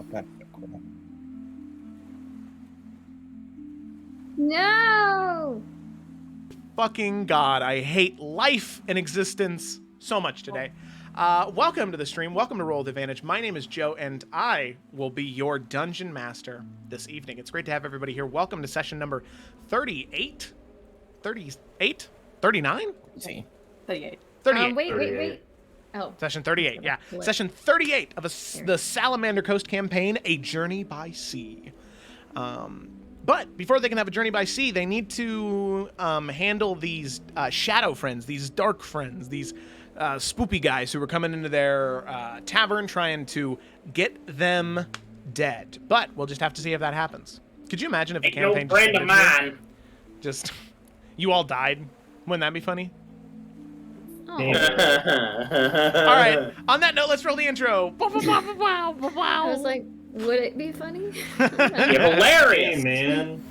Oh, that's so cool. No! Fucking God, I hate life and existence so much today. Welcome to the stream. Welcome to Roll with Advantage. My name is Joe, and I will be your dungeon master this evening. It's great to have everybody here. Welcome to session number 38? 38? 39? See. 38. 38. Wait. Oh. Session 38, yeah. Flip. Session 38 of the Salamander Coast campaign, A Journey by Sea. But before they can have a journey by sea, they need to handle these shadow friends, these dark friends, these spoopy guys who are coming into their tavern trying to get them dead. But we'll just have to see if that happens. Could you imagine if the campaign no friend of mine. just you all died? Wouldn't that be funny? Oh. All right. On that note, let's roll the intro. I was like, would it be funny? You're hilarious. Hey, man.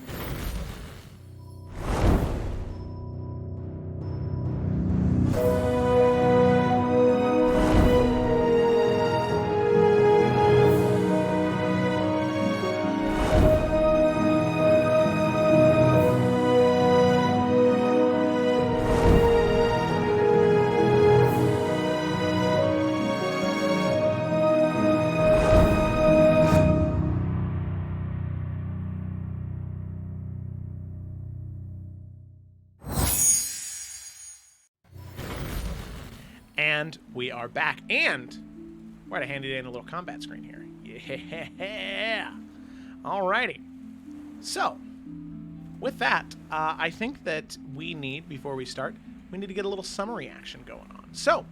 And we are back. And we're at a handy dandy little combat screen here. Yeah. Alrighty. So, with that, I think that we need, before we start, we need to get a little summary action going on. So,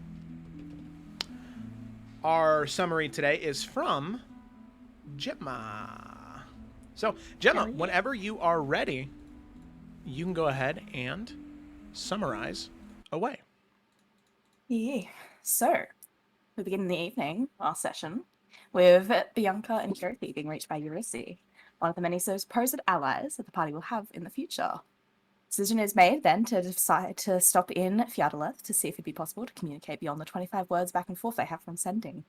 our summary today is from Gemma. So, Gemma, Hell yeah. whenever you are ready, you can go ahead and summarize away. Yeah. So, we begin in the evening, our session, with Bianca and Dorothy being reached by Eurydice, one of the many supposed allies that the party will have in the future. Decision is made then to decide to stop in Fjardeleth to see if it'd be possible to communicate beyond the 25 words back and forth they have from sending.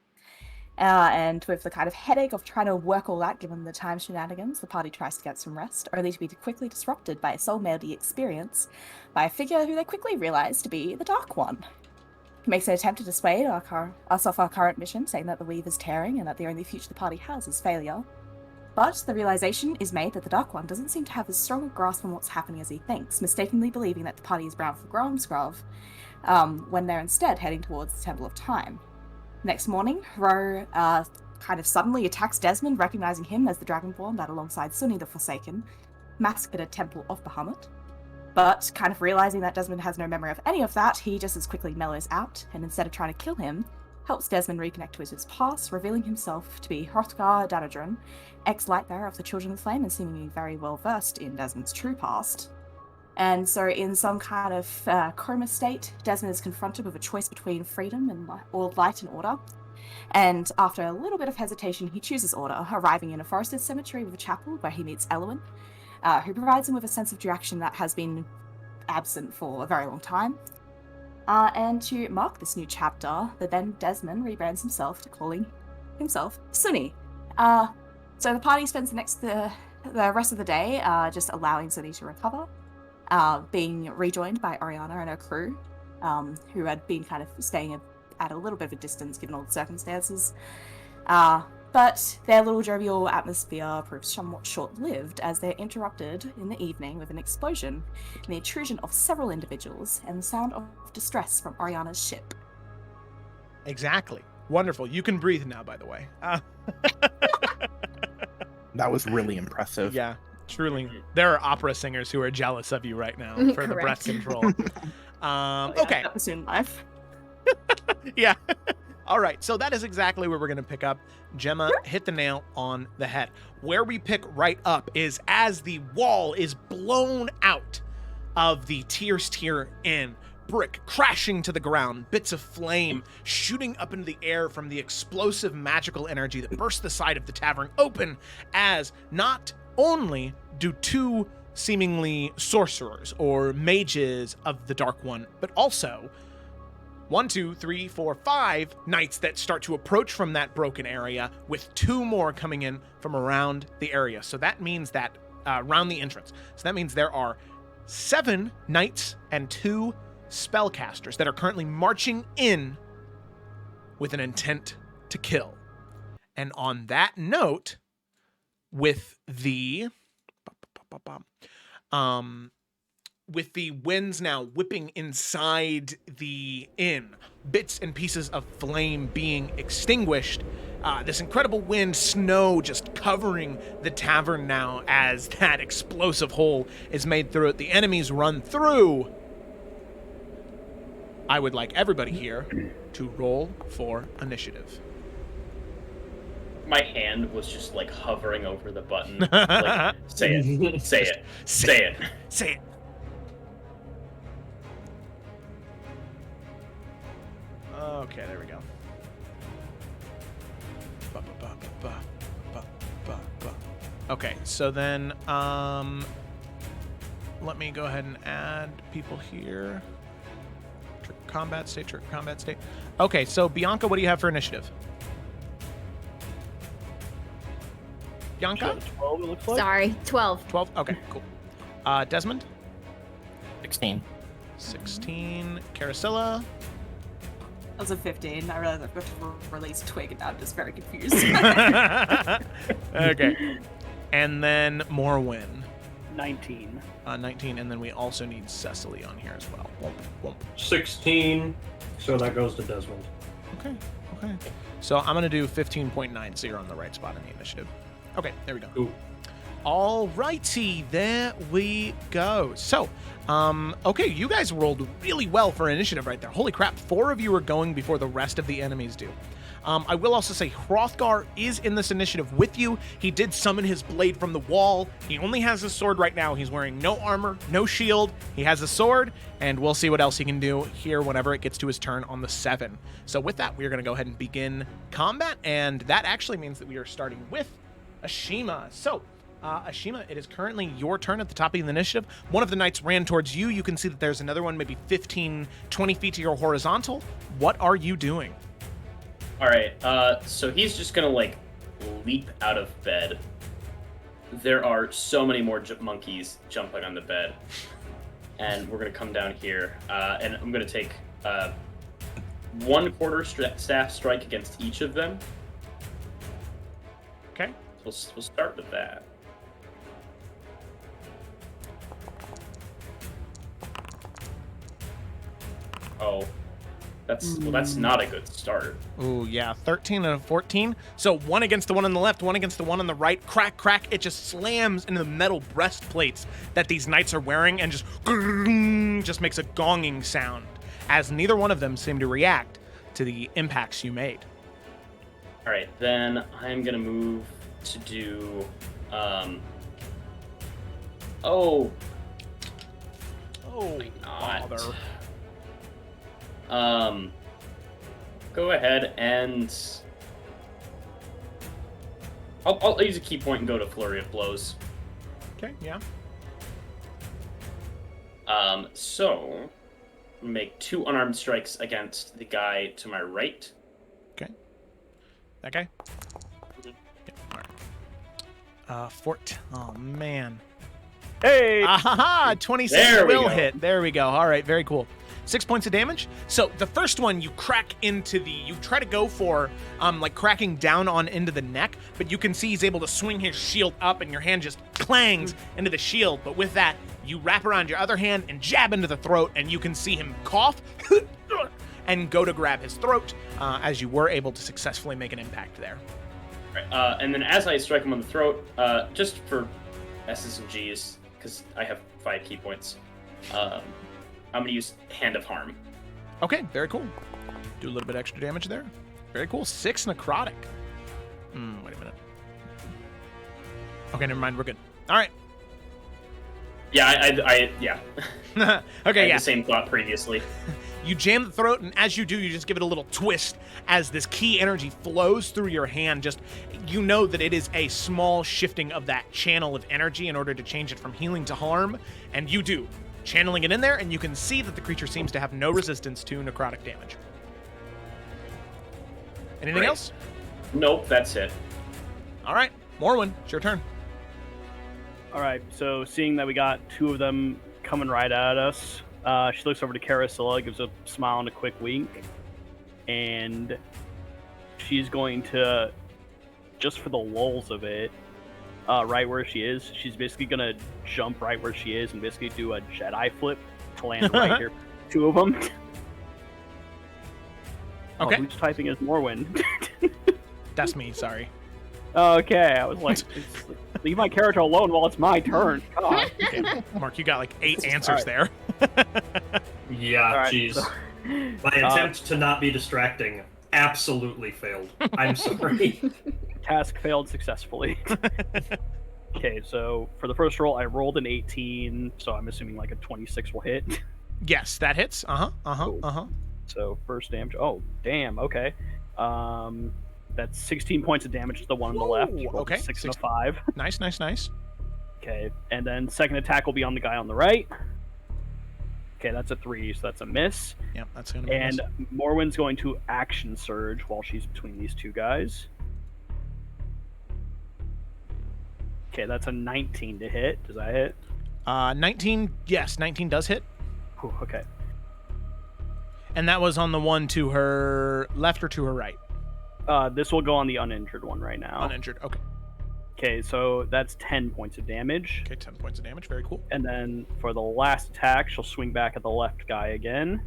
And with the kind of headache of trying to work all that, given the time shenanigans, the party tries to get some rest, only to be quickly disrupted by a soul-mailedy experience by a figure who they quickly realize to be the Dark One. He makes an attempt to dissuade us off our current mission, saying that the weave is tearing and that the only future the party has is failure. But the realization is made that the Dark One doesn't seem to have as strong a grasp on what's happening as he thinks, mistakenly believing that the party is bound for Gromsgrove, when they're instead heading towards the Temple of Time. Next morning, Ro kind of suddenly attacks Desmond, recognizing him as the Dragonborn that alongside Sunni the Forsaken massacred a Temple of Bahamut. But kind of realizing that Desmond has no memory of any of that, he just as quickly mellows out, and instead of trying to kill him, helps Desmond reconnect with his past, revealing himself to be Hrothgar Danadrin, ex-Lightbearer of the Children of Flame, and seemingly very well versed in Desmond's true past. And so in some kind of coma state, Desmond is confronted with a choice between freedom and or light and order. And after a little bit of hesitation, he chooses order, arriving in a forested cemetery with a chapel where he meets Elwyn, who provides him with a sense of direction that has been absent for a very long time. And to mark this new chapter, the then Desmond rebrands himself to calling himself Sunni. So the party spends the rest of the day just allowing Sunni to recover, being rejoined by Oriana and her crew, who had been kind of staying at a little bit of a distance given all the circumstances. But their little jovial atmosphere proves somewhat short-lived as they're interrupted in the evening with an explosion and the intrusion of several individuals and the sound of distress from Oriana's ship. Exactly. Wonderful. You can breathe now, by the way. That was really impressive. Yeah, truly. There are opera singers who are jealous of you right now for the breath Correct. control. Yeah, Okay. that was soon life. Yeah. All right. So that is exactly where we're going to pick up. Gemma hit the nail on the head. Where we pick right up is as the wall is blown out of the Tears Tier Inn. Brick crashing to the ground, bits of flame shooting up into the air from the explosive magical energy that burst the side of the tavern open, as not only do two seemingly sorcerers or mages of the Dark One, but also 1, 2, 3, 4, 5 knights that start to approach from that broken area, with 2 more coming in from around the area. So that means that around the entrance. So that means there are 7 knights and 2 spellcasters that are currently marching in with an intent to kill. And on that note, with the winds now whipping inside the inn, bits and pieces of flame being extinguished, this incredible wind, snow just covering the tavern now as that explosive hole is made through it. The enemies run through. I would like everybody here to roll for initiative. My hand was just like hovering over the button. Like, say it. Say it. Say it. Say it. Okay, there we go. Okay, so then let me go ahead and add people here. Trick combat state. Okay, so Bianca, what do you have for initiative? Bianca? 12, it looks like. Sorry, 12. 12? Okay, cool. Desmond? 16. 16. Caracilla? That was a 15. I realized I've got to release Twig, and now I'm just very confused. Okay. And then Morwin. 19. 19, and then we also need Cecily on here as well. Womp, womp. 16. So that goes to Desmond. Okay. So I'm going to do 15.9, so you're on the right spot in the initiative. Okay, there we go. Ooh. All righty, there we go. So, okay, you guys rolled really well for initiative right there. Holy crap, 4 of you are going before the rest of the enemies do. I will also say Hrothgar is in this initiative with you. He did summon his blade from the wall. He only has his sword right now. He's wearing no armor, no shield. He has a sword, and we'll see what else he can do here whenever it gets to his turn on the 7. So with that, we're going to go ahead and begin combat, and that actually means that we are starting with Ashima. So, Ashima, it is currently your turn at the top of the initiative. One of the knights ran towards you. You can see that there's another one maybe 15, 20 feet to your horizontal. What are you doing? All right, so he's just gonna like leap out of bed. There are so many more monkeys jumping on the bed, and we're gonna come down here, and I'm gonna take 1 quarter staff strike against each of them. Okay. We'll start with that. Oh. That's not a good start. Ooh, yeah, 13 and a 14. So 1 against the one on the left, 1 against the one on the right. Crack, crack. It just slams into the metal breastplates that these knights are wearing and just makes a gonging sound, as neither one of them seem to react to the impacts you made. All right, then I'm gonna move to do. Oh, bother. Go ahead and I'll use a key point and go to Flurry of Blows. Okay, yeah. So make 2 unarmed strikes against the guy to my right. Okay. That guy? Yeah, all right. Oh, man. Hey! Ahaha! 26 There we will go. hit. There we go. All right, very cool. 6 points of damage. So the first one, you crack into you try to go for, like cracking down on into the neck, but you can see he's able to swing his shield up and your hand just clangs into the shield. But with that, you wrap around your other hand and jab into the throat, and you can see him cough and go to grab his throat, as you were able to successfully make an impact there. All right, and then as I strike him on the throat, just for S's and G's, because I have 5 key points, I'm going to use Hand of Harm. Okay, very cool. Do a little bit extra damage there. Very cool. 6 necrotic. Wait a minute. Okay, never mind. We're good. All right. Yeah, yeah. Okay, I had yeah. the same thought previously. You jam the throat, and as you do, you just give it a little twist as this key energy flows through your hand. Just, you know that it is a small shifting of that channel of energy in order to change it from healing to harm, and you do. channeling it in there, and you can see that the creature seems to have no resistance to necrotic damage. Anything Great. else? Nope, that's it. All right, Morwen, it's your turn. All right, so seeing that we got two of them coming right at us, she looks over to Carousella, gives a smile and a quick wink, and she's going to, just for the lulz of it, right where she is, she's basically going to jump right where she is and basically do a Jedi flip to land right here. Two of them. Okay. Oh, who's typing as Morwen? That's me, sorry. Okay, I was like, leave my character alone while it's my turn. God. Okay, Mark, you got like 8 answers there. Yeah, Alright, jeez. so- My attempt to not be distracting absolutely failed. I'm sorry. Task failed successfully. Okay, so for the first roll, I rolled an 18, so I'm assuming like a 26 will hit. Yes, that hits. So first damage. Oh, damn. Okay. That's 16 points of damage to the one on the left. Ooh, Rolled a okay, 6 and a 5. Nice. Okay, and then second attack will be on the guy on the right. Okay, that's a 3, so that's a miss. Yep, that's gonna be And Morwen's going to action surge while she's between these two guys. Okay, that's a 19 to hit. Does that hit? 19. Yes, 19 does hit. Whew, okay. And that was on the one to her left or to her right? This will go on the uninjured one right now. Uninjured. Okay. Okay, so that's 10 points of damage. Okay, 10 points of damage. Very cool. And then for the last attack, she'll swing back at the left guy again.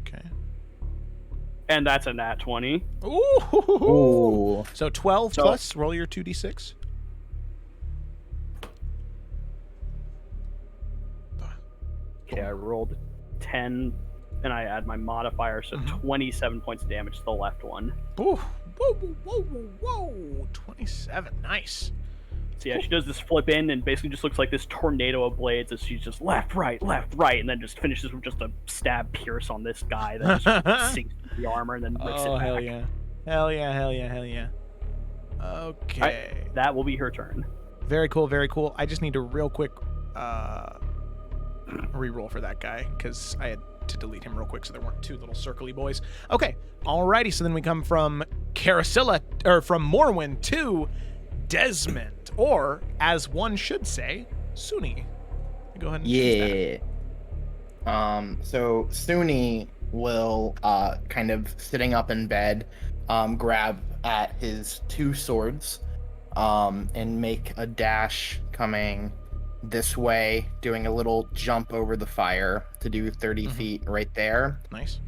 Okay. And that's a nat 20. Ooh. So 12 So- plus, roll your 2d6. Okay, I rolled 10, and I add my modifier, so 27 points of damage to the left one. Ooh. Whoa. 27. Nice. So yeah, she does this flip in and basically just looks like this tornado of blades as she's just left, right, and then just finishes with just a stab pierce on this guy that just sinks into the armor and then rips it Oh, back. hell yeah. Okay. That will be her turn. Very cool. I just need to real quick reroll for that guy because I had to delete him real quick so there weren't two little circly boys. Okay, alrighty. So then we come from Carousella, or from Morwen to Desmond, or as one should say, Suni. Go ahead and choose that. So Suni will kind of sitting up in bed, grab at his 2 swords, and make a dash coming this way, doing a little jump over the fire to do 30 feet right there. Nice.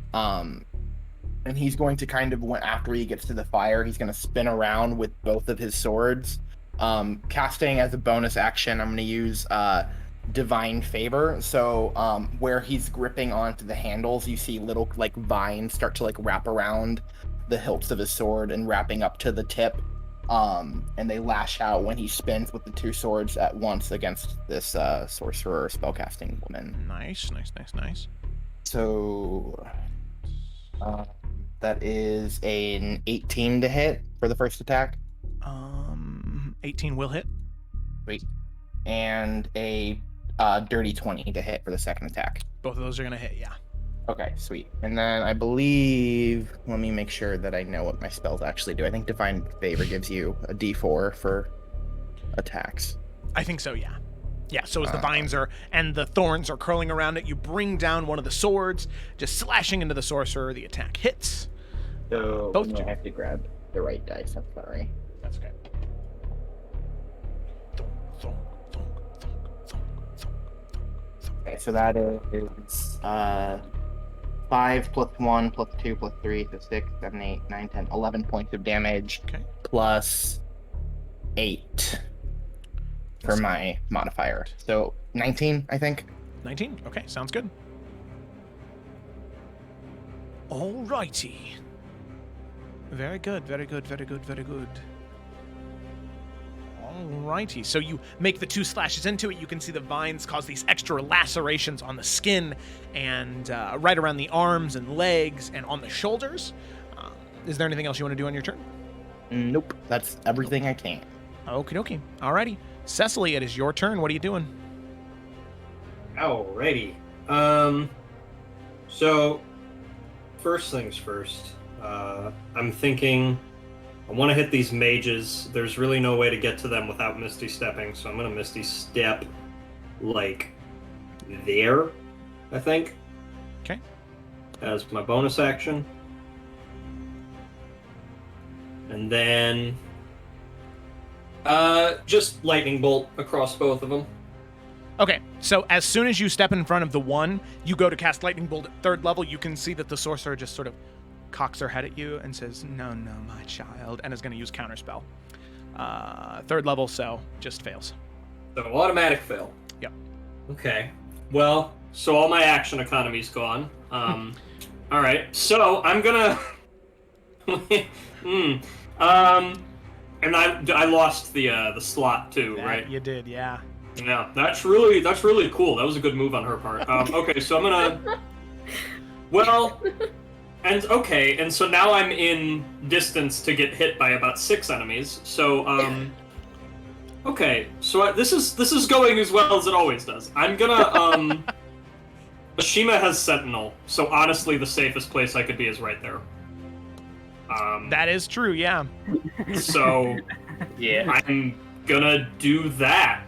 And he's going to kind of, after he gets to the fire, he's going to spin around with both of his swords. Casting as a bonus action, I'm going to use Divine Favor. So where he's gripping onto the handles, you see little like vines start to like wrap around the hilts of his sword and wrapping up to the tip. And they lash out when he spins with the 2 swords at once against this sorcerer spellcasting woman. Nice. So that is an 18 to hit for the first attack. 18 will hit. Sweet. And a dirty 20 to hit for the second attack. Both of those are gonna hit, yeah. Okay, sweet. And then I believe, let me make sure that I know what my spells actually do. I think Divine Favor gives you a d4 for attacks. I think so, yeah. Yeah, so as the vines and the thorns are curling around it, you bring down one of the swords, just slashing into the sorcerer. The attack hits. So both I have to grab the right dice. I'm sorry. That's okay. Okay, so that is 5 plus 1 plus 2 plus 3, so 6, 7, 8, 9, 10, 11 points of damage. Okay. Plus 8 for my modifier. So 19, I think. 19? Okay, sounds good. Alrighty. Very good. Alrighty, so you make the 2 slashes into it. You can see the vines cause these extra lacerations on the skin and right around the arms and legs and on the shoulders. Is there anything else you want to do on your turn? Nope, that's everything I can. Okie dokie. Alrighty. Cecily, it is your turn. What are you doing? Alrighty. So, first things first. I'm thinking I want to hit these mages. There's really no way to get to them without Misty Stepping, so I'm going to Misty Step, like, there, I think. Okay. As my bonus action. And then just lightning bolt across both of them. Okay, so as soon as you step in front of the one, you go to cast Lightning Bolt at 3rd level, you can see that the sorcerer just sort of cocks her head at you and says, no, my child, and is going to use Counterspell. 3rd level, so just fails. So automatic fail. Yep. Okay. Well, so all my action economy's gone. All right. So I'm gonna. And I lost the slot too, Yeah, right? You did, yeah. Yeah. That's really cool. That was a good move on her part. Okay, so I'm gonna. Well. And so now I'm in distance to get hit by about 6 enemies. So okay, so this is going as well as it always does. I'm gonna Ashima has Sentinel, so honestly the safest place I could be is right there. That is true, yeah. So Yeah. I'm gonna do that.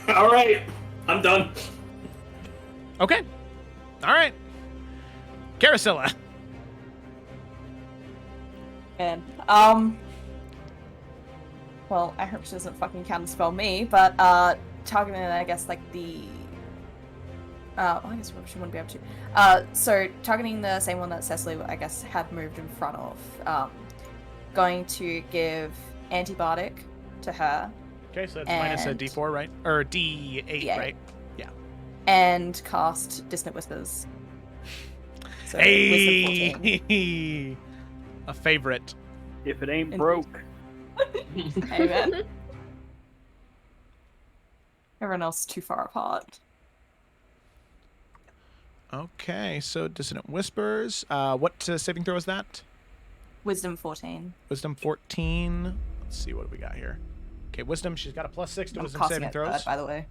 All right, I'm done. Okay. All right. Carasilla. And, well, I hope she doesn't fucking counterspell me, but, targeting, I guess, like, the, well, I guess she wouldn't be able to. So, targeting the same one that Cecily, I guess, had moved in front of, going to give Antibiotic to her. Okay, so that's minus a D4, right? Or D8, Yeah. right? Yeah. And cast Distant Whispers. So, Wisdom 14. Hey! A favorite. If it ain't broke. Amen. Everyone else is too far apart. Okay, so Dissonant Whispers. What saving throw is that? Wisdom 14. Wisdom 14. Let's see what we got here. Okay, Wisdom, she's got a +6 to I'm Wisdom casting saving it throws. third, by the way.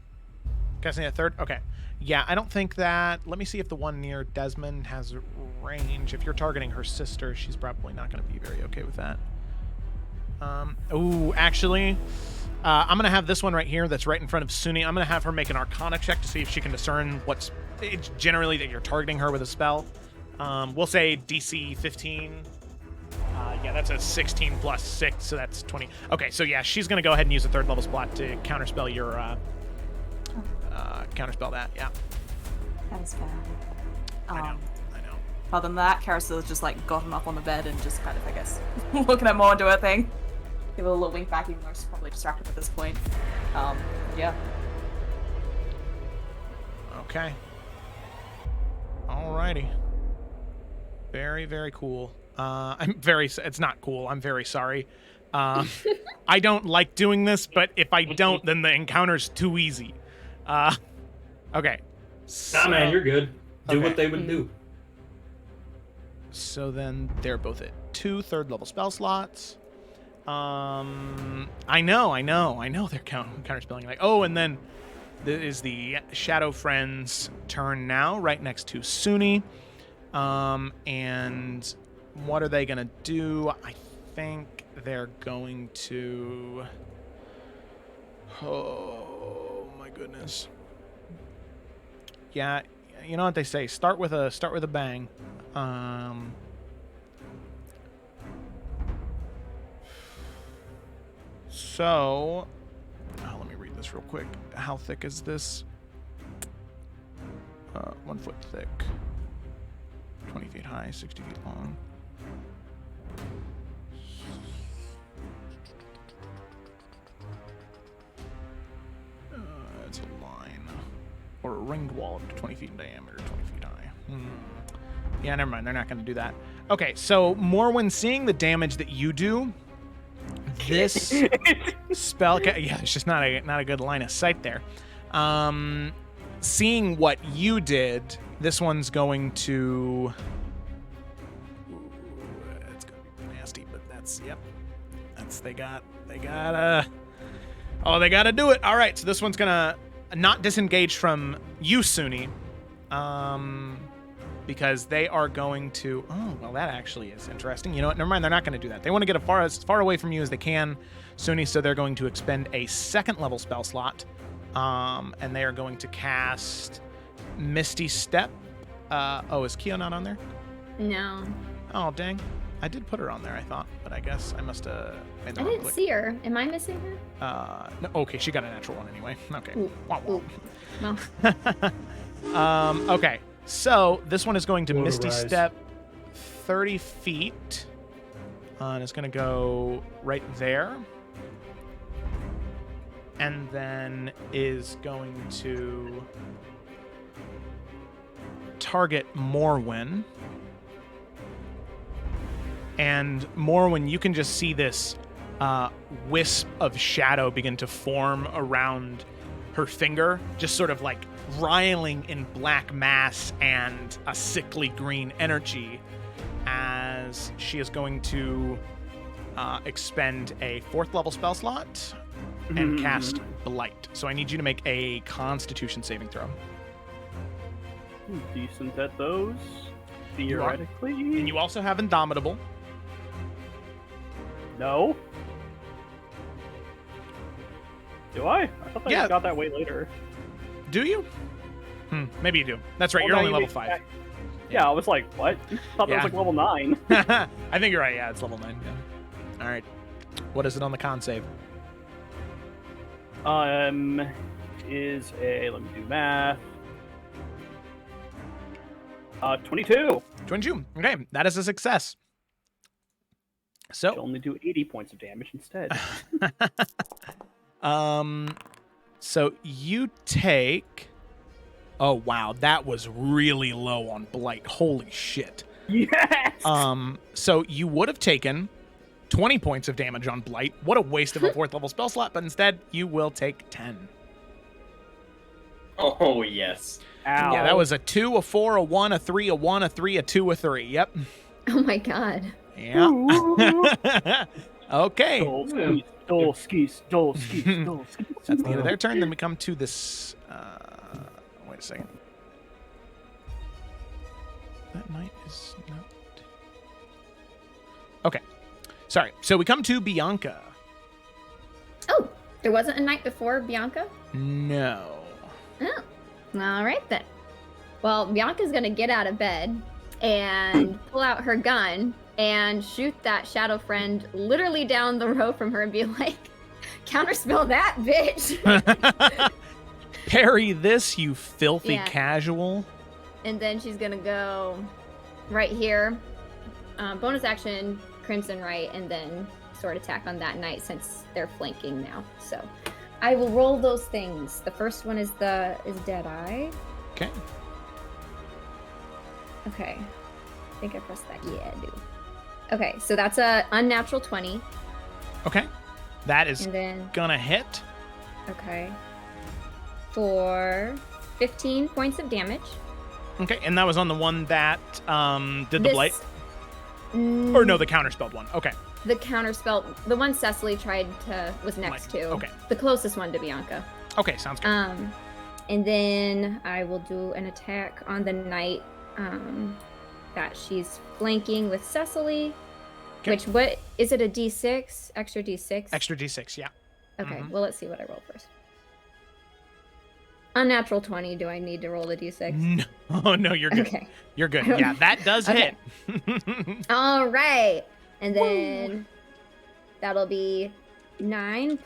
Casting at 3rd? Okay. Yeah, I don't think that... Let me see if the one near Desmond has range. If you're targeting her sister, she's probably not going to be very okay with that. Ooh, actually, I'm going to have this one right here that's right in front of Suni. I'm going to have her make an Arcana check to see if she can discern what's... It's generally that you're targeting her with a spell. We'll say DC 15. Yeah, that's a 16 plus 6, so that's 20. Okay, so yeah, she's going to go ahead and use a 3rd level spot to counterspell your... counterspell that, yeah. That's bad. I know. Other than that, Carasella's just like gotten up on the bed and just kind of, I guess, looking at more into her thing. Give her a little wink back, even though she's probably distracted at this point. Yeah. Okay. Alrighty. Very, very cool. It's not cool. I'm very sorry. I don't like doing this, but if I don't, then the encounter's too easy. Okay. Nah, man, you're good. Do what they would do. So then they're both at 2 3rd level spell slots. I know they're counterspelling. Like, oh, and then this is the Shadow Friend's turn now, right next to Suni. And what are they gonna do? I think they're going to... Oh my goodness. Yeah, you know what they say. Start with a bang. So, let me read this real quick. How thick is this? 1 foot thick, 20 feet high, 60 feet long. It's a line. Or a ringed wall up to 20 feet in diameter, 20 feet high. Yeah, never mind. They're not going to do that. Okay, so Morwen, seeing the damage that you do, this spell... Yeah, it's just not a good line of sight there. Seeing what you did, this one's going to... It's going to be nasty, but that's... Yep. That's... They gotta do it. All right, so this one's gonna not disengaged from you, Suni, because they are going to. Oh, well, that actually is interesting. You know what? Never mind. They're not going to do that. They want to get as far away from you as they can, Suni. So they're going to expend a second level spell slot, and they are going to cast Misty Step. Is Keo not on there? No. Oh, dang. I did put her on there, I thought, but I guess I must have made the I wrong didn't click. see her. Am I missing her? No, okay, she got a natural one anyway. Okay. Ooh, Wah, wah. Well, Okay, so this one is going to Misty Motorized. Step 30 feet. And it's going to go right there. And then is going to target Morwen. And Morwen, you can just see this wisp of shadow begin to form around her finger, just sort of like riling in black mass and a sickly green energy, as she is going to expend a 4th level spell slot and cast Blight. So I need you to make a Constitution saving throw. Decent at those, theoretically. And you also have Indomitable. No. Do I? I thought I Yeah. got that way later. Do you? Maybe you do. That's right. Well, You're now only you level make 5. Yeah, I was like, what? I thought that Yeah. was like level 9. I think you're right. Yeah, it's level 9. Yeah. All right. What is it on the con save? Is a, let me do math. 22. 22. Okay, that is a success. Should So, only do 80 points of damage instead. so you take. Oh wow, that was really low on Blight. Holy shit. Yes. So you would have taken 20 points of damage on Blight. What a waste of a 4th level spell slot, but instead you will take 10. Oh, yes. Ow. Yeah, that was a 2, a 4, a 1, a 3, a 1, a 3, a 2, a 3. Yep. oh my god. Yeah. Okay. Dole skis. That's the end of their turn. Then we come to this. Wait a second. That knight is not. Okay. Sorry. So we come to Bianca. Oh, there wasn't a night before Bianca? No. Oh, all right then. Well, Bianca's gonna get out of bed and pull out her gun and shoot that shadow friend literally down the row from her and be like, counterspell that, bitch. Parry this, you filthy Yeah. casual. And then she's gonna go right here. Bonus action, Crimson Right, and then sword attack on that knight since they're flanking now. So I will roll those things. The first one is Deadeye. Okay. Okay. I think I pressed that. Yeah, I do. Okay, so that's a unnatural 20. Okay. That is And then, gonna hit. okay. For 15 points of damage. Okay, and that was on the one that did the This- blight? Or no, the counterspelled one. Okay. The counterspell, the one Cecily was next to. Okay. The closest one to Bianca. Okay, sounds good. And then I will do an attack on the knight that she's flanking with Cecily. Okay. Which, what, is it a D6? Extra D6? Extra D6, yeah. Okay, well, let's see what I roll first. Unnatural 20, do I need to roll a D6? No, oh, no, you're good. Okay. You're good. Yeah, that does Okay. hit. All right. And then that'll be 9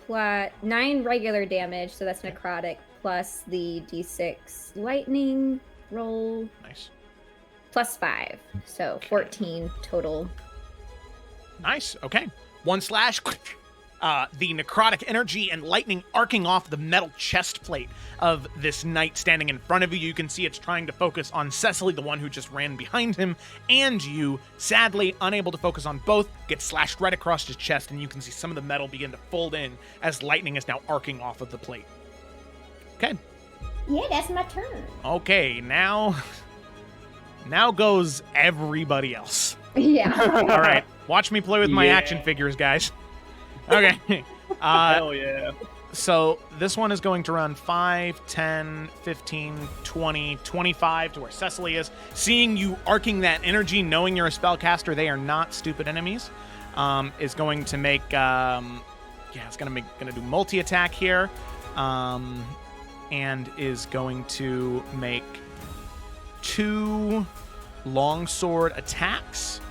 regular damage, so that's necrotic, plus the D6 lightning roll, Nice. plus 5. So 14 total. Nice. Okay. One slash. The necrotic energy and lightning arcing off the metal chest plate of this knight standing in front of you. You can see it's trying to focus on Cecily, the one who just ran behind him, and you, sadly unable to focus on both, get slashed right across his chest, and you can see some of the metal begin to fold in as lightning is now arcing off of the plate. Okay. Yeah, that's my turn. Okay, now goes everybody else. Yeah. All right, watch me play with my Yeah. action figures, guys. Okay. Hell yeah. So this one is going to run 5, 10, 15, 20, 25 to where Cecily is. Seeing you arcing that energy, knowing you're a spellcaster, they are not stupid enemies. Is going to make, it's gonna do multi-attack here, and is going to make 2 longsword attacks.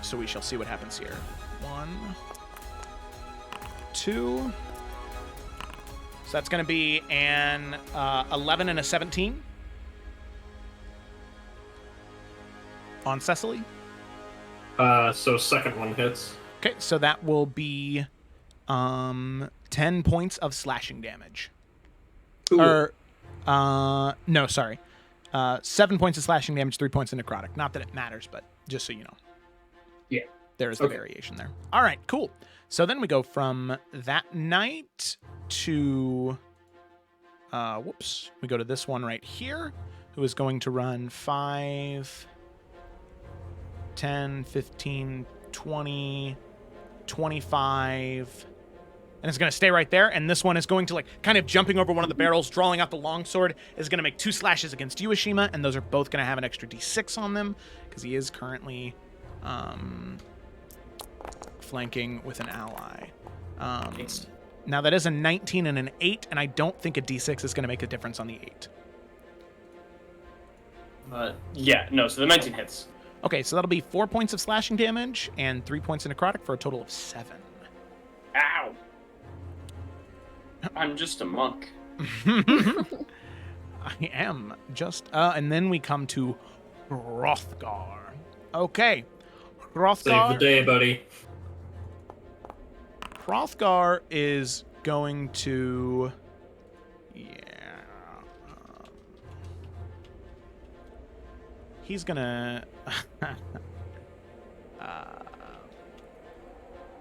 So we shall see what happens here. 1, 2. So that's going to be an 11 and a 17 on Cecily. So second one hits. Okay, so that will be 10 points of slashing damage. Ooh. No, sorry. 7 points of slashing damage, 3 points of necrotic. Not that it matters, but just so you know. Yeah. There's the variation there. All right, cool. So then we go from that knight to... we go to this one right here, who is going to run 5, 10, 15, 20, 25... And it's going to stay right there. And this one is going to, like, kind of jumping over one of the barrels, drawing out the longsword, is going to make 2 slashes against you, Ashima. And those are both going to have an extra d6 on them, because he is currently flanking with an ally. Now, that is a 19 and an 8, and I don't think a d6 is going to make a difference on the 8. So the 19 hits. Okay, so that'll be 4 points of slashing damage and 3 points of necrotic for a total of 7. Ow! I'm just a monk. I am just... and then we come to Hrothgar. Okay. Hrothgar... Save the day, buddy. Hrothgar is going to... he's gonna...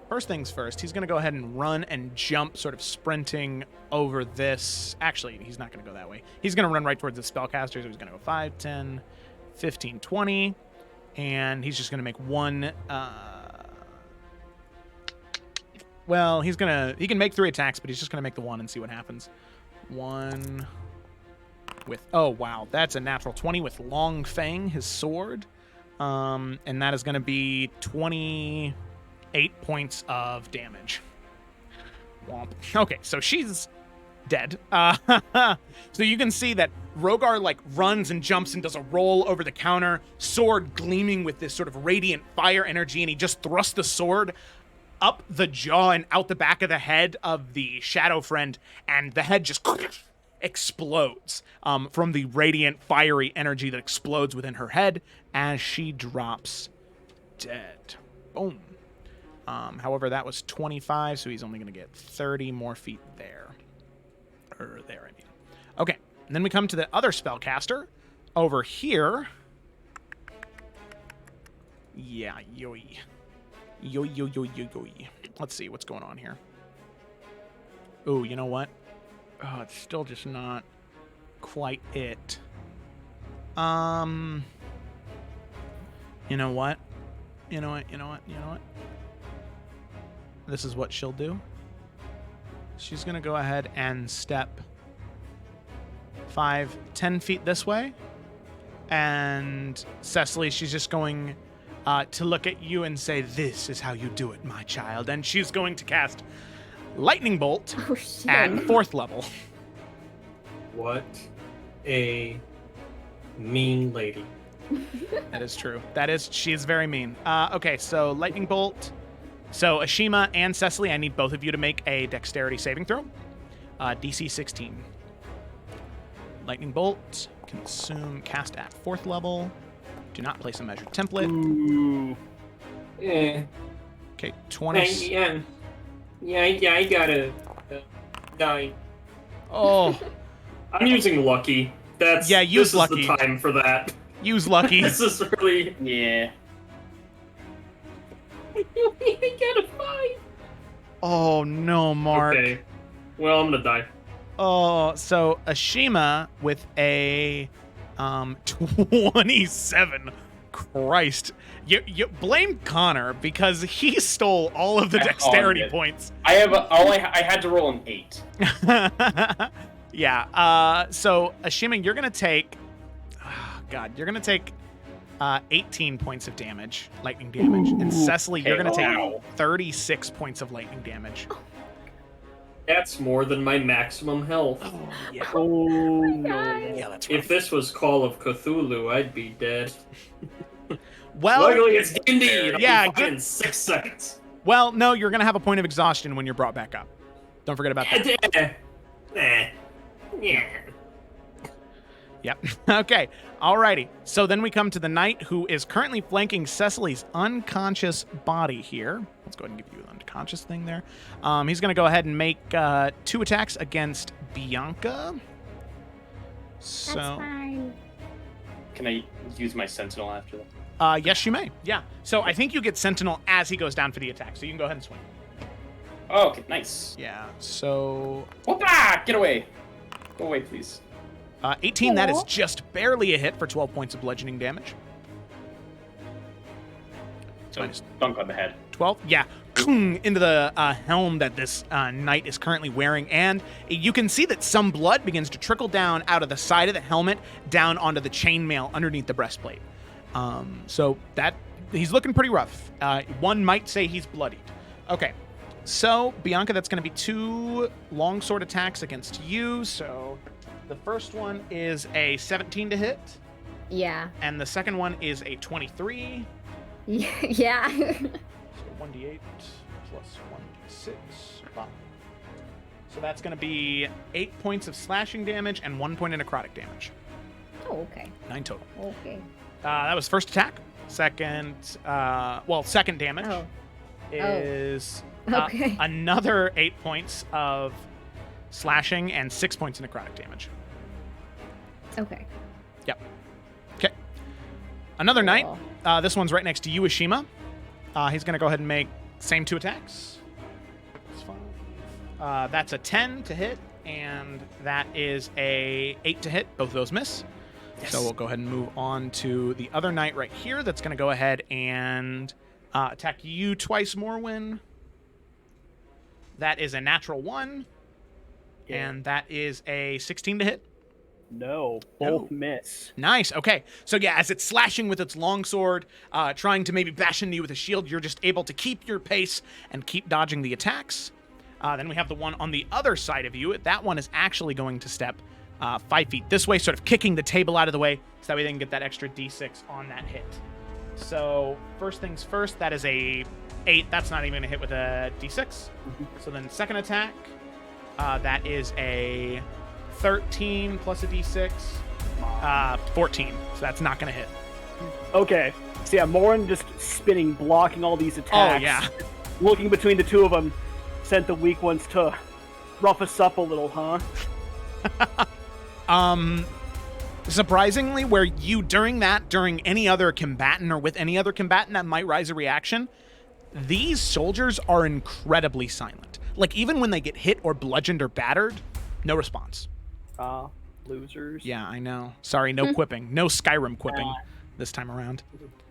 First things first, he's going to go ahead and run and jump, sort of sprinting over this. Actually, he's not going to go that way. He's going to run right towards the spellcaster, so he's going to go 5, 10, 15, 20. And he's just going to make one... well, he can make 3 attacks, but he's just going to make the one and see what happens. 1 with... Oh, wow. That's a natural 20 with Long Fang, his sword. And that is going to be 28 points of damage. Womp. Okay, so she's dead. So you can see that Rogar, like, runs and jumps and does a roll over the counter, sword gleaming with this sort of radiant fire energy, and he just thrusts the sword up the jaw and out the back of the head of the Shadow Friend, and the head just explodes from the radiant, fiery energy that explodes within her head as she drops dead. Boom. However, that was 25, so he's only going to get 30 more feet there. Or there, I mean. Okay, and then we come to the other spellcaster over here. Yeah, yoy. Yoy. Let's see what's going on here. Ooh, you know what? Oh, it's still just not quite it. You know what? This is what she'll do. She's going to go ahead and step 5, 10 feet this way. And Cecily, she's just going to look at you and say, "This is how you do it, my child." And she's going to cast Lightning Bolt at 4th level. What a mean lady. That is true. She is very mean. Okay, so Lightning Bolt. So Ashima and Cecily, I need both of you to make a dexterity saving throw. DC 16. Lightning Bolt, cast at 4th level. Do not place a measured template. Ooh. Yeah. Okay, 20. I gotta die. Oh. I'm using Lucky. Use Lucky. Lucky. This is the time for that. Use Lucky. This is really... Yeah. I gotta fight. Oh, no, Mark. Okay. Well, I'm gonna die. Oh, so Ashima with a 27 Christ. You blame Connor because he stole all of the dexterity it. points. I had to roll an 8. Yeah. So Ashima, you're gonna take. Oh God, you're gonna take 18 points of damage, lightning damage, and Cecily, you're gonna take 36 points of lightning damage. That's more than my maximum health. Oh yeah. Oh no. Yeah, that's If this was Call of Cthulhu, I'd be dead. Well, Luckily, it's D&D. Yeah, in 6 seconds. well, no, you're gonna have a point of exhaustion when you're brought back up. Don't forget about that. Yeah. Yep. Okay. Alrighty. So then we come to the knight who is currently flanking Cecily's unconscious body here. Let's go ahead and give you an unconscious thing there. He's going to go ahead and make 2 attacks against Bianca. So, That's fine. Can I use my sentinel after that? yes, you may. Yeah. So I think you get Sentinel as he goes down for the attack. So you can go ahead and swing. Oh, okay, nice. Yeah. So Whoopah! Get away. Go away, please. 18, that is just barely a hit for 12 points of bludgeoning damage. So just dunk on the head. 12? Yeah. Into the helm that this knight is currently wearing. And you can see that some blood begins to trickle down out of the side of the helmet down onto the chainmail underneath the breastplate. So that he's looking pretty rough. One might say he's bloodied. Okay. So, Bianca, that's going to be 2 longsword attacks against you. So, the first one is a 17 to hit. Yeah. And the second one is a 23. Yeah. So 1d8 plus 1d6. Wow. So that's going to be 8 points of slashing damage and 1 point of necrotic damage. Oh, okay. 9 total. Okay. That was first attack. Second, second damage Oh. is Okay. another 8 points of slashing and 6 points of necrotic damage. Okay. Yep. Okay. Another knight. Cool. This one's right next to you, Ashima. He's going to go ahead and make same 2 attacks. That's fine. That's a 10 to hit, and that is a 8 to hit. Both of those miss. Yes. So we'll go ahead and move on to the other knight right here. That's going to go ahead and attack you twice, Morwin. That is a natural 1, and that is a 16 to hit. No, No. both miss. Nice. Okay. So yeah, as it's slashing with its longsword, trying to maybe bash into you with a shield, you're just able to keep your pace and keep dodging the attacks. Then we have the one on the other side of you. That one is actually going to step 5 feet this way, sort of kicking the table out of the way, so that way they can get that extra d6 on that hit. So first things first, that is a 8. That's not even going to hit with a d6. So then second attack, that is a 13 plus a d6, 14. So that's not going to hit. Okay. So yeah, Morin just spinning, blocking all these attacks. Oh, yeah. Looking between the two of them, sent the weak ones to rough us up a little, huh? Surprisingly, where you during any other combatant or with any other combatant that might rise a reaction, these soldiers are incredibly silent. Like, even when they get hit or bludgeoned or battered, no response. Losers. Yeah, I know. Sorry, no quipping. No Skyrim quipping this time around.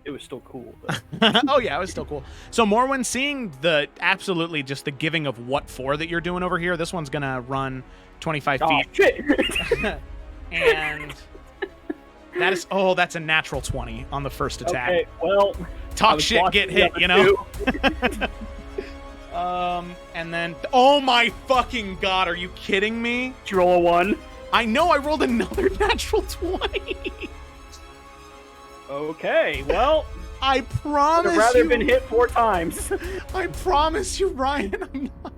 It was still cool, though. Oh, yeah, it was still cool. So, Morwin, seeing the absolutely just the giving of what for that you're doing over here, this one's going to run 25 Oh, feet. shit! And that's a natural 20 on the first attack. Okay, well... I Talk was shit, watching get the hit, other you know? two. And then, oh my fucking god, are you kidding me? Did you roll a 1? I know I rolled another natural 20. Okay, well... I promise I'd rather you. been hit 4 times. I promise you, Ryan, I'm not.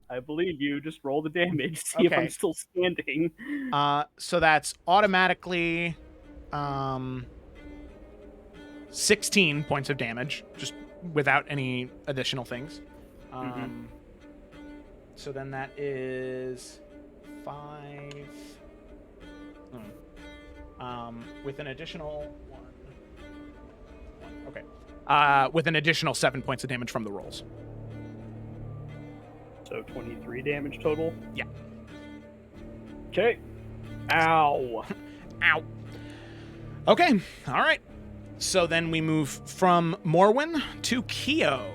I believe you. Just roll the damage. See if Okay. I'm still standing. So that's automatically 16 points of damage, just without any additional things. So then that is 5. With an additional 1. Okay. With an additional 7 points of damage from the rolls. So 23 damage total? Yeah. Okay. Ow. Ow. Okay. All right. So then we move from Morwen to Keo.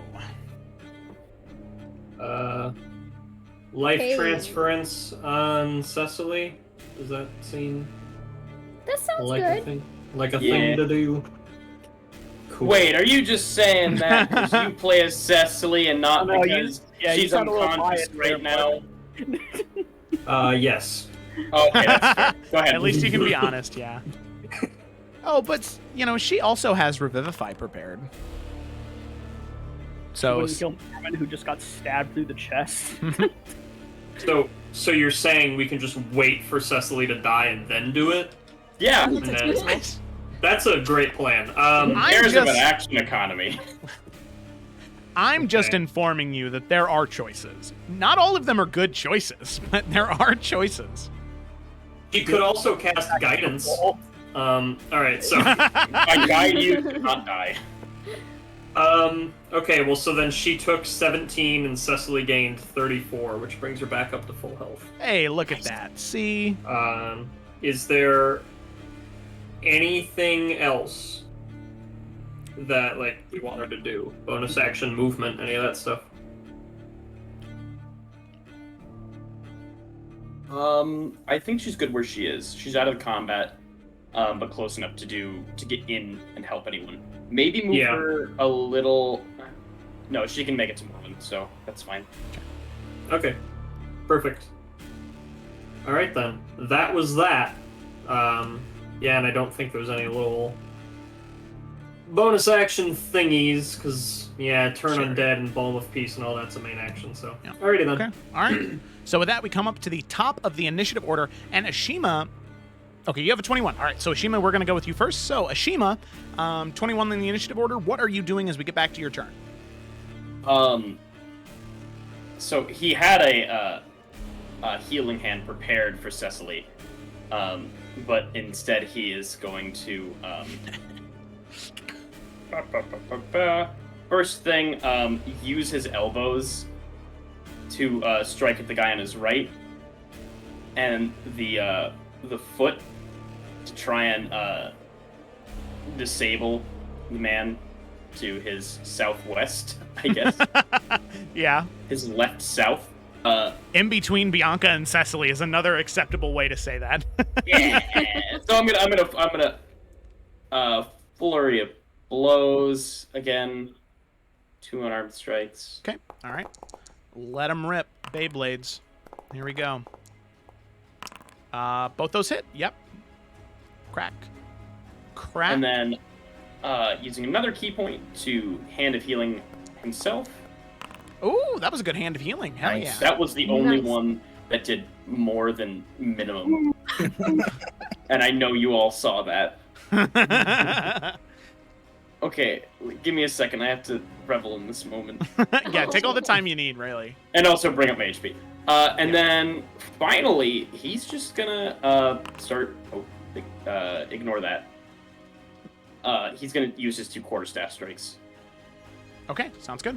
Life Hey. transference on Cecily. Does that seem That sounds like good. a thing? Like a Yeah. thing to do? Cool. Wait, are you just saying that because you play as Cecily and not No, because you she's sound a little unconscious biased right there, now? Yes. Okay, that's fair. Go ahead. At least you can be honest, yeah. Oh, but, she also has Revivify prepared. So, When you kill Norman, who just got stabbed through the chest. So you're saying we can just wait for Cecily to die and then do it? Yeah, And then, that's a great plan. I'm there's just- an action economy. I'm just Okay. informing you that there are choices. Not all of them are good choices, but there are choices. He could also cast guidance. Alright, so I guide you to not die. okay, well so then she took 17 and Cecily gained 34, which brings her back up to full health. Hey, look at that. See? Is there anything else that like we want her to do? Bonus action, movement, any of that stuff? I think she's good where she is. She's out of combat, but close enough to get in and help anyone. Maybe move Yeah. her a little. No, she can make it to Morven, so that's fine. Okay, perfect. Alright then, that was that. Yeah, and I don't think there's any little bonus action thingies, because, yeah, turn Sure. undead and Balm of Peace and all that's a main action, so. Yeah. Alrighty then. Okay. All right. So with that, we come up to the top of the initiative order, and Ashima. Okay, you have a 21. All right, so Ashima, we're going to go with you first. So Ashima, 21 in the initiative order. What are you doing as we get back to your turn? So he had a healing hand prepared for Cecily, but instead he is going to first thing use his elbows to strike at the guy on his right, and the foot to try and disable the man to his southwest, I guess. Yeah. His left south. In between Bianca and Cecily is another acceptable way to say that. Yeah. So I'm gonna flurry of blows again. 2 unarmed strikes. Okay. All right. Let them rip. Beyblades. Here we go. Both those hit. Yep. Crack. Crack. And then using another key point to Hand of Healing himself. Ooh, that was a good hand of healing. Hell Nice. yeah. That was the only Nice. one that did more than minimum. And I know you all saw that. Okay, give me a second. I have to revel in this moment. Yeah, take all the time you need, really. And also bring up my HP. And then finally, he's just gonna start. Ignore that. He's gonna use his 2 quarterstaff strikes. Okay, sounds good.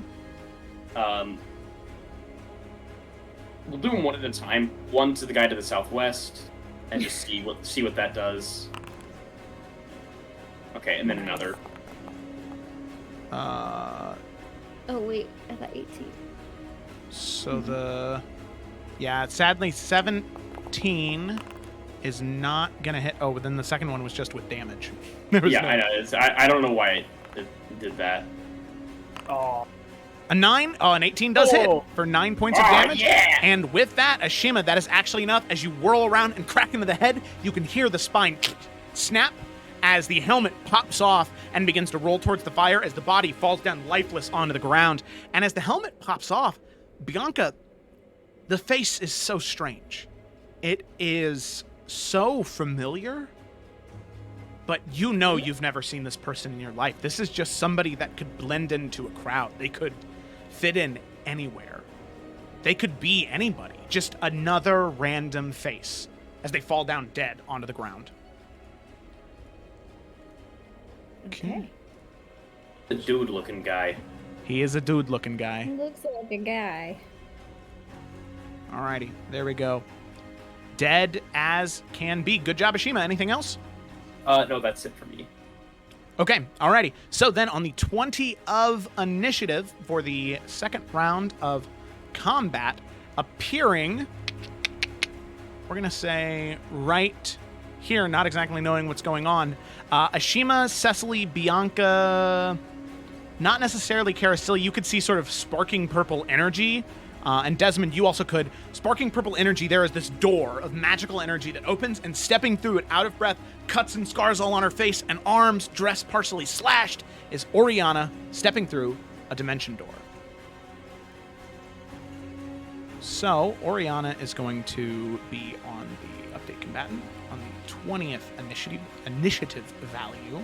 We'll do them one at a time. One to the guy to the southwest, and just see what that does. Okay, and then another. Uh, Oh wait, I thought 18. so sadly 17 is not gonna hit. Oh, but then the second one was just with damage. There was Yeah, no- I know. I don't know why it did that. Oh, A 9? Oh, an 18 does hit Oh. for 9 points of Oh, damage. yeah! And with that, Ashima, that is actually enough. As you whirl around and crack into the head, you can hear the spine snap as the helmet pops off and begins to roll towards the fire as the body falls down lifeless onto the ground. And as the helmet pops off, Bianca, the face is so strange. It is so familiar, but you know you've never seen this person in your life. This is just somebody that could blend into a crowd. They could fit in anywhere. They could be anybody. Just another random face as they fall down dead onto the ground. Okay. The dude-looking guy. He is a dude-looking guy. He looks like a guy. Alrighty, there we go. Dead as can be. Good job, Ashima. Anything else? No, that's it for me. Okay, alrighty. So then on the 20 of initiative for the second round of combat, appearing, we're going to say right here, not exactly knowing what's going on, Ashima, Cecily, Bianca, not necessarily Carasilla. You could see sort of sparking purple energy. And Desmond, you also could. Sparking purple energy, there is this door of magical energy that opens, and stepping through it, out of breath, cuts and scars all on her face, and arms dressed partially slashed, is Oriana stepping through a dimension door. So, Oriana is going to be on the update combatant, on the 20th initiative value.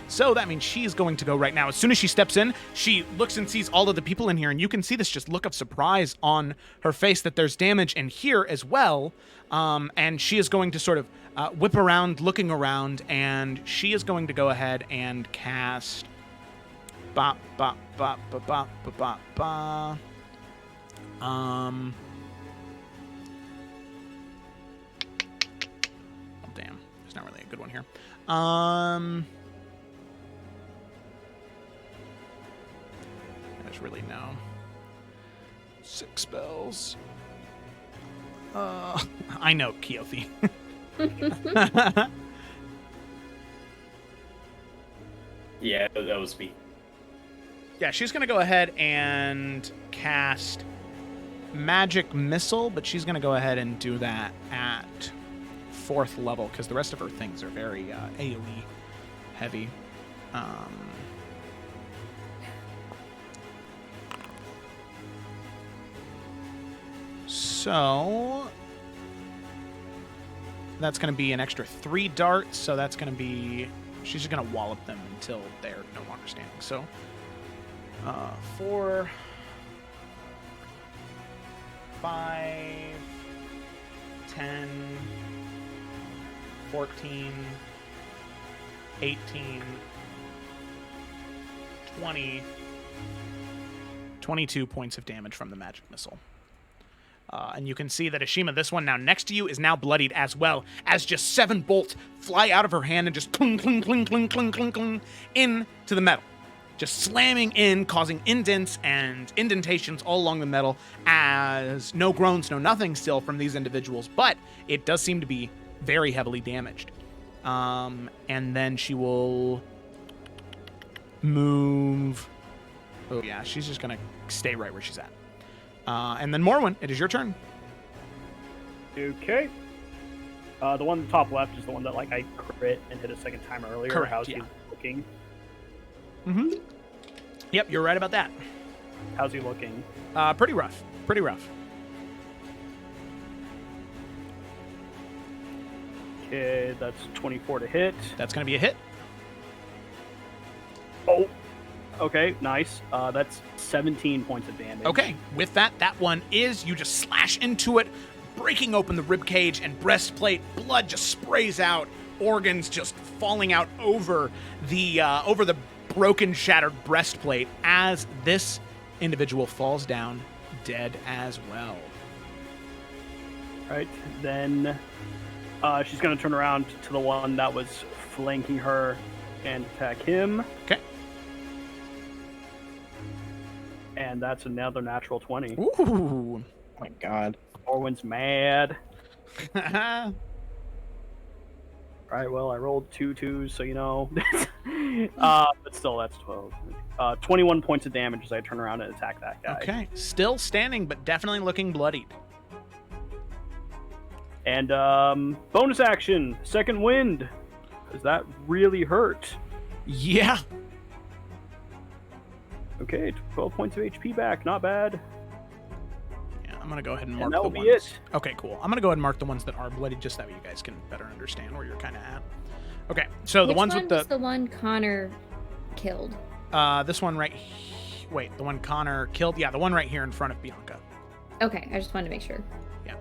So that means she's going to go right now. As soon as she steps in, she looks and sees all of the people in here, and you can see this just look of surprise on her face that there's damage in here as well. And she is going to sort of whip around, looking around, and she is going to go ahead and cast... Oh, damn. There's not really a good one here. There's really no 6 spells. I know, Keothi. Yeah, that was me. Yeah, she's going to go ahead and cast Magic Missile, but she's going to go ahead and do that at 4th level because the rest of her things are very AoE heavy. So that's going to be an extra 3 darts. So that's going to be, she's just going to wallop them until they're no longer standing. So 4, 5, 10, 14, 18, 20, 22 points of damage from the magic missile. And you can see that Ashima, this one now next to you, is now bloodied as well, as just 7 bolts fly out of her hand and just cling, cling, cling, cling, cling, cling, cling, into the metal. Just slamming in, causing indents and indentations all along the metal, as no groans, no nothing still from these individuals, but it does seem to be very heavily damaged. And then she will move. Oh yeah, she's just gonna stay right where she's at. And then Morwen, it is your turn. Okay. The one on the top left is the one that I crit and hit a second time earlier. Correct, How's yeah. he looking? Mm-hmm. Yep, you're right about that. How's he looking? Pretty rough. Pretty rough. Okay, that's 24 to hit. That's going to be a hit. Oh, okay, nice. That's 17 points of damage. Okay, with that one is, you just slash into it, breaking open the ribcage and breastplate. Blood just sprays out, organs just falling out over the broken, shattered breastplate as this individual falls down dead as well. Right, then she's going to turn around to the one that was flanking her and attack him. Okay. And that's another natural 20. Ooh. Oh my god. Orwin's mad. Right, well, I rolled 2 2s, so you know. But still, that's 12. 21 points of damage as I turn around and attack that guy. Okay, still standing, but definitely looking bloodied. And bonus action, second wind. Does that really hurt? Yeah. Okay, 12 points of HP back, not bad. Yeah, I'm going to go ahead and mark And the that'll ones. be it. Okay, cool. I'm going to go ahead and mark the ones that are bloodied just that way you guys can better understand where you're kind of at. Okay, so the Which ones one with was the one Connor killed? this one right wait, the one Connor killed? Yeah, the one right here in front of Bianca. Okay, I just wanted to make sure. Yeah.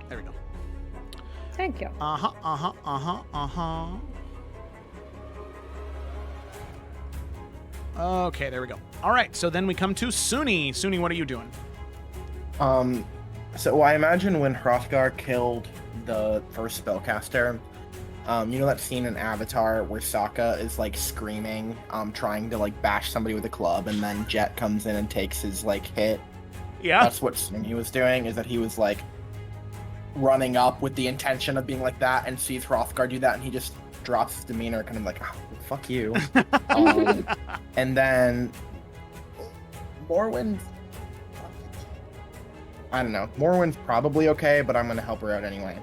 There we go. Thank you. Okay, there we go. All right, so then we come to Suni. Suni, what are you doing? So I imagine when Hrothgar killed the first spellcaster, you know that scene in Avatar where Sokka is like screaming, trying to like bash somebody with a club, and then Jet comes in and takes his like hit. Yeah. That's what he was doing. Is that he was like running up with the intention of being like that, and sees Hrothgar do that, and he just drops his demeanor, kind of like, oh, fuck you. And then Morwen's, I don't know. Morwen's probably okay, but I'm gonna help her out anyway.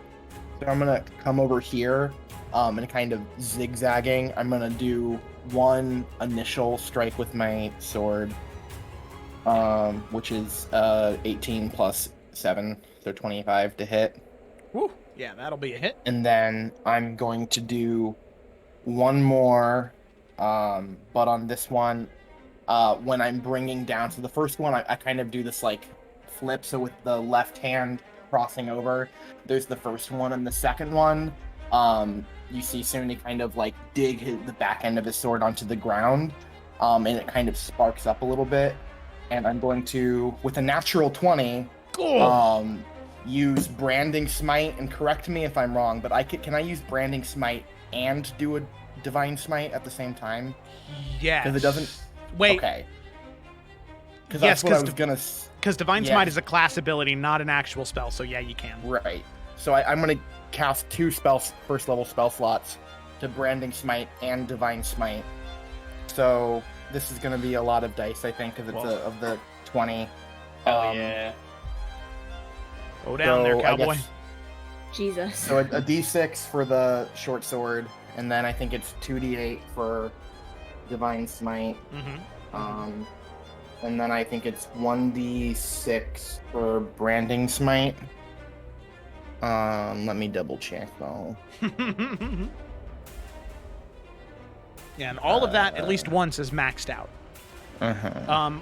So I'm gonna come over here, and kind of zigzagging. I'm gonna do one initial strike with my sword, which is 18 plus 7, so 25 to hit. Woo. Yeah, that'll be a hit. And then I'm going to do one more, but on this one, when I'm bringing down, so the first one, I kind of do this like flip, so with the left hand crossing over, there's the first one, and the second one, you see Suni kind of like dig the back end of his sword onto the ground, and it kind of sparks up a little bit, and I'm going to, with a natural 20, Cool. use Branding Smite, and correct me if I'm wrong, but can I use Branding Smite and do a Divine Smite at the same time? Yes. Because it doesn't. Wait. Okay. Because Yes, that's what I was gonna. Because Divine Yeah. Smite is a class ability, not an actual spell. So yeah, you can. Right. So I'm gonna cast 2 first level spell slots to Branding Smite and Divine Smite. So this is gonna be a lot of dice, I think, because it's Whoa. of the 20. Hell yeah. Go down there, I cowboy. guess- Jesus. So a d6 for the short sword, and then I think it's 2d8 for Divine Smite. Mm-hmm. And then I think it's 1d6 for Branding Smite. Let me double check though. Yeah, and all of that at least once is maxed out. Uh-huh.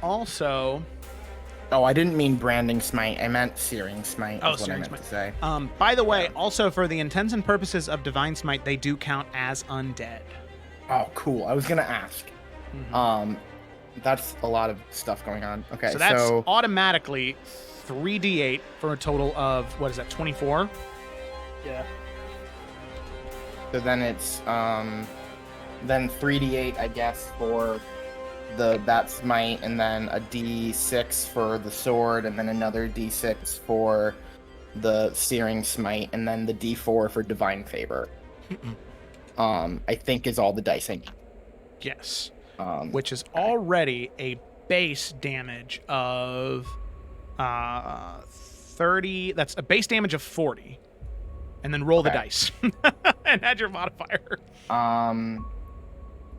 Also, Oh, I didn't mean Branding Smite. I meant Searing Smite. Oh, is what Searing I meant Smite. to say. by the way, also for the intents and purposes of Divine Smite, they do count as undead. Oh, cool. I was gonna ask. Mhm. That's a lot of stuff going on. Okay, So that's automatically 3d8 for a total of, what is that, 24? Yeah. So then it's then 3d8, I guess, for that smite, and then a d6 for the sword, and then another d6 for the searing smite, and then the d4 for divine favor. I think is all the dice I need. Yes. Um, Which is already a base damage of 30. That's a base damage of 40. And then roll the Okay. dice. And add your modifier.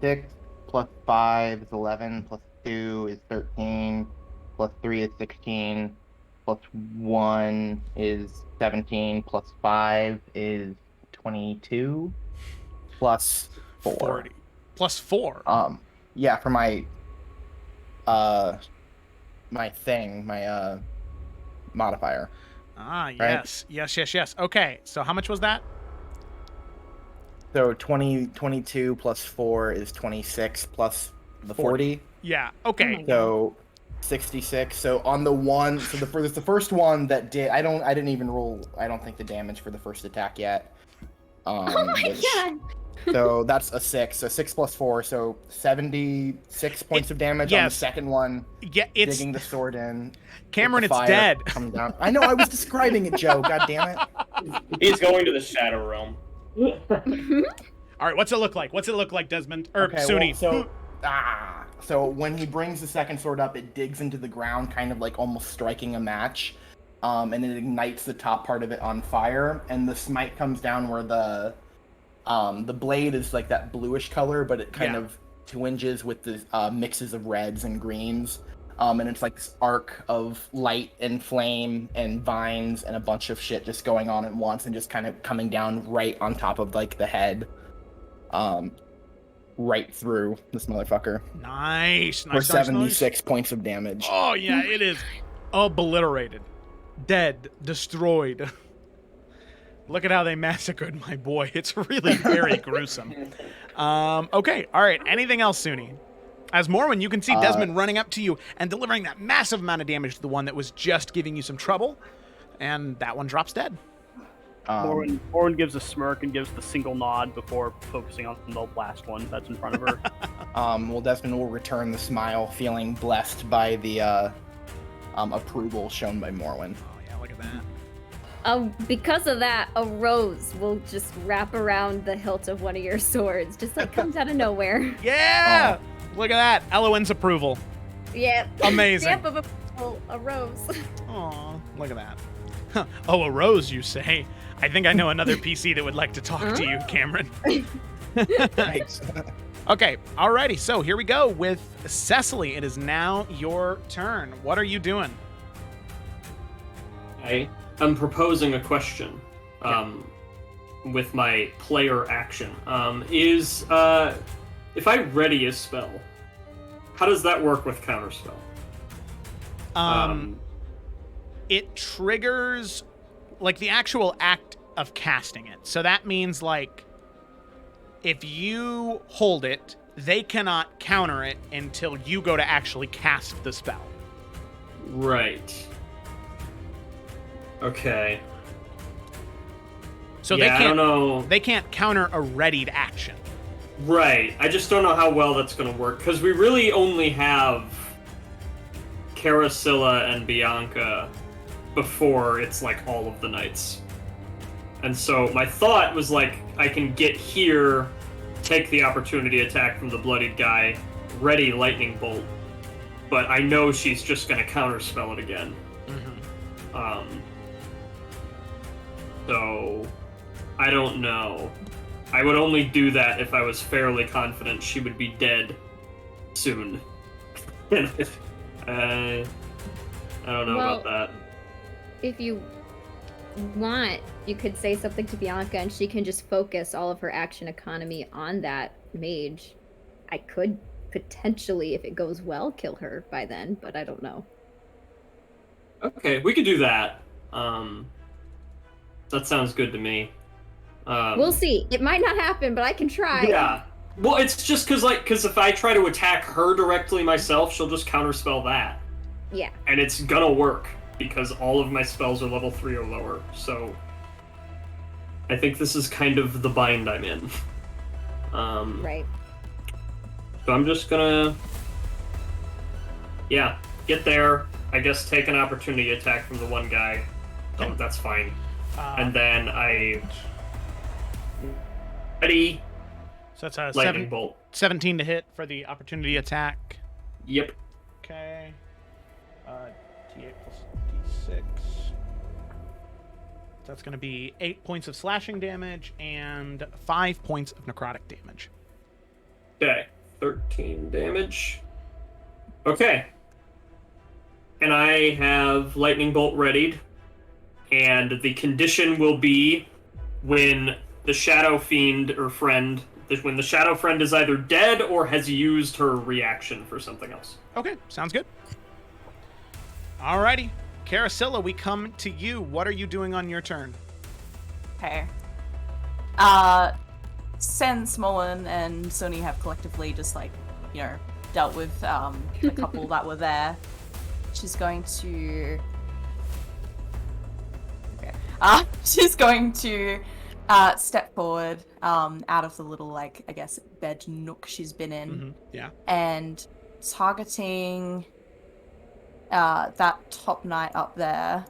6 plus 5 is 11, plus 2 is 13, plus 3 is 16, plus 1 is 17, plus 5 is 22, plus 4. 40. Plus 4. Yeah, for my modifier. Ah, yes. Yes. Okay, so how much was that? So 22 plus 4 is 26, plus the 40. Yeah, okay. So 66. So on the one, so the first one that did, I didn't even roll, I don't think, the damage for the first attack yet. Oh my god. So that's a 6. So 6 plus 4, so 76 points of damage on the yes. second one. Yeah, it's Digging the sword in. Cameron, with the it's fire dead. coming down. I know, I was describing it, Joe. God damn it. He's going to the Shadow Realm. All right, what's it look like? What's it look like, Desmond? Or Okay, Suni? So when he brings the second sword up, it digs into the ground, kind of like almost striking a match, and it ignites the top part of it on fire, and the smite comes down where the blade is like that bluish color, but it kind of twinges with the mixes of reds and greens, and it's like this arc of light and flame and vines and a bunch of shit just going on at once and just kind of coming down right on top of like the head. Right through this motherfucker Nice. for 76 points of damage. Oh, yeah, it is obliterated. Dead. Destroyed. Look at how they massacred my boy. It's really very gruesome. Okay, all right. Anything else, Suni? As Morwen, you can see Desmond running up to you and delivering that massive amount of damage to the one that was just giving you some trouble. And that one drops dead. Morwen gives a smirk and gives the single nod before focusing on the last one that's in front of her. Well, Desmond will return the smile, feeling blessed by the approval shown by Morwen. Oh yeah, look at that. Because of that, a rose will just wrap around the hilt of one of your swords, just like comes out of nowhere. Yeah! Look at that. Elowen's approval. Yeah. Amazing. Stamp of approval, a rose. Aw, look at that. Oh, a rose, you say? I think I know another PC that would like to talk to you, Cameron. Right. Okay, alrighty, so here we go with Cecily. It is now your turn. What are you doing? I am proposing a question with my player action. If I ready a spell, how does that work with counterspell? It triggers like the actual act of casting it. So that means like if you hold it, they cannot counter it until you go to actually cast the spell. Right. Okay. So I don't know. They can't counter a readied action. Right. I just don't know how well that's going to work because we really only have Carasilla and Bianca before it's like all of the knights. And so my thought was like, I can get here, take the opportunity attack from the bloodied guy, ready lightning bolt, but I know she's just going to counterspell it again. Mm-hmm. So I don't know. I would only do that if I was fairly confident she would be dead soon. I don't know about that. If you want, you could say something to Bianca and she can just focus all of her action economy on that mage. I could potentially, if it goes well, kill her by then, but I don't know. Okay, we could do that. That sounds good to me. We'll see. It might not happen, but I can try. Yeah. Well, it's just because if I try to attack her directly myself, she'll just counterspell that. Yeah. And it's gonna work because all of my spells are level 3 or lower. So I think this is kind of the bind I'm in. Right. So I'm just gonna, get there. I guess take an opportunity attack from the one guy. Oh, that's fine. And then I ready. So that's a Lightning bolt. 17 to hit for the opportunity attack. Yep. Okay. T8 plus D6. That's going to be 8 points of slashing damage and 5 points of necrotic damage. Okay. 13 damage. Okay. And I have lightning bolt readied. And the condition will be when the shadow fiend or friend, when the shadow friend is either dead or has used her reaction for something else. Okay, sounds good. Alrighty. Carasilla, we come to you. What are you doing on your turn? Okay. Since Mullen and Sony have collectively just dealt with the couple that were there, she's going to. Okay. She's going to step forward out of the little bed nook she's been in. Mm-hmm. Yeah. And targeting that top knight up there,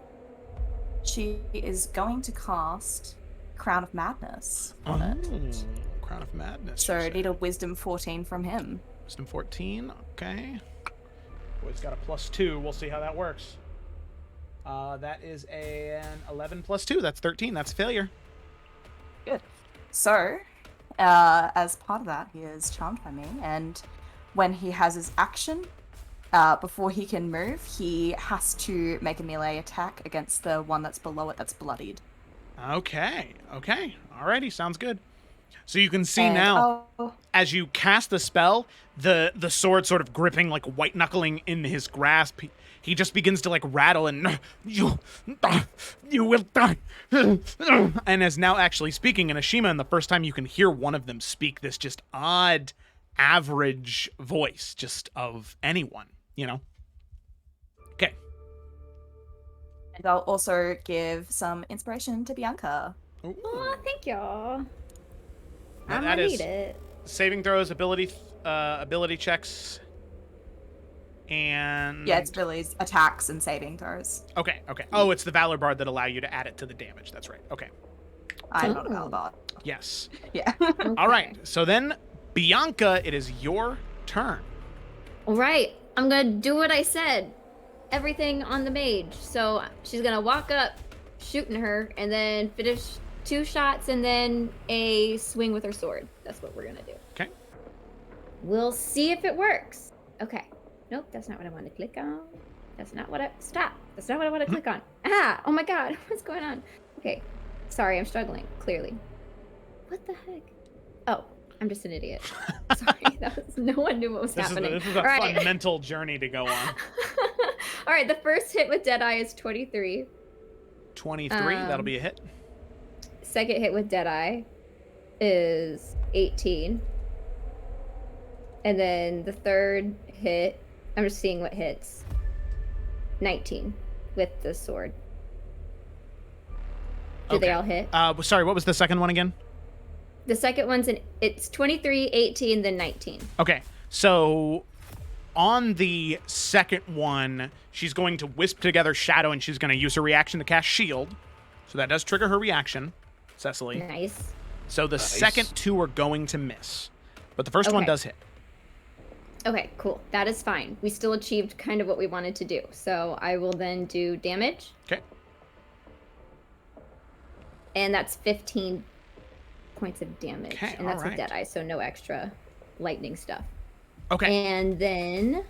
she is going to cast Crown of Madness on it. Crown of Madness. So I need a Wisdom 14 from him. Wisdom 14, okay. Boy's got a +2. We'll see how that works. That is an 11 plus 2. That's 13. That's a failure. Good. So, as part of that, he is charmed by me, and when he has his action, before he can move, he has to make a melee attack against the one that's below it that's bloodied. Okay. Alrighty, sounds good. So you can see now, as you cast the spell, the sword sort of gripping, white knuckling in his grasp. He just begins to rattle and you will die, and is now actually speaking in Ashima. And the first time you can hear one of them speak this just odd, average voice, just of anyone, Okay. And I'll also give some inspiration to Bianca Ooh. Oh, thank y'all. Now I'm that gonna is need it. saving throws, ability checks, and Yeah, it's abilities, attacks, and saving throws. okay. Oh, it's the Valor Bard that allow you to add it to the damage. That's right. Okay. I'm not a Oh. Valbard. Yes. Yeah. All right. So then, Bianca, it is your turn. All right, I'm gonna do what I said. Everything on the mage. So she's gonna walk up, shooting her, and then finish 2 shots and then a swing with her sword. That's what we're gonna do. Okay. We'll see if it works. Okay. Nope, that's not what I want to click on. That's not what I... Stop. That's not what I want to click on. Ah! Oh my god. What's going on? Okay. Sorry, I'm struggling, clearly. What the heck? Oh, I'm just an idiot. Sorry. No one knew what was happening. This is a All right. fun mental journey to go on. All right, the first hit with Deadeye is 23. 23, that'll be a hit. Second hit with Deadeye is 18. And then the third hit, I'm just seeing what hits. 19 with the sword. Do they all hit? Sorry, what was the second one again? The second one's it's 23, 18, then 19. Okay, so on the second one, she's going to wisp together Shadow, and she's going to use her reaction to cast Shield. So that does trigger her reaction, Cecily. Nice. So the second 2 are going to miss, but the first one does hit. Okay, cool. That is fine. We still achieved kind of what we wanted to do. So I will then do damage. Okay. And that's 15 points of damage. Okay, and that's all with right. Deadeye, so no extra lightning stuff. Okay. And then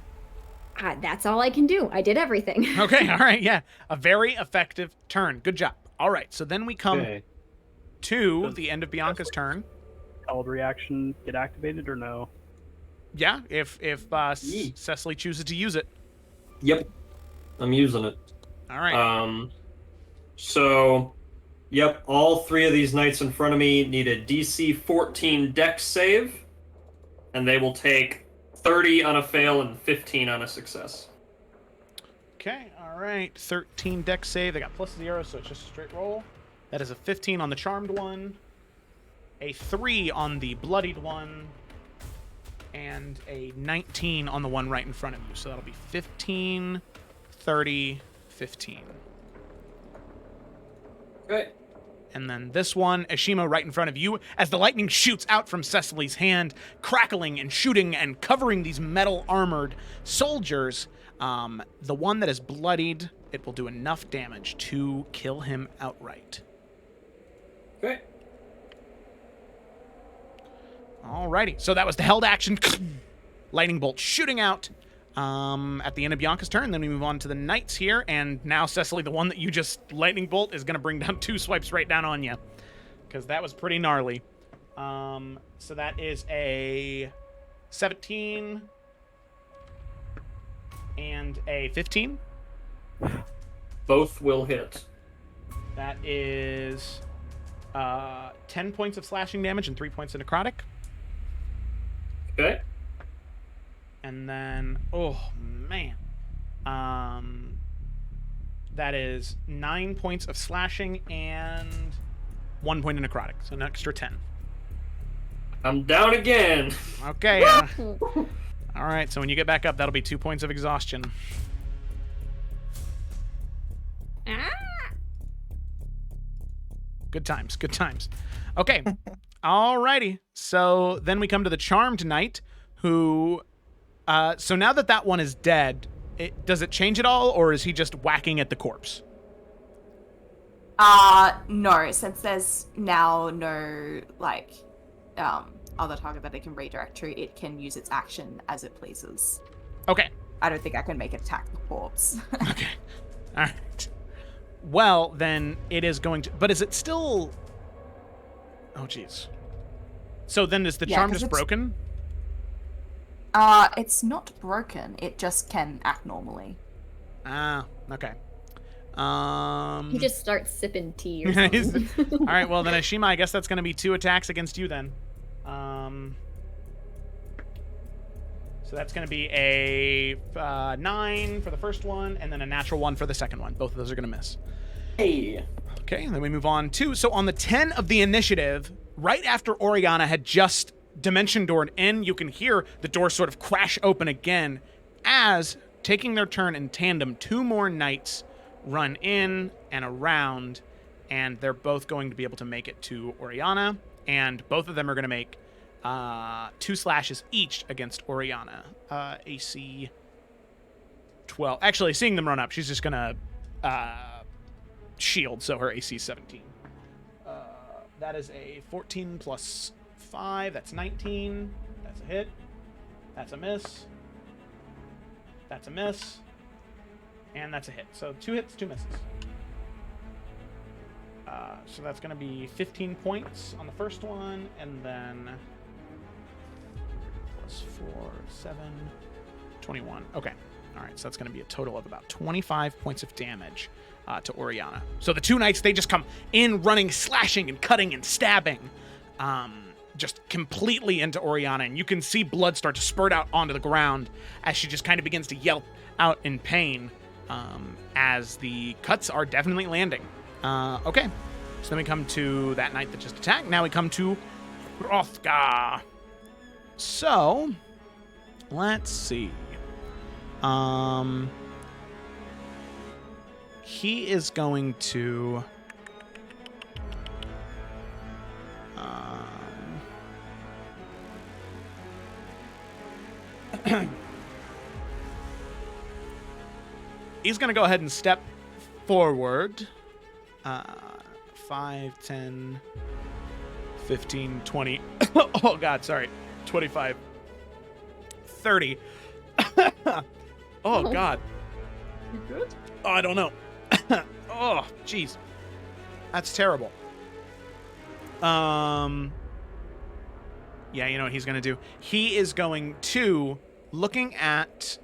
that's all I can do. I did everything. Okay, all right, yeah. A very effective turn. Good job. All right, so then we come Okay. to the end of Bianca's turn. Held reaction get activated or no? Yeah, if Cecily chooses to use it. Yep. I'm using it. All right. So, yep, all 3 of these knights in front of me need a DC 14 Dex save, and they will take 30 on a fail and 15 on a success. Okay, all right. 13 dex save. They got +0, so it's just a straight roll. That is a 15 on the charmed one, a 3 on the bloodied one, and a 19 on the one right in front of you. So that'll be 15, 30, 15. Okay. And then this one, Ashima, right in front of you, as the lightning shoots out from Cecily's hand, crackling and shooting and covering these metal-armored soldiers. The one that is bloodied, it will do enough damage to kill him outright. Okay. Alrighty, so that was the held action. Lightning bolt shooting out at the end of Bianca's turn. Then we move on to the knights here, and now Cecily, the one that you just lightning bolt, is going to bring down 2 swipes right down on you, because that was pretty gnarly. So that is a 17 and a 15. Both will hit. That is 10 points of slashing damage and 3 points of necrotic. Okay. And then, oh man, that is 9 points of slashing and 1 point of necrotic, so an extra 10. I'm down again. Okay. All right, so when you get back up, that'll be 2 points of exhaustion. Ah! Good times, good times. Okay, alrighty. So then we come to the charmed knight, who. So now that one is dead, does it change at all, or is he just whacking at the corpse? No, since there's now no, other target that it can redirect to, it can use its action as it pleases. Okay. I don't think I can make it attack the corpse. Okay. All right. Well, then it is going to... But is it still... Oh, jeez. So then is the charm 'cause just it's- broken? It's not broken. It just can act normally. Ah, okay. He just starts sipping tea or He's- something. All right, well, then, Ashima, I guess that's going to be 2 attacks against you then. So that's going to be a 9 for the first one, and then a natural 1 for the second one. Both of those are going to miss. Hey. Okay, and then we move on to, so on the 10 of the initiative, right after Oriana had just dimension doored in, you can hear the door sort of crash open again as, taking their turn in tandem, 2 more knights run in and around, and they're both going to be able to make it to Oriana, and both of them are going to make 2 slashes each against Oriana. AC 12. Actually, seeing them run up, she's just going to shield, so her AC 17. That is a 14 plus 5. That's 19. That's a hit. That's a miss. That's a miss. And that's a hit. So 2 hits, 2 misses. So that's going to be 15 points on the first one, and then plus 4, 7, 21. Okay. All right, so that's going to be a total of about 25 points of damage to Oriana. So the 2 knights, they just come in running, slashing and cutting and stabbing just completely into Oriana, and you can see blood start to spurt out onto the ground as she just kind of begins to yelp out in pain as the cuts are definitely landing. Okay, so then we come to that knight that just attacked. Now we come to Hrothgar. So, let's see. He is going to... he's going to go ahead and step forward. 5, 10, 15, 20. Oh, God, sorry. 25, 30. Oh, God. You good? Oh, I don't know. Oh, jeez. That's terrible. Yeah, you know what he's going to do? He is going to, looking at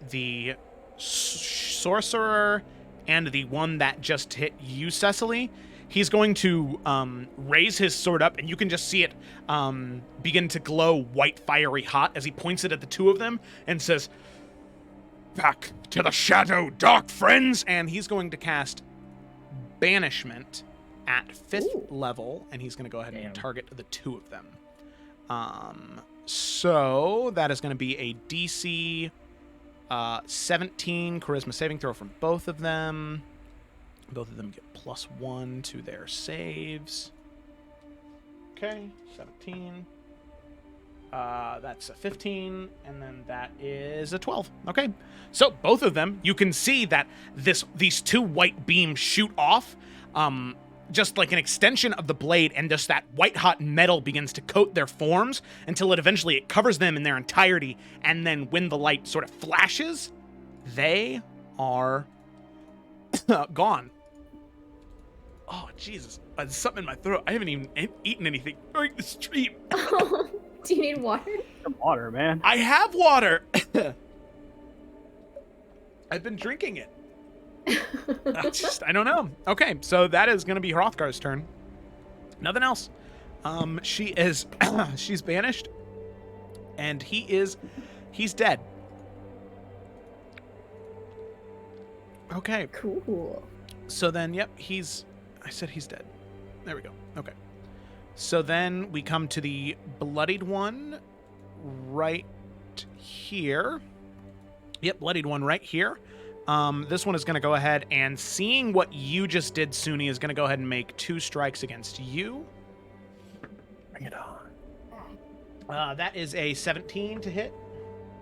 the sorcerer and the one that just hit you, Cecily, he's going to raise his sword up, and you can just see it begin to glow white, fiery hot as he points it at the 2 of them and says, "Back to the shadow, dark friends!" And he's going to cast Banishment at 5th level, and he's going to go ahead and target the 2 of them. So that is going to be a DC 17 charisma saving throw from both of them. Both of them get +1 to their saves. Okay, 17. That's a 15, and then that is a 12. Okay, so both of them, you can see that these 2 white beams shoot off, just like an extension of the blade, and just that white-hot metal begins to coat their forms until it covers them in their entirety, and then when the light sort of flashes, they are gone. Oh, Jesus. There's something in my throat. I haven't even eaten anything during the stream. Do you need water? Some water, man. I have water. I've been drinking it. I don't know. Okay, so that is going to be Hrothgar's turn. Nothing else. She's banished, and he's dead. Okay. Cool. So then, yep, I said he's dead. There we go. Okay. So then we come to the bloodied one right here. Yep, bloodied one right here. This one is going to go ahead and, seeing what you just did, Suni, is going to go ahead and make 2 strikes against you. Bring it on. That is a 17 to hit,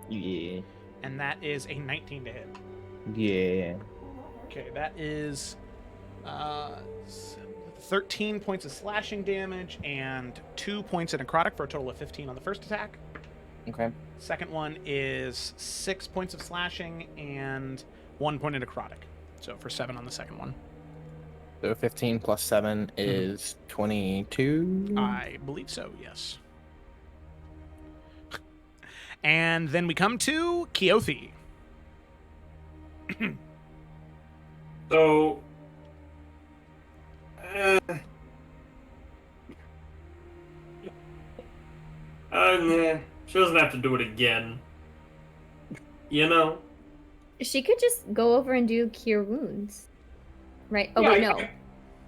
Yeah. and that is a 19 to hit. Yeah. Okay, that is 13 points of slashing damage and 2 points of necrotic for a total of 15 on the first attack. Okay. Second one is 6 points of slashing and 1 point of necrotic. So for 7 on the second one. So 15 plus 7 is 22. I believe so, yes. And then we come to Keothi. So, nah, she doesn't have to do it again. You know? She could just go over and do Cure Wounds. Right? Oh, Yeah, wait, no.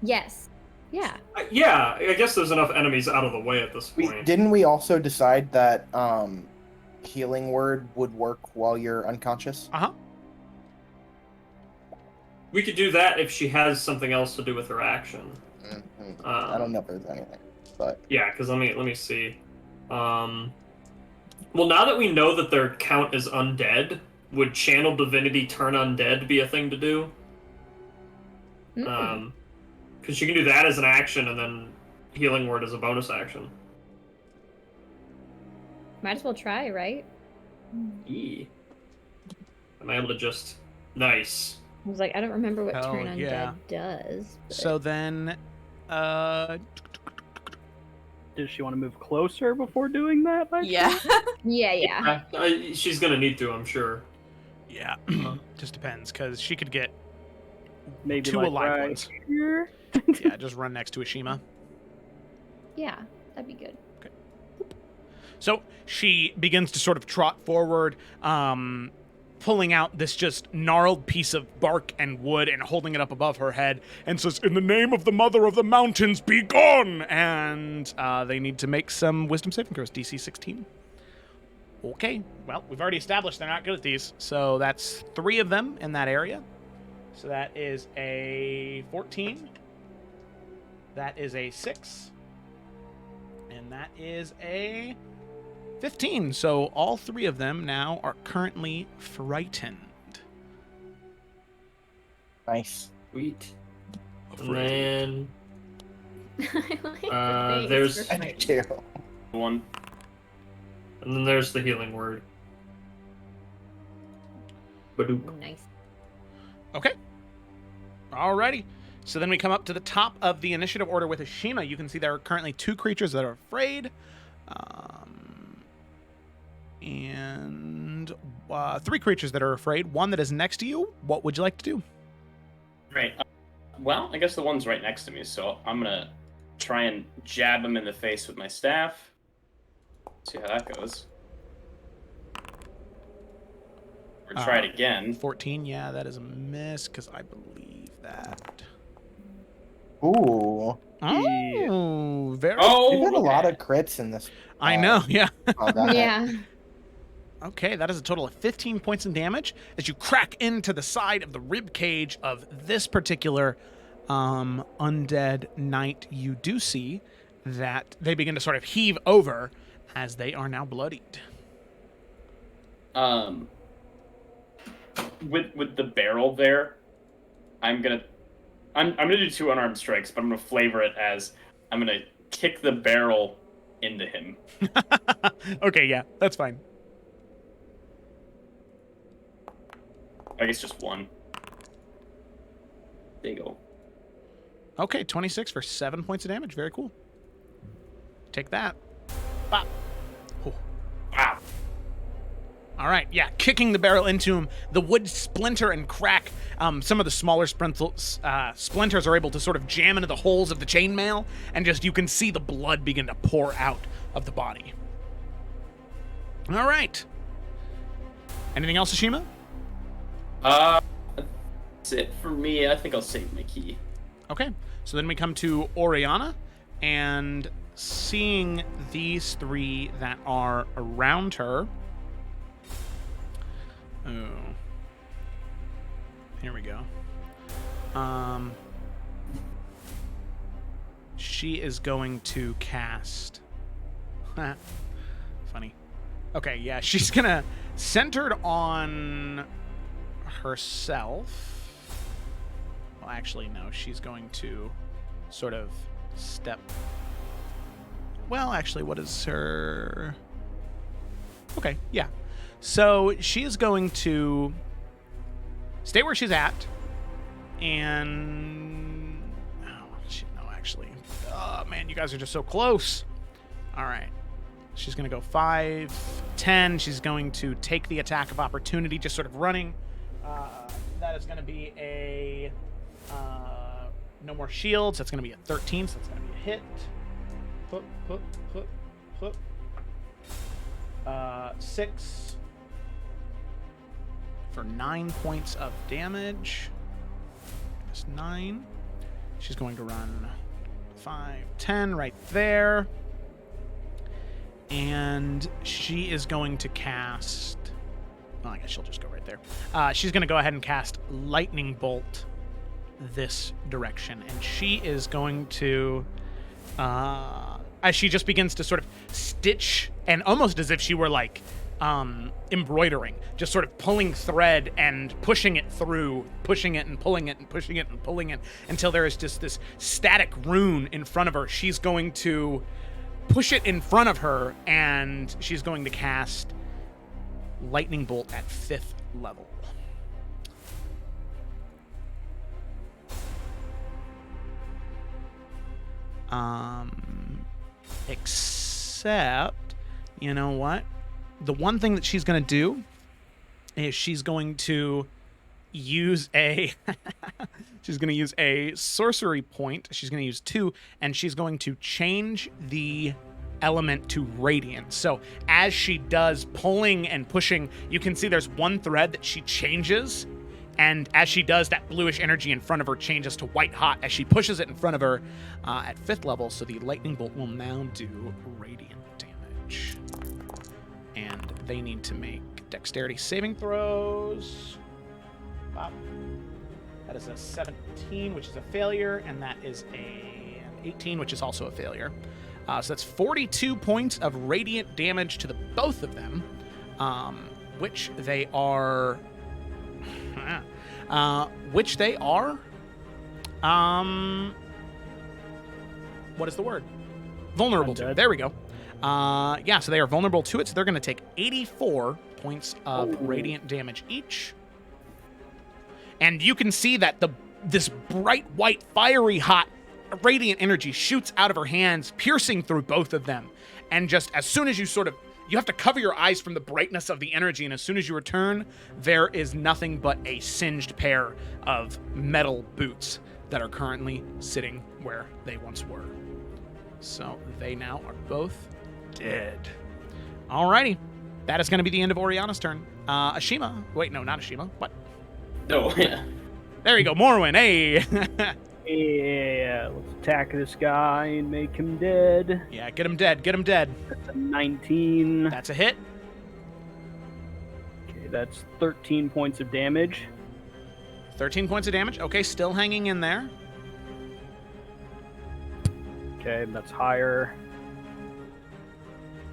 Yes. Yeah. Yeah, I guess there's enough enemies out of the way at this point. Didn't we also decide that healing word would work while you're unconscious? Uh-huh. We could do that if she has something else to do with her action. Mm-hmm. I don't know if there's anything, but Yeah, because let me see. Well, now that we know that their count is undead, would Channel Divinity turn undead be a thing to do? Mm. Because you can do that as an action, and then Healing Word as a bonus action. Might as well try, right? Am I able to just... Nice. I was like, I don't remember what Hell turn undead yeah. does. But... So then, Does she want to move closer before doing that? by Yeah. yeah. She's gonna need to, I'm sure. yeah, just depends, because she could get Maybe two like alive right ones. here? Yeah, just run next to Ashima. Yeah, that'd be good. So she begins to sort of trot forward, pulling out this just gnarled piece of bark and wood and holding it up above her head and says, "In the name of the Mother of the Mountains, be gone!" And they need to make some wisdom saving throws, DC 16. Okay, well, we've already established they're not good at these, so that's 3 of them in that area. So that is a 14. That is a 6. And that is a 15. So all 3 of them now are currently frightened. nice. Sweet. And Afraid. then... I like the face there's- for I do frightened. too. One. And then there's the Healing Word. Badoop. Nice. Okay. Alrighty. So then we come up to the top of the initiative order with Ashima. You can see there are currently 2 creatures that are afraid. And 3 creatures that are afraid. 1 that is next to you. What would you like to do? Right. Well, I guess the one's right next to me, so I'm gonna try and jab him in the face with my staff. See how that goes. Or try it again. 14. Yeah, that is a miss because I believe that. Ooh, Oh, very. Oh, you've had a okay. lot of crits in this. I know. Yeah. Combat. Yeah. Okay, that is a total of 15 points of damage as you crack into the side of the rib cage of this particular undead knight. You do see that they begin to sort of heave over as they are now bloodied. With the barrel there, I'm gonna do 2 unarmed strikes, but I'm gonna flavor it as I'm gonna kick the barrel into him. Okay, yeah, that's fine. I guess just 1. There you go. Okay, 26 for 7 points of damage. Very cool. Take that. Bop. Oh. Wow. All right, yeah, kicking the barrel into him, the wood splinter and crack. Some of the smaller splinters are able to sort of jam into the holes of the chainmail, and just you can see the blood begin to pour out of the body. All right. Anything else, Ashima? That's it for me. I think I'll save my key. Okay, so then we come to Oriana, and seeing these 3 that are around her. Oh. Here we go. She is going to cast... Funny. Okay, yeah, she's gonna... Centered on herself... Well, actually, no. She's going to sort of step... Well, actually, what is her... Okay, yeah. So she is going to stay where she's at, and... Oh, shit, no, actually. Oh, man, you guys are just so close. All right. She's going to go 5, 10. She's going to take the attack of opportunity, just sort of running. That is going to be a... no more shields. That's going to be a 13, so that's going to be a hit. 6 for 9 points of damage. That's 9. She's going to run 5, 10 right there. And she is going to cast... Well, I guess she'll just go right there. She's going to go ahead and cast Lightning Bolt this direction. And she is going to... as she just begins to sort of stitch, and almost as if she were like embroidering, just sort of pulling thread and pushing it through, pushing it and pulling it and pushing it and pulling it until there is just this static rune in front of her. She's going to push it in front of her, and she's going to cast Lightning Bolt at 5th level. Except, you know what? The one thing that she's going to do is she's going to use a she's going to use a sorcery point. She's going to use 2, and she's going to change the element to radiant. So as she does pulling and pushing, you can see there's one thread that she changes, and as she does, that bluish energy in front of her changes to white hot as she pushes it in front of her at 5th level. So the lightning bolt will now do radiant damage. And they need to make dexterity saving throws. Wow. That is a 17, which is a failure, and that is an 18, which is also a failure. So that's 42 points of radiant damage to the both of them, which they are... what is the word? Vulnerable to. There we go. Yeah, so they are vulnerable to it, so they're going to take 84 points of radiant damage each. And you can see that this bright white, fiery hot radiant energy shoots out of her hands, piercing through both of them. And just as soon as you you have to cover your eyes from the brightness of the energy, and as soon as you return, there is nothing but a singed pair of metal boots that are currently sitting where they once were. So they now are both dead. Alrighty. That is going to be the end of Oriana's turn. Ashima. Wait, no, not Ashima. What? Oh, yeah. There you go, Morwin. Hey. Yeah, let's attack this guy and make him dead. Yeah, get him dead. Get him dead. That's a 19. That's a hit. Okay, that's 13 points of damage. 13 points of damage. Okay, still hanging in there. Okay, that's higher.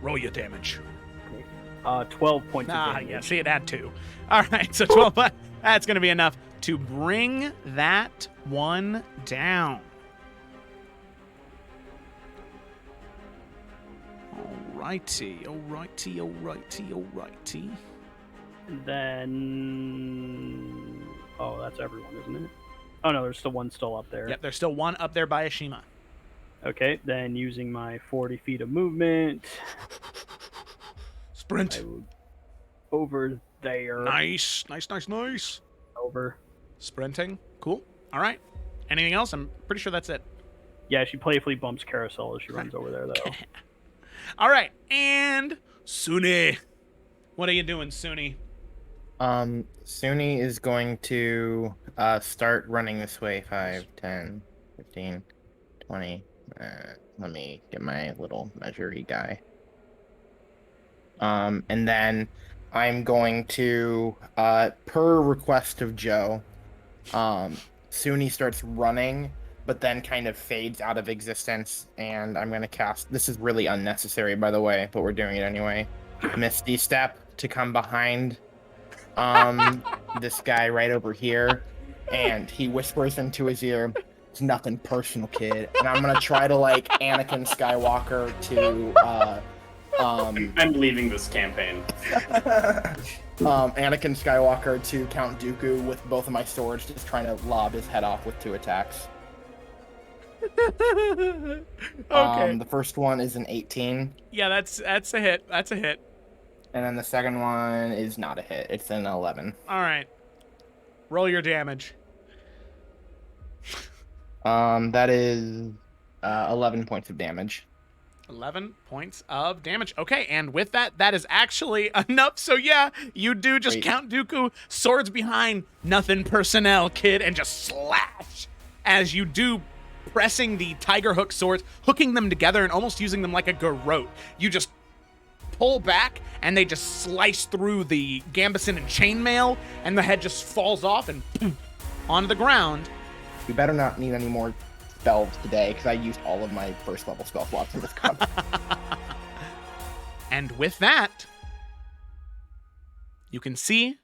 Roll your damage. 12 points of damage. Yeah, see it add 2. All right, so 12, but that's going to be enough to bring that one down. Alrighty. And then... Oh, that's everyone, isn't it? Oh, no, there's still one still up there. Yep, there's still one up there by Ashima. Okay, then using my 40 feet of movement... Sprint. I will over there. Nice. Over. Sprinting. Cool. All right. Anything else? I'm pretty sure that's it. Yeah, she playfully bumps Carousel as she runs over there, though. All right. And Suni. What are you doing, Suni? Suni is going to start running this way. 5, 10, 15, 20. Let me get my little measury guy. And then I'm going to, per request of Joe, Suni starts running, but then kind of fades out of existence, and I'm going to cast... This is really unnecessary, by the way, but we're doing it anyway. Misty Step to come behind this guy right over here, and he whispers into his ear, "It's nothing personal, kid." And I'm going to try to, like, Anakin Skywalker to... I'm leaving this campaign. Anakin Skywalker to Count Dooku with both of my swords, just trying to lob his head off with 2 attacks. Okay. The first one is an 18. Yeah, that's a hit. That's a hit. And then the second one is not a hit. It's an 11. All right. Roll your damage. That is 11 points of damage. 11 points of damage. Okay, and with that, that is actually enough. So yeah, you do just Count Dooku, swords behind, nothing personnel, kid, and just slash as you do pressing the tiger hook swords, hooking them together and almost using them like a garrote. You just pull back, and they just slice through the gambeson and chainmail, and the head just falls off and boom, onto the ground. We better not need any more spells today, because I used all of my first level spell slots in this combat. And with that, you can see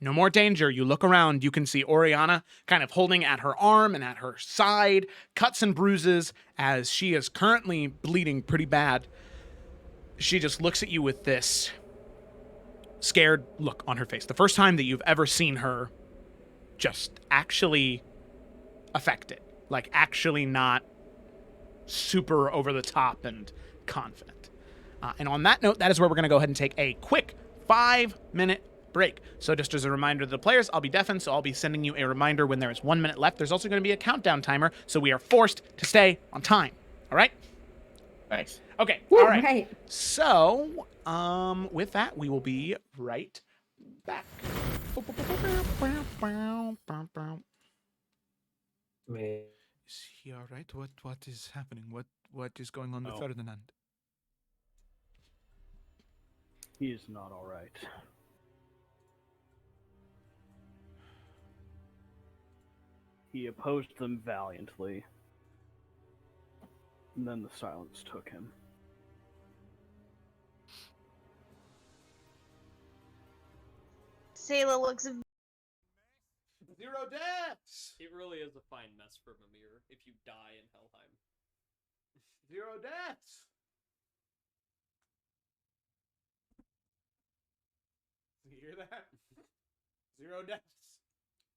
no more danger. You look around, you can see Oriana kind of holding at her arm and at her side, cuts and bruises as she is currently bleeding pretty bad. She just looks at you with this scared look on her face. The first time that you've ever seen her just actually affected, like actually not super over the top and confident. And on that note, that is where we're going to go ahead and take a quick 5-minute break. So just as a reminder to the players, I'll be deafened, so I'll be sending you a reminder when there is 1 minute left. There's also going to be a countdown timer, so we are forced to stay on time. All right? Nice. Okay. Woo, All right. right. So, with that, we will be right back. Is he all right? What is happening? What is going on with Oh. Ferdinand? He is not all right. He opposed them valiantly, and then the silence took him. Sayla looks 0 deaths! It really is a fine mess for Mimir if you die in Helheim. 0 deaths! You hear that? 0 deaths.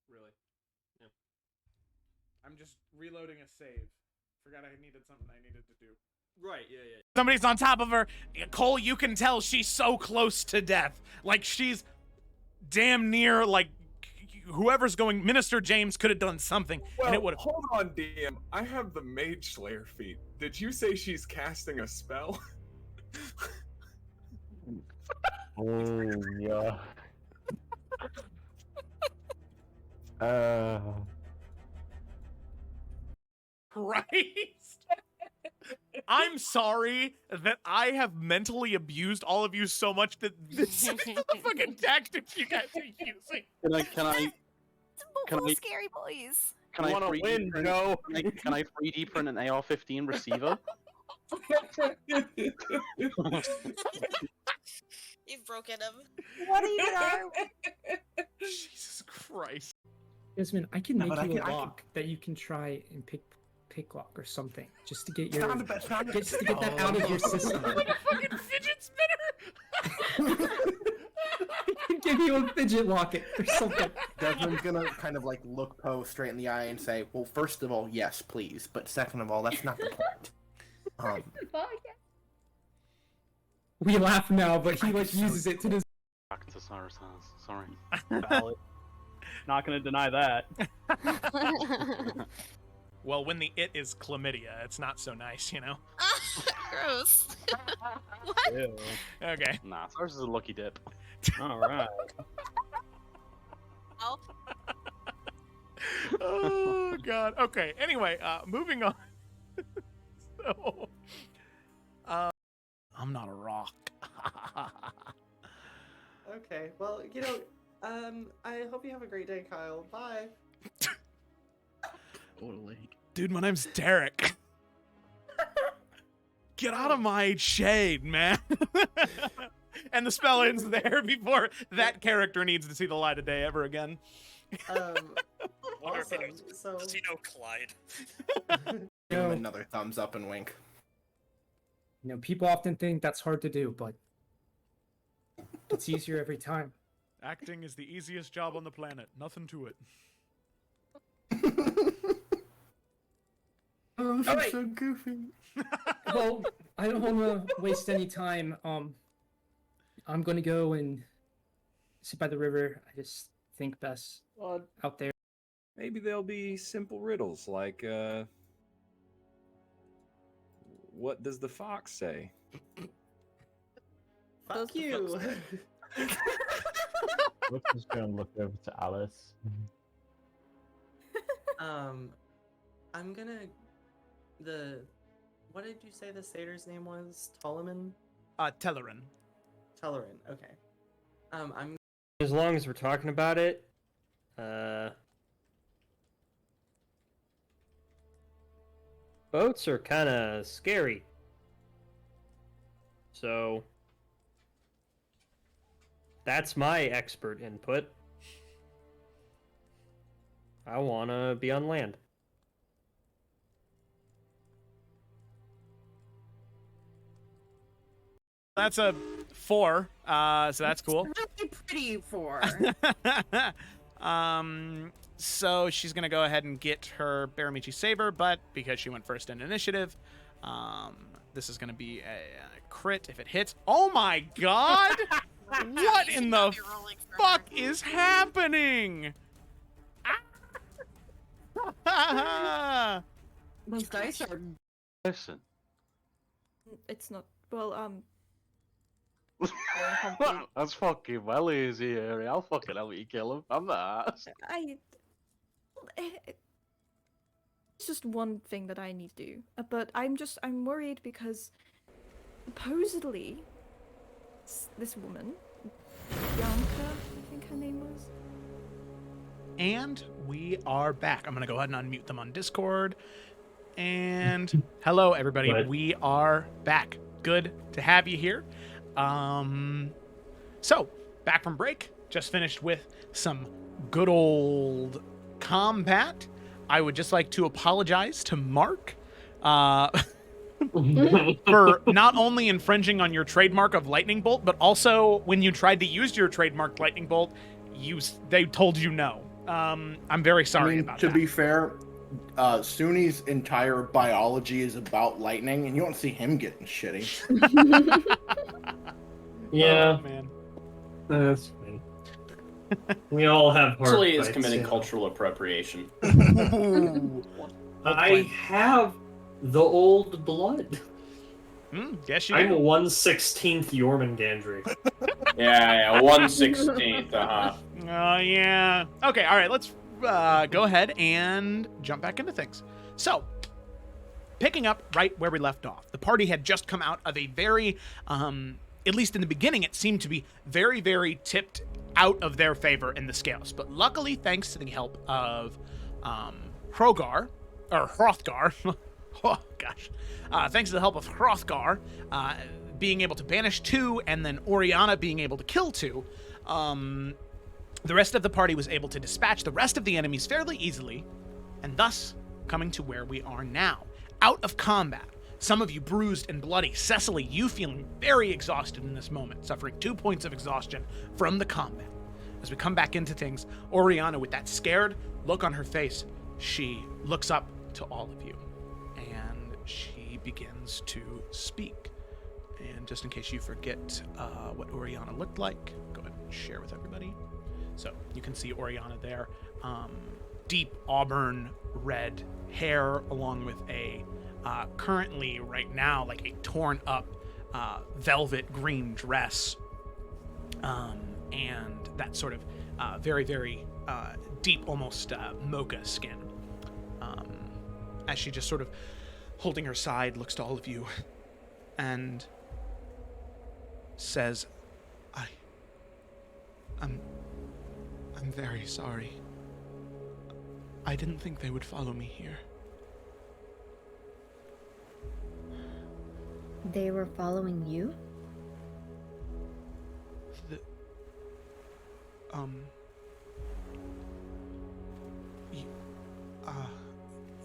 Really. Yeah. I'm just reloading a save. Forgot I needed something I needed to do. Right, yeah. Somebody's on top of her. Cole, you can tell she's so close to death. Like, she's damn near, like, whoever's going, Minister James could have done something, and it would have. Hold on, DM. I have the Mage Slayer feat. Did you say she's casting a spell? Oh, yeah. Christ! I'm sorry that I have mentally abused all of you so much that this is the fucking tactics you guys are using. Can I scary boys. Can I 3D print? Joe? Can I 3D print an AR-15 receiver? You've broken him. What even are we? Jesus Christ. Desmond, I can No, make but you I a can- lock that you can try and pick lock or something, just to get your Found a bit, found a just to get that out of your system. Like a fucking fidget spinner! I can give you a fidget locket or something. Desmond's gonna kind of like look Poe straight in the eye and say, well, first of all, yes, please. But second of all, that's not the point. We laugh now, but he like uses it to his. Back to Cyrus' house. Sorry. Valid. Not gonna deny that. Well, when the it is chlamydia, it's not so nice, you know? Gross. What? Ew. Okay. Nah, Cyrus is a lucky dip. Alright. Oh. Oh, God. Okay, anyway, moving on. So, I'm not a rock. Okay, well, I hope you have a great day, Kyle. Bye. Totally. Dude, my name's Derek. Get out of my shade, man. And the spell ends there before that character needs to see the light of day ever again. Awesome. So, Does he know Clyde? Give him another thumbs up and wink. You know, people often think that's hard to do, but it's easier every time. Acting is the easiest job on the planet. Nothing to it. Oh, she's Alright. so goofy. Well, I don't want to waste any time. I'm gonna go and sit by the river. I just think best out there. Maybe there'll be simple riddles like, what does the fox say? fuck you. We're just gonna look over to Alice. I'm gonna What did you say the satyr's name was? Tolaman? Tellerin. Tellerin. Okay. I'm. As long as we're talking about it, boats are kind of scary. So that's my expert input. I want to be on land. That's a 4, so that's cool. Really pretty for. So she's gonna go ahead and get her Baramichi Saber, but because she went first in initiative, this is gonna be a crit if it hits. Oh my god! What in the fuck is happening? Those dice are. Listen. It's not. Well, That's fucking well easy, Harry. I'll fucking help you kill him. I'm that. It's just one thing that I need to do. But I'm worried because supposedly this woman, Bianca, I think her name was. And we are back. I'm gonna go ahead and unmute them on Discord. And hello, everybody. What? We are back. Good to have you here. So, back from break. Just finished with some good old combat. I would just like to apologize to Mark for not only infringing on your trademark of Lightning Bolt, but also when you tried to use your trademark Lightning Bolt, they told you no. I'm very sorry about to that. be fair, Suni's entire biology is about lightning, and you don't see him getting shitty. Yeah. Oh, man. That's fine. We all have heart Actually, is fights, committing you know. cultural appropriation. I have the old blood. Yes, you I'm do. 1/16 Jormungandr. Yeah, 1/16. Oh, yeah. Okay, all right, let's go ahead and jump back into things. So, picking up right where we left off, the party had just come out of a very, at least in the beginning, it seemed to be very, very tipped out of their favor in the scales. But luckily, thanks to the help of Hrothgar, oh, gosh. Thanks to the help of Hrothgar being able to banish 2 and then Oriana being able to kill 2, the rest of the party was able to dispatch the rest of the enemies fairly easily, and thus coming to where we are now. Out of combat. Some of you bruised and bloody. Cecily, you feeling very exhausted in this moment, suffering 2 points of exhaustion from the combat. As we come back into things, Oriana, with that scared look on her face, she looks up to all of you, and she begins to speak. And just in case you forget what Oriana looked like, go ahead and share with everybody. So you can see Oriana there. Deep auburn red hair along with a currently right now like a torn up velvet green dress. And that sort of very, very deep, almost mocha skin. As she just sort of holding her side, looks to all of you and says, I'm very sorry. I didn't think they would follow me here. They were following you?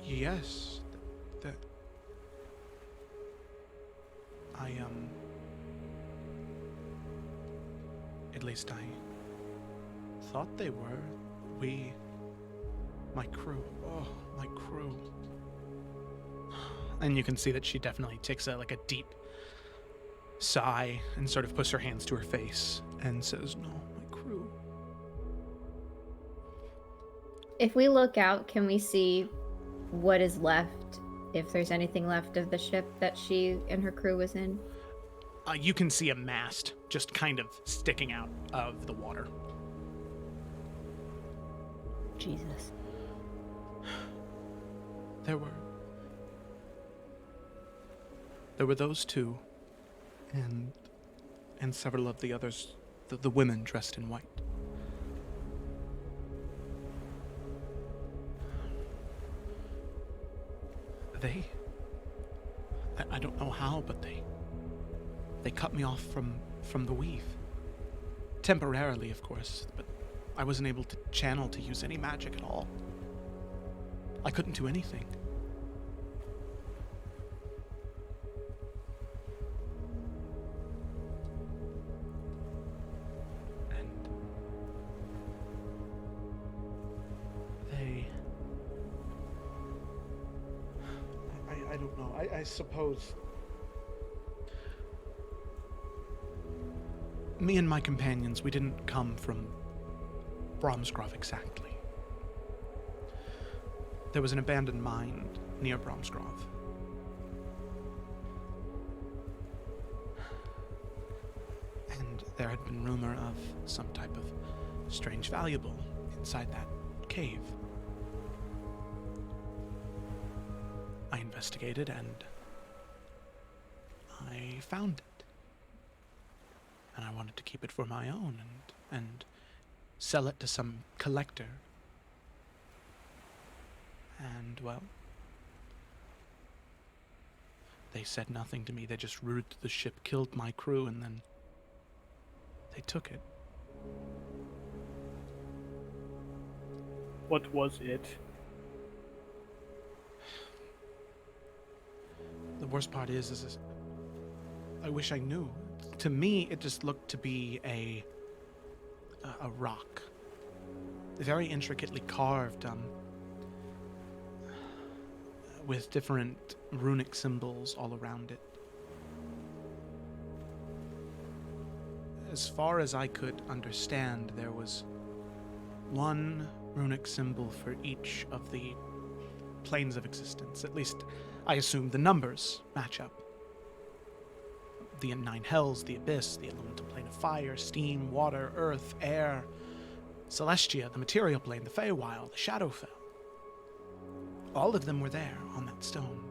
Yes. At least I thought they were. My crew. Oh, my crew. And you can see that she definitely takes a deep sigh and sort of puts her hands to her face and says, no, my crew. If we look out, can we see what is left? If there's anything left of the ship that she and her crew was in? You can see a mast just kind of sticking out of the water. Jesus. There were There were those two, and several of the others, the women dressed in white. I don't know how, but they cut me off from the weave. Temporarily, of course, but I wasn't able to channel to use any magic at all. I couldn't do anything. And I don't know. I suppose me and my companions, we didn't come from Bromsgrove exactly. There was an abandoned mine near Bromsgrove. And there had been rumor of some type of strange valuable inside that cave. I investigated and I found it. And I wanted to keep it for my own and sell it to some collector. And, well, they said nothing to me. They just rooted the ship, killed my crew, and then they took it. What was it? The worst part is I wish I knew. To me, it just looked to be a rock. Very intricately carved, with different runic symbols all around it. As far as I could understand, there was one runic symbol for each of the planes of existence. At least, I assume the numbers match up. The 9 hells, the abyss, the elemental plane of fire, steam, water, earth, air, Celestia, the material plane, the Feywild, the Shadowfell. All of them were there on that stone.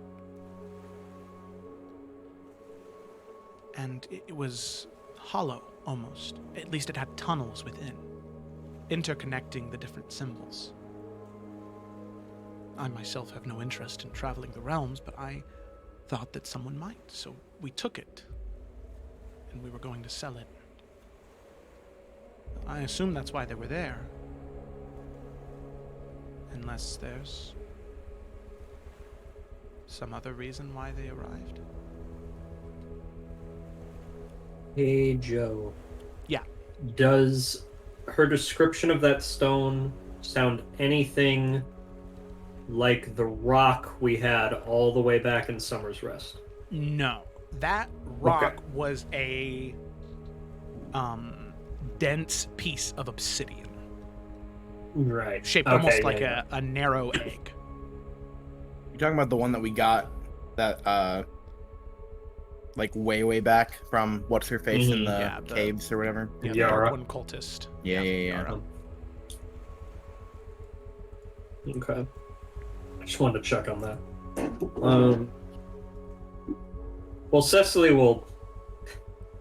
And it was hollow, almost. At least it had tunnels within, interconnecting the different symbols. I myself have no interest in traveling the realms, but I thought that someone might, so we took it. And we were going to sell it. I assume that's why they were there. Unless there's some other reason why they arrived. Hey, Joe. Yeah. Does her description of that stone sound anything like the rock we had all the way back in Summer's Rest? No. That rock was a dense piece of obsidian. Right. Shaped almost like a narrow egg. You're talking about the one that we got that like way back from what's her face in the caves or whatever? Yeah, the Dark One cultist. Yeah. Okay. I just wanted to check on that. Well, Cecily will,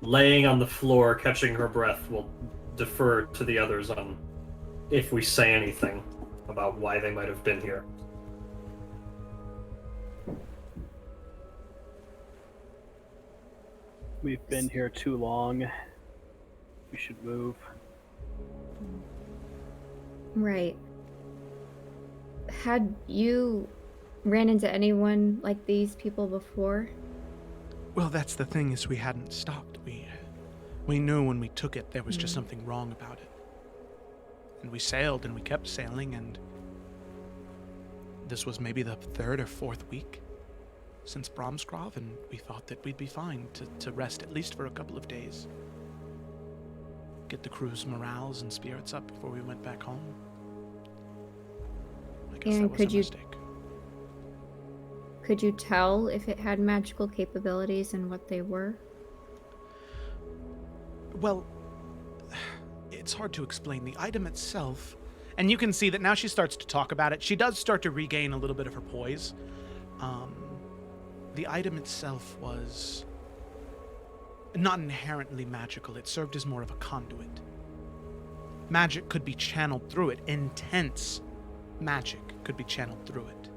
laying on the floor, catching her breath, will defer to the others on if we say anything about why they might have been here. We've been here too long. We should move. Right. Had you ran into anyone like these people before? Well, that's the thing, is we hadn't stopped. We knew when we took it there was just something wrong about it. And we sailed and we kept sailing, and this was maybe the 3rd or 4th week since Bromsgrove, and we thought that we'd be fine to rest at least for a couple of days. Get the crew's morales and spirits up before we went back home. I guess that was a mistake. Could you tell if it had magical capabilities and what they were? Well, it's hard to explain. The item itself, and you can see that now she starts to talk about it. She does start to regain a little bit of her poise. the item itself was not inherently magical. It served as more of a conduit. Magic could be channeled through it. Intense magic could be channeled through it.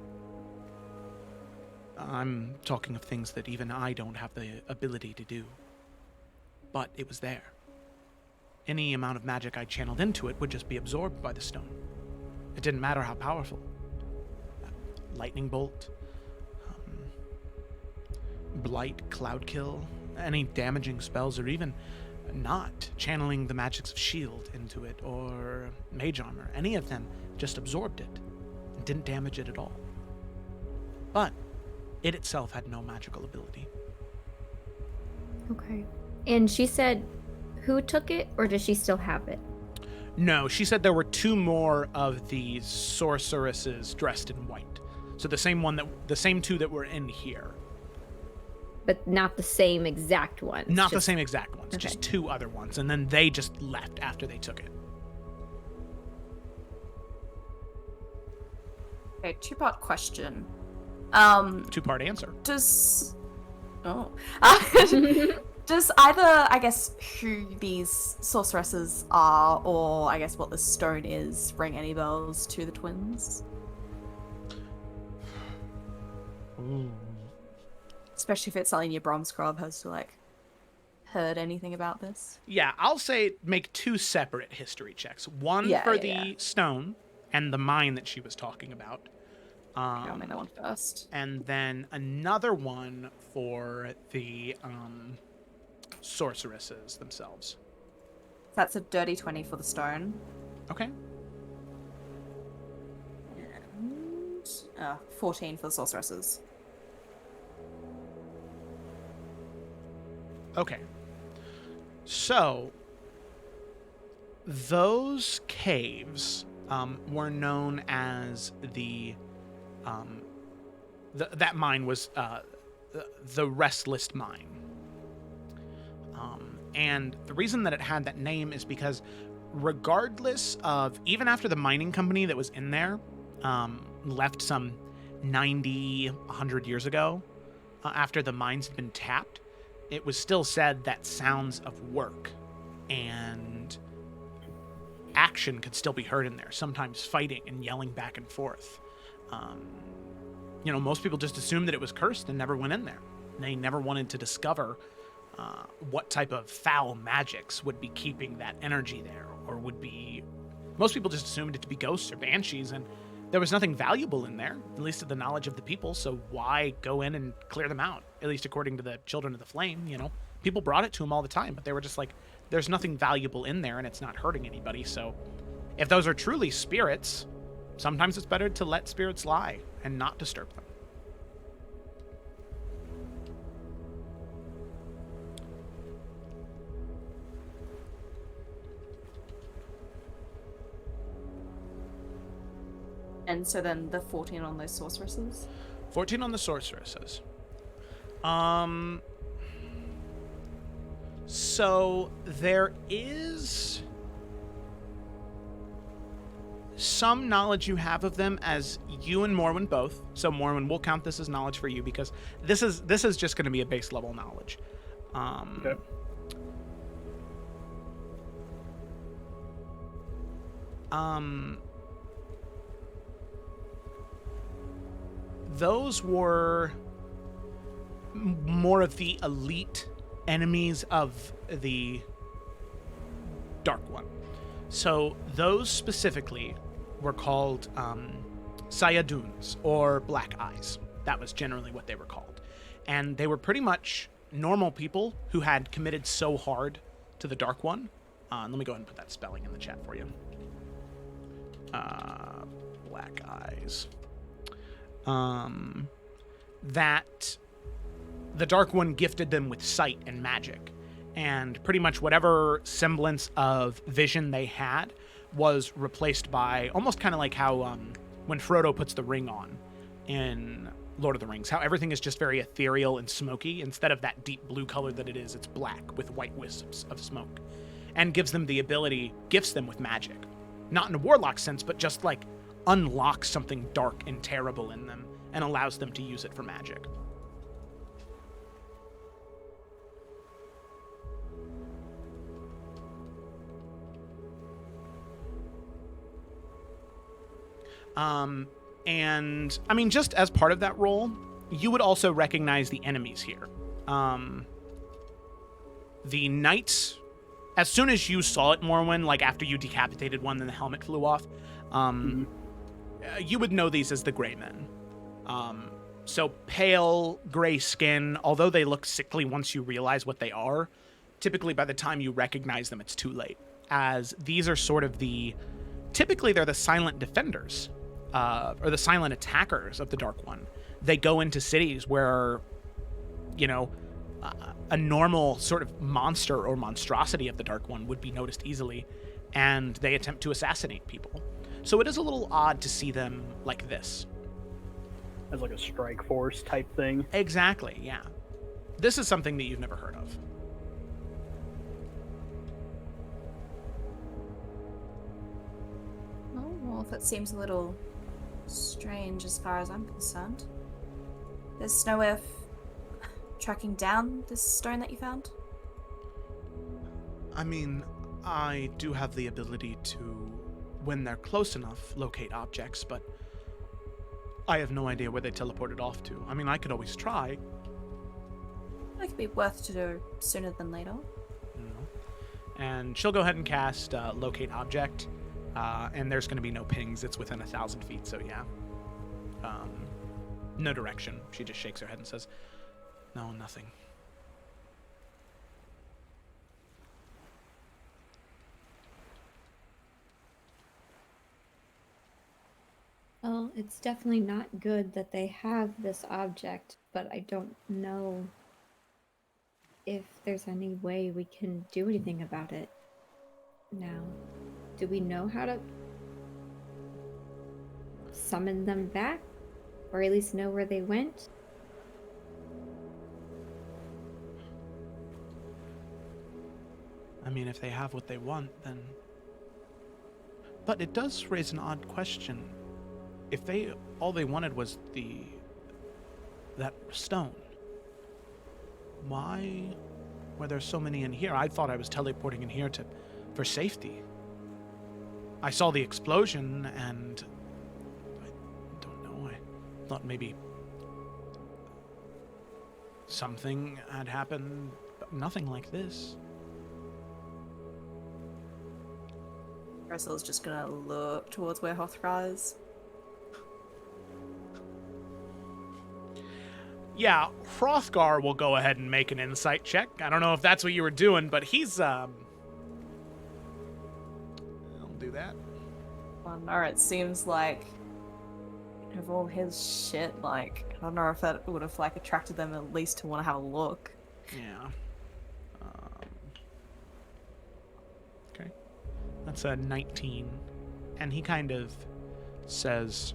I'm talking of things that even I don't have the ability to do. But it was there. Any amount of magic I channeled into it would just be absorbed by the stone. It didn't matter how powerful. Lightning bolt, blight, cloud kill, any damaging spells, or even not channeling the magics of shield into it or mage armor. Any of them just absorbed it and didn't damage it at all. But it itself had no magical ability. Okay. And she said who took it, or does she still have it? No, she said there were two more of these sorceresses dressed in white. So the same two that were in here. But not the same exact ones. Not the same exact ones, just two other ones. And then they just left after they took it. Okay, two-part question. Two-part answer. Does either, I guess, who these sorceresses are, or I guess what the stone is, ring any bells to the twins? Ooh. Especially if it's something your Bromscrub has to, like, heard anything about this. Yeah, I'll say make two separate history checks. One for the stone and the mine that she was talking about. I'll make that one first. And then another one for the sorceresses themselves. That's a dirty 20 for the stone. Okay. And 14 for the sorceresses. Okay. So, those caves were known as that mine was the Restless Mine. And the reason that it had that name is because regardless of, even after the mining company that was in there left some 90, 100 years ago, after the mines had been tapped, it was still said that sounds of work and action could still be heard in there, sometimes fighting and yelling back and forth. Most people just assumed that it was cursed and never went in there. They never wanted to discover what type of foul magics would be keeping that energy there, or would be... Most people just assumed it to be ghosts or banshees, and there was nothing valuable in there, at least to the knowledge of the people, so why go in and clear them out? At least according to the Children of the Flame, People brought it to them all the time, but they were just like, there's nothing valuable in there, and it's not hurting anybody, so... If those are truly spirits, sometimes it's better to let spirits lie and not disturb them. And so then the 14 on those sorceresses? 14 on the sorceresses. So there is some knowledge you have of them as you and Morwen both. So Morwen, we'll count this as knowledge for you because this is just going to be a base level knowledge. Okay. Those were more of the elite enemies of the Dark One. So those specifically were called Sayaduns, or Black Eyes. That was generally what they were called. And they were pretty much normal people who had committed so hard to the Dark One. Let me go ahead and put that spelling in the chat for you. Black Eyes. That the Dark One gifted them with sight and magic, and pretty much whatever semblance of vision they had was replaced by almost kind of like how when Frodo puts the ring on in Lord of the Rings, how everything is just very ethereal and smoky. Instead of that deep blue color that it is, it's black with white wisps of smoke, and gifts them with magic. Not in a warlock sense, but just like unlocks something dark and terrible in them and allows them to use it for magic. And I mean, just as part of that role, you would also recognize the enemies here. The knights, as soon as you saw it, Morwen, like after you decapitated one, then the helmet flew off, you would know these as the Grey Men. So pale gray skin, although they look sickly once you realize what they are, typically by the time you recognize them, it's too late, as these are sort of typically they're the silent defenders, or the silent attackers of the Dark One. They go into cities where, a normal sort of monster or monstrosity of the Dark One would be noticed easily, and they attempt to assassinate people. So it is a little odd to see them like this. As like a strike force type thing? Exactly, yeah. This is something that you've never heard of. Oh, well, that seems a little strange as far as I'm concerned. There's no way of tracking down this stone that you found? I mean, I do have the ability to, when they're close enough, locate objects, but I have no idea where they teleported off to. I mean, I could always try. It could be worth to do sooner than later. And she'll go ahead and cast Locate Object, and there's going to be no pings. It's within 1,000 feet, so yeah. No direction. She just shakes her head and says, no, nothing. Well, it's definitely not good that they have this object, but I don't know if there's any way we can do anything about it now. Do we know how to summon them back? Or at least know where they went? I mean, if they have what they want, then... But it does raise an odd question. If all they wanted was that stone, why were there so many in here? I thought I was teleporting in here for safety. I saw the explosion and I don't know, I thought maybe something had happened, but nothing like this. Ursula's just gonna look towards where Hrothgar is. Yeah, Hrothgar will go ahead and make an insight check. I don't know if that's what you were doing, but he's, I'll do that. Well, no, it seems like of all his shit, like, I don't know if that would have, like, attracted them at least to want to have a look. Yeah. Okay. That's a 19. And he kind of says,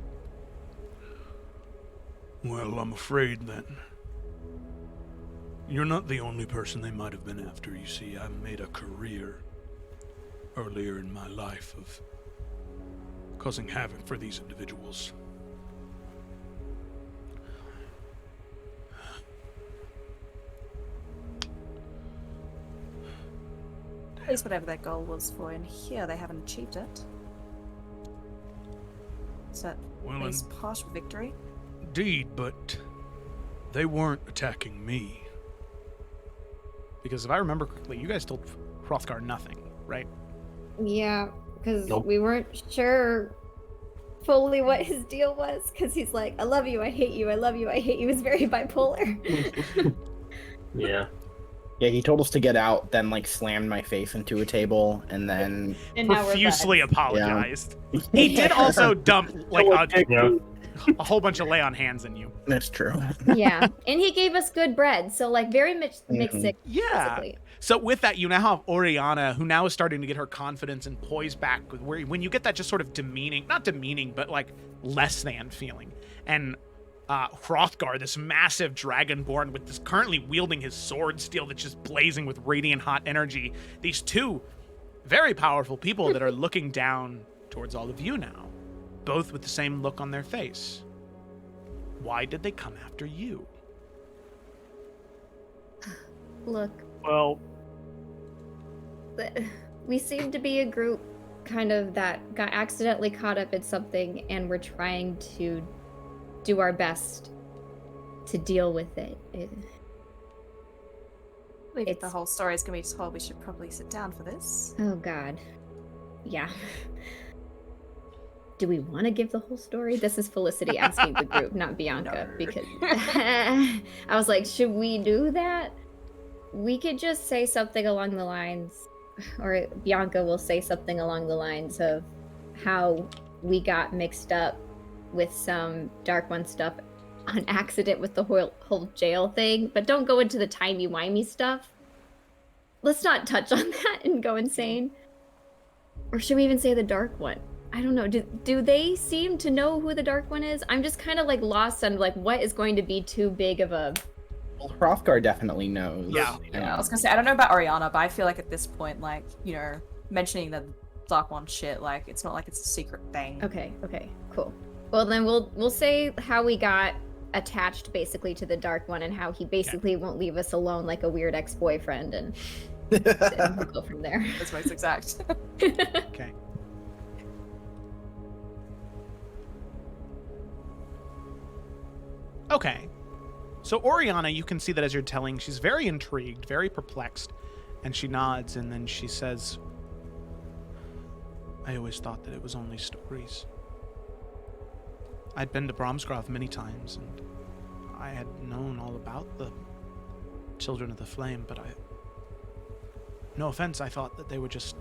well, I'm afraid that you're not the only person they might have been after. You see, I made a career earlier in my life of causing havoc for these individuals. At least whatever their goal was for in here, they haven't achieved it. Is that at least partial victory? Indeed, but they weren't attacking me. because if I remember correctly, you guys told Hrothgar nothing, right? Yeah, because we weren't sure fully what his deal was, because he's like, I love you, I hate you, I love you, I hate you. He's very bipolar. Yeah. Yeah, he told us to get out, then like slammed my face into a table, and then profusely apologized. He did also dump like a whole bunch of lay on hands in you. That's true. Yeah, and he gave us good bread, so like very mixed sick. Yeah. Basically. So with that, you now have Oriana, who now is starting to get her confidence and poise back. With where when you get that just sort of demeaning, not demeaning, but like less than feeling, and Hrothgar, this massive dragonborn with this currently wielding his sword steel that's just blazing with radiant hot energy. These two very powerful people that are looking down towards all of you now, both with the same look on their face. Why did they come after you? Look. Well, We seem to be a group kind of that got accidentally caught up in something, and we're trying to do our best to deal with it. If the whole story is going to be told, we should probably sit down for this. Oh God, yeah. Do we want to give the whole story? This is Felicity asking the group, not Bianca, because I was like, should we do that? We could just say something along the lines, or Bianca will say something along the lines of how we got mixed up with some Dark One stuff on accident with the whole jail thing, but don't go into the timey-wimey stuff. Let's not touch on that and go insane. Or should we even say the Dark One? I don't know. Do they seem to know who the Dark One is? I'm just kind of like lost on like what is going to be too big of a... Well, Hrothgar definitely knows. Yeah, I was gonna say, I don't know about Oriana, but I feel like at this point, like, you know, mentioning the Dark One shit, like, it's not like it's a secret thing. Okay, cool. Well, then we'll say how we got attached basically to the Dark One and how he basically won't leave us alone like a weird ex-boyfriend, and we'll go from there. That's most exact. Okay. Okay. So Oriana, you can see that as you're telling, she's very intrigued, very perplexed, and she nods, and then she says, I always thought that it was only stories. I'd been to Bromsgrove many times, and I had known all about the Children of the Flame, but no offense, I thought that they were just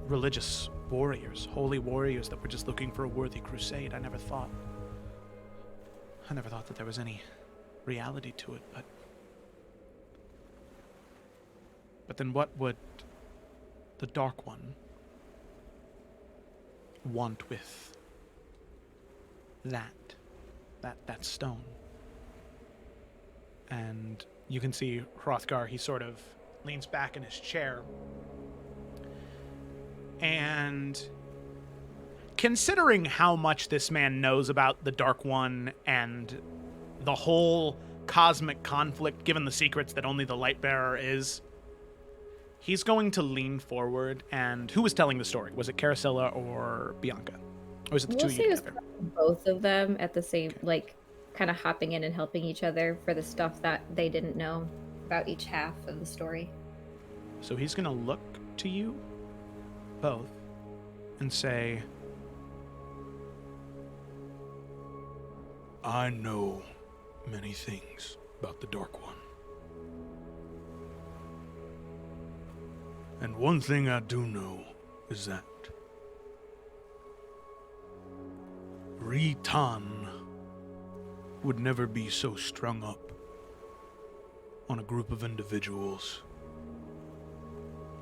religious warriors, holy warriors that were just looking for a worthy crusade. I never thought that there was any reality to it, but then what would the Dark One want with that stone? And you can see Hrothgar, he sort of leans back in his chair, and considering how much this man knows about the Dark One and the whole cosmic conflict, given the secrets that only the Lightbearer is, he's going to lean forward. And who was telling the story? Was it Caracilla or Bianca? Or was it the two of you together? Both of them at the same, like, kind of hopping in and helping each other for the stuff that they didn't know about each half of the story. So he's going to look to you both and say, I know many things about the Dark One. And one thing I do know is that Ritan would never be so strung up on a group of individuals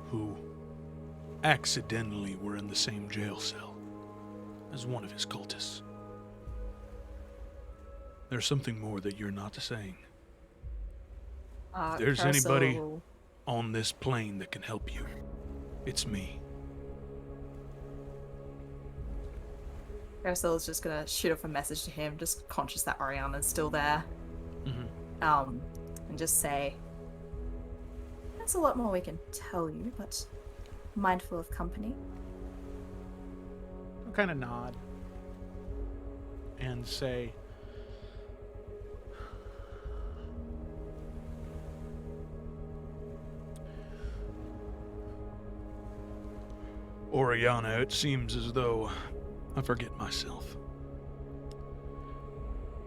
who accidentally were in the same jail cell as one of his cultists. There's something more that you're not saying. If there's anybody on this plane that can help you, it's me. Caracella's just gonna shoot off a message to him, just conscious that Oriana's still there. And just say, there's a lot more we can tell you, but mindful of company. I'll kind of nod and say, Oriana, it seems as though I forget myself.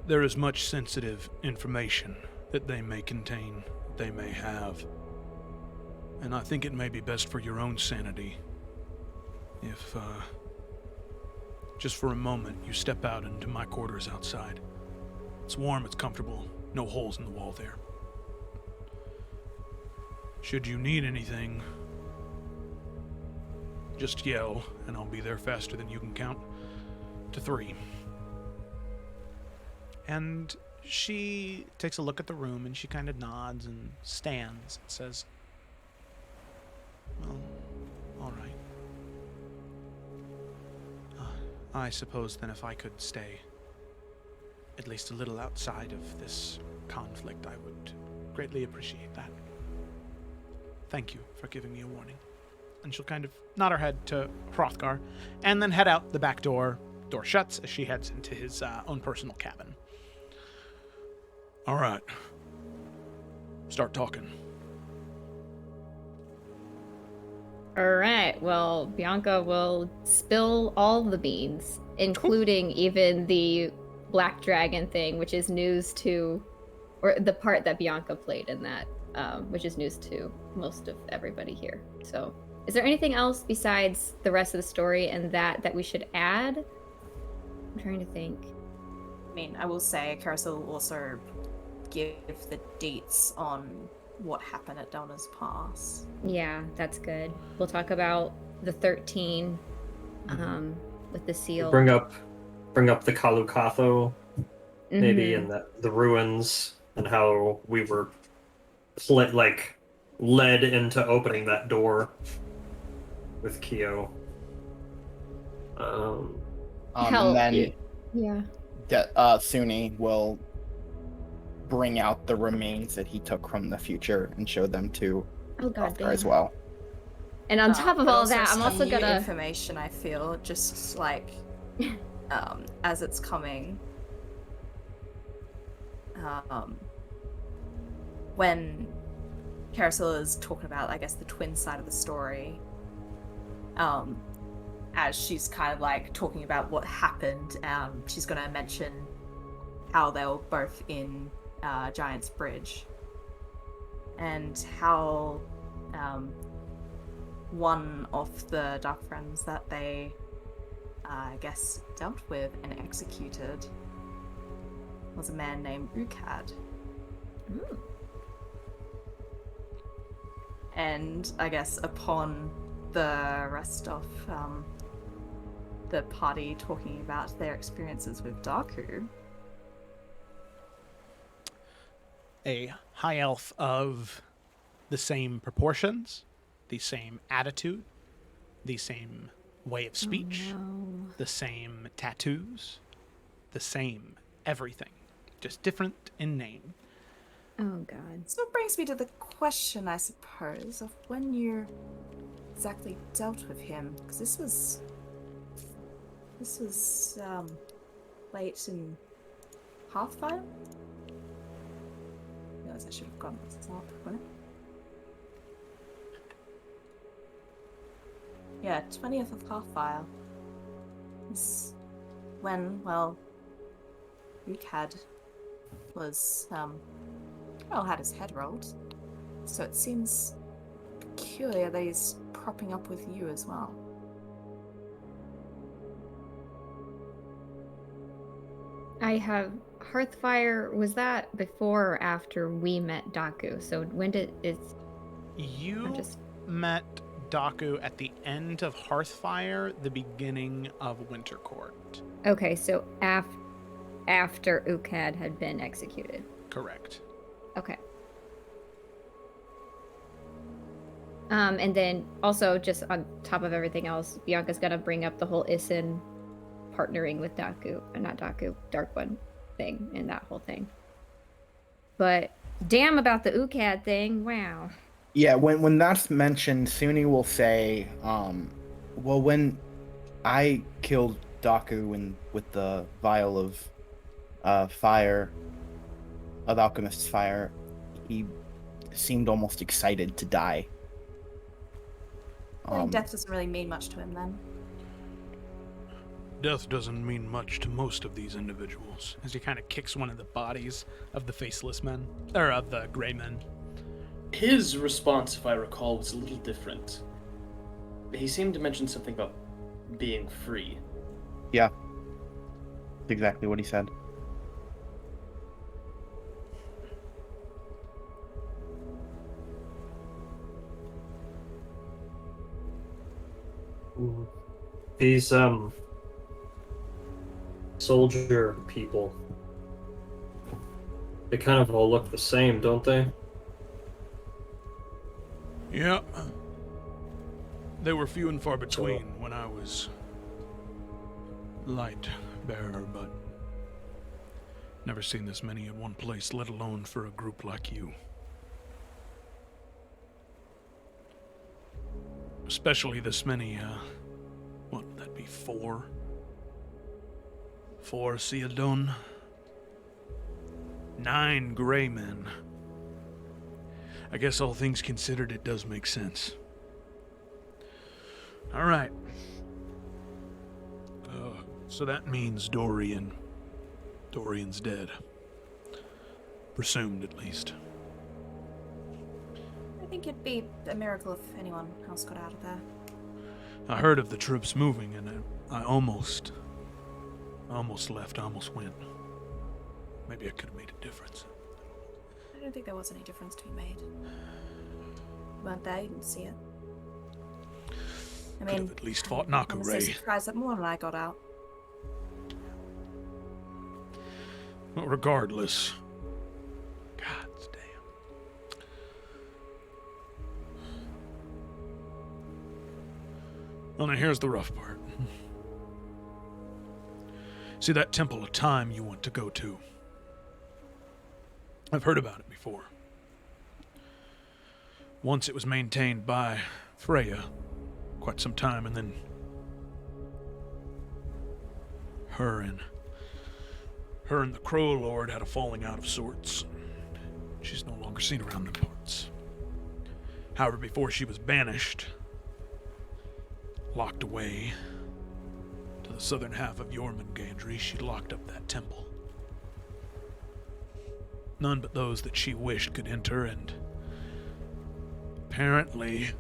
There is much sensitive information that they may contain, they may have. And I think it may be best for your own sanity if, just for a moment, you step out into my quarters outside. It's warm, it's comfortable, no holes in the wall there. Should you need anything, just yell, and I'll be there faster than you can count to 3. And she takes a look at the room, and she kind of nods and stands and says, well, all right. I suppose then if I could stay at least a little outside of this conflict, I would greatly appreciate that. Thank you for giving me a warning. and she'll kind of nod her head to Hrothgar, and then head out the back door. Door shuts as she heads into his own personal cabin. All right. Start talking. All right. Well, Bianca will spill all the beans, including even the black dragon thing, which is news to, or the part that Bianca played in that, which is news to most of everybody here. So, is there anything else besides the rest of the story and that we should add? I'm trying to think. I mean, I will say Carousel will also give the dates on what happened at Donna's Pass. Yeah, that's good. We'll talk about the 13 with the seal. Bring up the Kalukatho, maybe, Mhm. and the ruins, and how we were led into opening that door with Kyo. And then yeah. Suni will bring out the remains that he took from the future and show them to Hrothgar as well. And on top of but all that, I'm some also new gonna information. I feel just like as it's coming. When Carousel is talking about, I guess, the twin side of the story, as she's kind of like talking about what happened, she's going to mention how they were both in Giant's Bridge, and how one of the Dark Friends that they, I guess, dealt with and executed was a man named Ukad. Ooh. And I guess upon the rest of the party talking about their experiences with Darku, A high elf of the same proportions, the same attitude, the same way of speech, the same tattoos, the same everything, just different in name. Oh god. So it brings me to the question, I suppose, of when you exactly dealt with him, because this was late in Hearthfire. I realize I should have gone this up, wouldn't it? Yeah, 20th of Hearthfire is when, well, Ukad was had his head rolled. So it seems peculiar that he's propping up with you as well. I have Hearthfire. Was that before or after we met Daku? So when did You met Daku at the end of Hearthfire, the beginning of Wintercourt. Okay, so after Ukad had been executed. Correct. Okay. And then also just on top of everything else, Bianca's gonna bring up the whole Isin partnering with Daku, not Daku, Dark One thing, and that whole thing. But damn about the Ukad thing, wow. Yeah, when that's mentioned, Suni will say, well, when I killed Daku with the vial of fire, of Alchemist's fire, he seemed almost excited to die. I think death doesn't really mean much to him then. Death doesn't mean much to most of these individuals. As he kind of kicks one of the bodies of the faceless men, or of the gray men. His response, if I recall, was a little different. He seemed to mention something about being free. Yeah. That's exactly what he said. These soldier people, they kind of all look the same, don't they? Yeah. They were few and far between when I was light bearer, but never seen this many in one place, let alone for a group like you. Especially this many, what would that be, 4? 4 Sealdon? 9 gray men. I guess all things considered, it does make sense. All right. So that means Dorian's dead. Presumed, at least. I think it'd be a miracle if anyone else got out of there. I heard of the troops moving, and I almost left. I almost went. Maybe I could have made a difference. I don't think there was any difference to be made. You weren't there, you didn't see it. I mean, Could have at least fought I'm so Nakure. surprised that more than I got out. Well, regardless. God damn. Well, now here's the rough part. See that Temple of Time you want to go to? I've heard about it before. Once it was maintained by Freya, quite some time, and then her and the Crow Lord had a falling out of sorts. She's no longer seen around the parts. However, before she was banished, locked away to the southern half of Jormungandry, she locked up that temple. None but those that she wished could enter, and apparently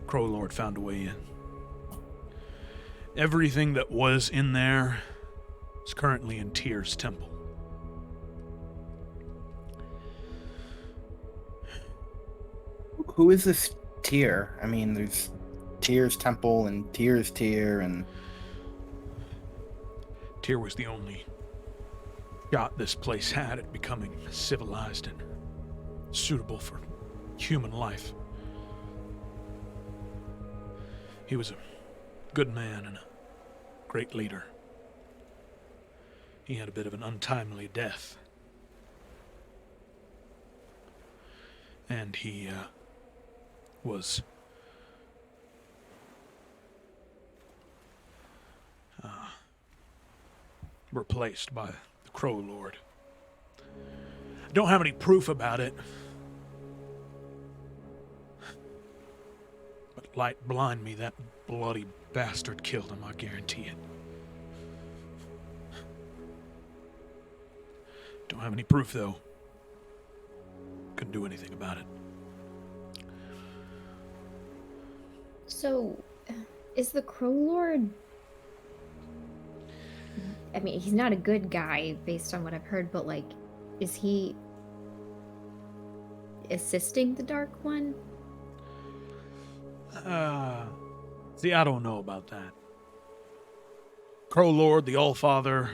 Crow Lord found a way in. Everything that was in there is currently in Tyr's temple. Who is this Tyr? I mean, there's Tyr's temple and Tyr's Tyr, and Tyr was the only shot this place had at becoming civilized and suitable for human life. He was a good man and a great leader. He had a bit of an untimely death. And he was replaced by the Crow Lord. I don't have any proof about it, but light blind me, that bloody bastard killed him, I guarantee it. Don't have any proof, though. Couldn't do anything about it. So, is the Crow Lord... I mean, he's not a good guy based on what I've heard, but, like, is he assisting the Dark One? See, I don't know about that. Crow Lord, the All-Father,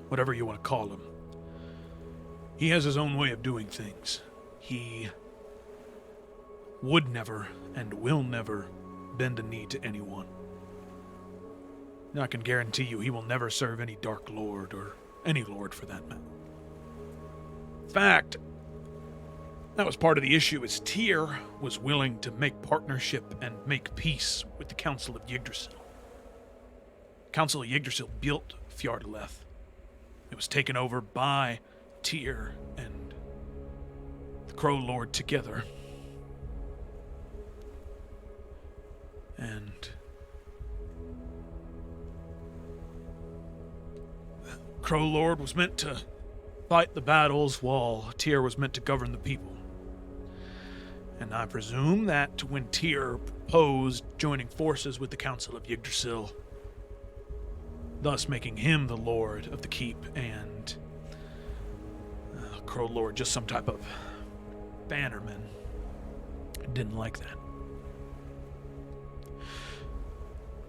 whatever you want to call him, he has his own way of doing things. He would never and will never bend a knee to anyone. I can guarantee you he will never serve any Dark Lord, or any Lord for that matter. In fact, that was part of the issue, is Tyr was willing to make partnership and make peace with the Council of Yggdrasil. The Council of Yggdrasil built Fjardeleth. It was taken over by Tyr and the Crow Lord together. And Crow Lord was meant to fight the battles while Tyr was meant to govern the people. And I presume that when Tyr proposed joining forces with the Council of Yggdrasil, thus making him the Lord of the Keep, and Crow Lord just some type of bannerman, didn't like that.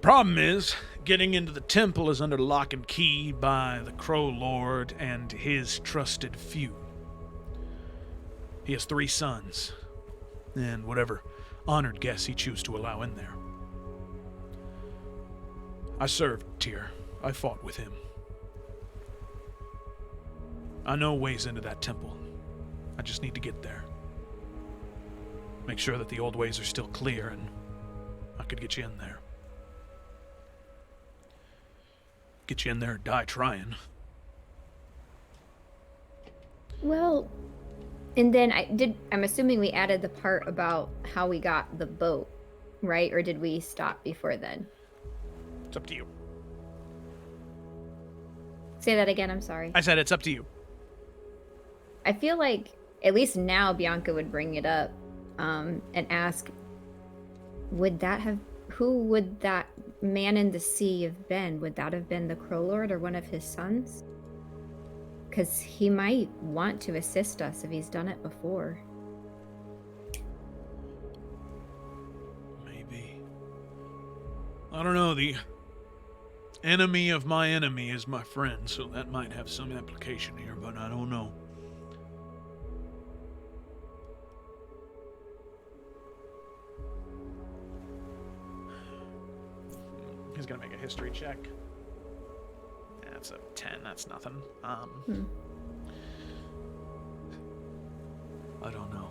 Problem is, getting into the temple is under lock and key by the Crow Lord and his trusted few. He has 3 sons, and whatever honored guests he chooses to allow in there. I served Tyr. I fought with him. I know ways into that temple. just need to get there. Make sure that the old ways are still clear, and I could get you in there. Get you in there and die trying. Well, and then I'm assuming we added the part about how we got the boat, right? Or did we stop before then? It's up to you. Say that again, I'm sorry. I said it's up to you. I feel like at least now Bianca would bring it up and ask, who would that man in the sea have been? Would that have been the Crow Lord or one of his sons? Because he might want to assist us if he's done it before. Maybe. I don't know, the enemy of my enemy is my friend, so that might have some application here, but I don't know. He's gonna make a history check. That's a 10, that's nothing. I don't know.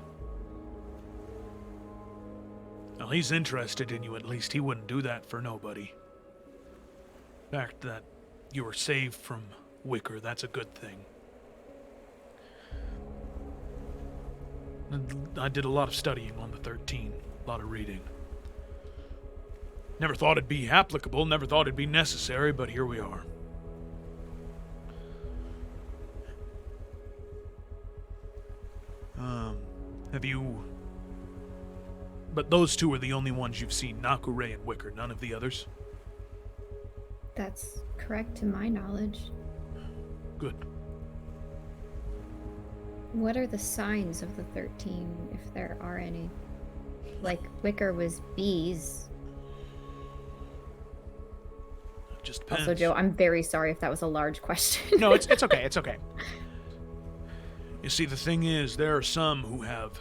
Well, he's interested in you, at least. He wouldn't do that for nobody. The fact that you were saved from Wicker, that's a good thing. And I did a lot of studying on the 13, a lot of reading. Never thought it'd be applicable, never thought it'd be necessary, but here we are. Have you... But those two are the only ones you've seen, Nakure and Wicker, none of the others? That's correct to my knowledge. Good. What are the signs of the 13, if there are any? Like, Wicker was bees. Just depends. Also, Joe, I'm very sorry if that was a large question. No, it's okay, it's okay. You see, the thing is, there are some who have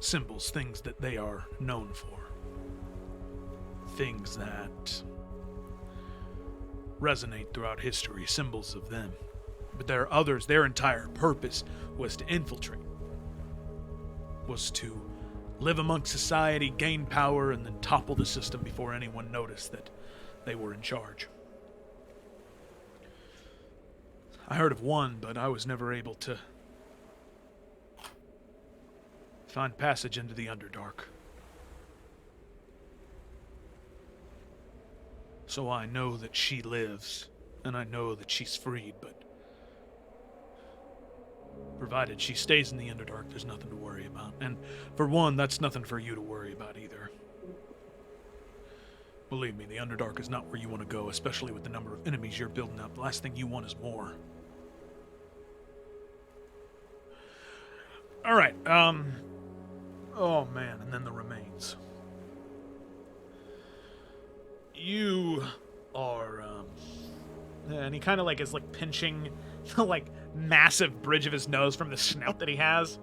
symbols, things that they are known for. Things that resonate throughout history, symbols of them. But there are others, their entire purpose was to infiltrate. Was to live amongst society, gain power, and then topple the system before anyone noticed that they were in charge. I heard of one, but I was never able to find passage into the Underdark. So I know that she lives, and I know that she's freed, but provided she stays in the Underdark, there's nothing to worry about. And for one, that's nothing for you to worry about either. Believe me, the Underdark is not where you want to go, especially with the number of enemies you're building up. The last thing you want is more. Alright, oh man, and then the remains. You are, And he kind of like is like pinching the like massive bridge of his nose from the snout that he has.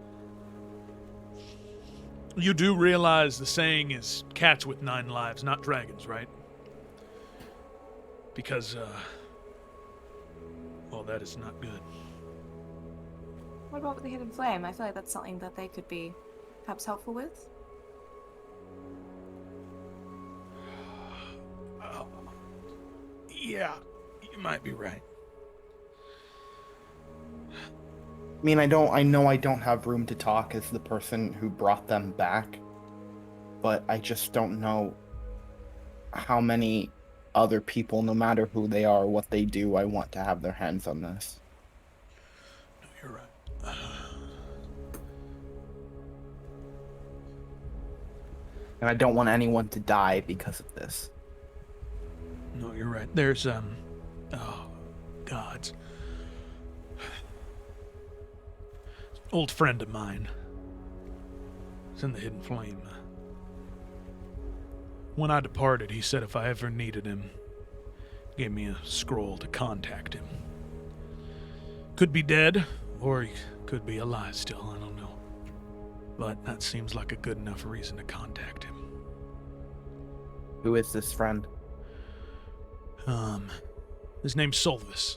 You do realize the saying is cats with 9 lives, not dragons, right? Because, well, that is not good. What about with the hidden flame? I feel like that's something that they could be perhaps helpful with. Yeah, you might be right. I mean, I know I don't have room to talk as the person who brought them back, but I just don't know how many other people, no matter who they are, what they do, I want to have their hands on this. No, you're right. And I don't want anyone to die because of this. No, you're right. There's, oh, gods. Old friend of mine. It's in the Hidden Flame. When I departed, he said if I ever needed him, gave me a scroll to contact him. Could be dead, or he could be alive still, I don't know. But that seems like a good enough reason to contact him. Who is this friend? His name's Solvis.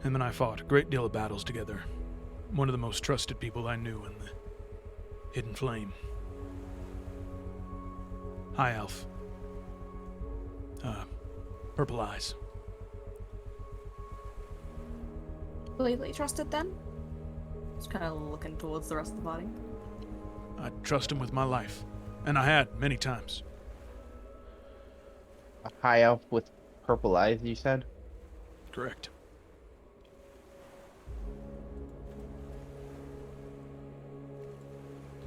Him and I fought a great deal of battles together. one of the most trusted people I knew in the Hidden Flame. High Elf. Purple Eyes. Completely trusted then? Just kind of looking towards the rest of the body. I trust him with my life, and I had many times. A high elf with purple eyes, you said? Correct.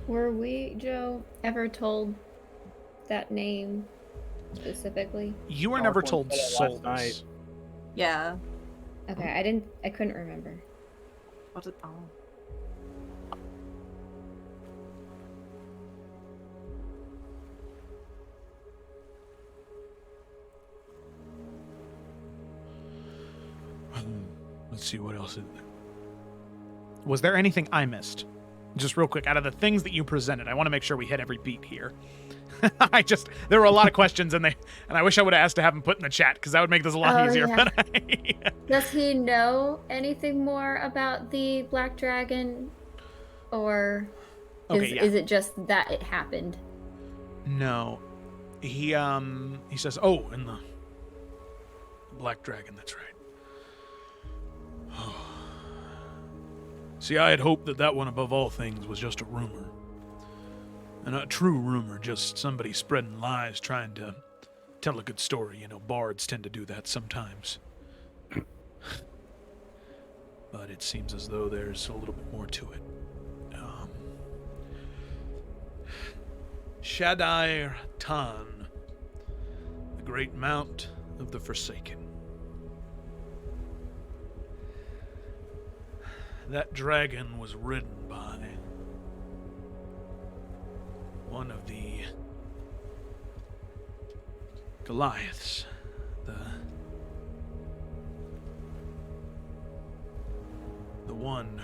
Were we, Joe, ever told that name specifically? You were never told souls. Yeah. Okay, I couldn't remember. What did, oh. Let's see what else is there. Was there anything I missed? Just real quick, out of the things that you presented, I want to make sure we hit every beat here. There were a lot of questions and I wish I would have asked to have them put in the chat because that would make this a lot easier. Yeah. But Does he know anything more about the Black Dragon? Or is it just that it happened? No. He says, oh, and the Black Dragon, that's right. See, I had hoped that one, above all things, was just a rumor. And a true rumor, just somebody spreading lies, trying to tell a good story. You know, bards tend to do that sometimes. But it seems as though there's a little bit more to it. Shadair Tan, the great mount of the Forsaken. That dragon was ridden by one of the Goliaths, the one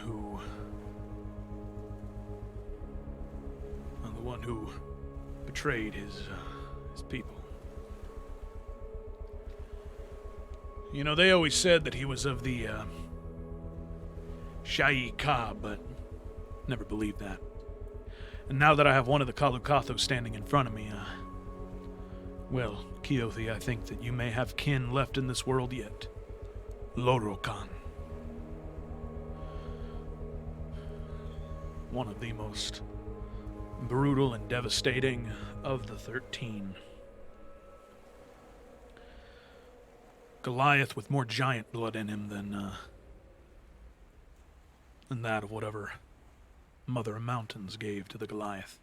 who betrayed his people. You know, they always said that he was of the Shai Ka, but never believed that. And now that I have one of the Kalukatho standing in front of me, well, Keothi, I think that you may have kin left in this world yet. Lorokan. One of the most brutal and devastating of the 13. Goliath with more giant blood in him than that of whatever Mother Mountains gave to the Goliath.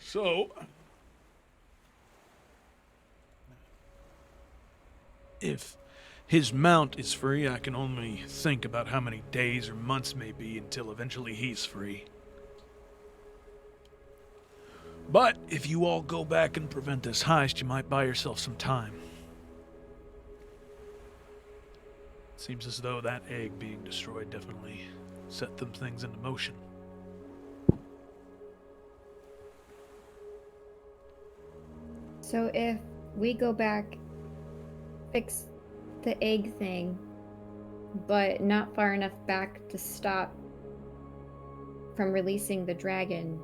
So, if his mount is free, I can only think about how many days or months may be until eventually he's free. But if you all go back and prevent this heist, you might buy yourself some time. Seems as though that egg being destroyed definitely set them things into motion. So if we go back, fix the egg thing, but not far enough back to stop from releasing the dragon,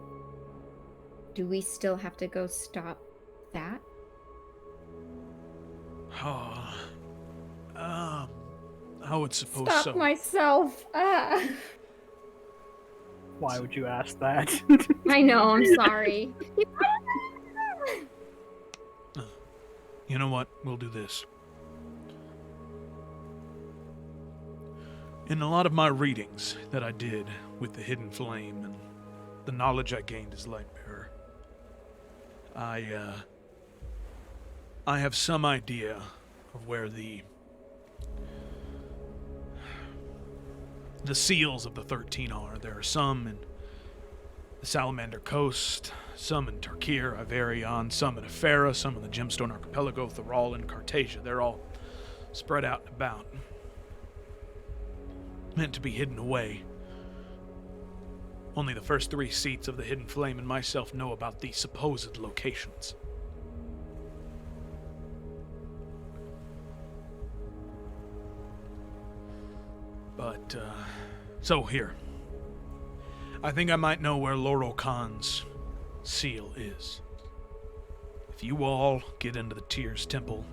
do we still have to go stop that? I would suppose Stop so. myself. Why would you ask that? I know, I'm sorry. You know what? We'll do this. In a lot of my readings that I did with the Hidden Flame and the knowledge I gained as Lightbearer, I have some idea of where the seals of the 13 are. There are some in the Salamander coast, some in Tarkir, Iverion, some in Afera, some in the Gemstone Archipelago, Thrall, and Cartasia. They're all spread out and about, meant to be hidden away. Only the first 3 seats of the Hidden Flame and myself know about these supposed locations. But, so here. I think I might know where Laurel Khan's seal is. If you all get into the Tears Temple,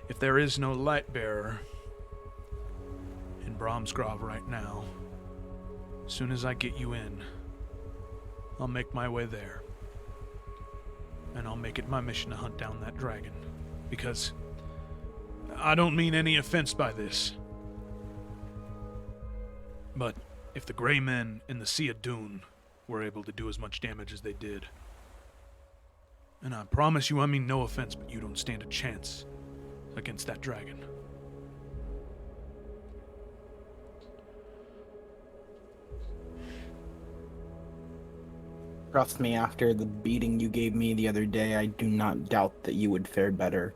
if there is no light bearer in Bromsgrove right now, as soon as I get you in, I'll make my way there. And I'll make it my mission to hunt down that dragon. Because I don't mean any offense by this, but if the Grey Men in the Sea of Dune were able to do as much damage as they did, and I promise you I mean no offense, but you don't stand a chance against that dragon. Trust me, after the beating you gave me the other day, I do not doubt that you would fare better.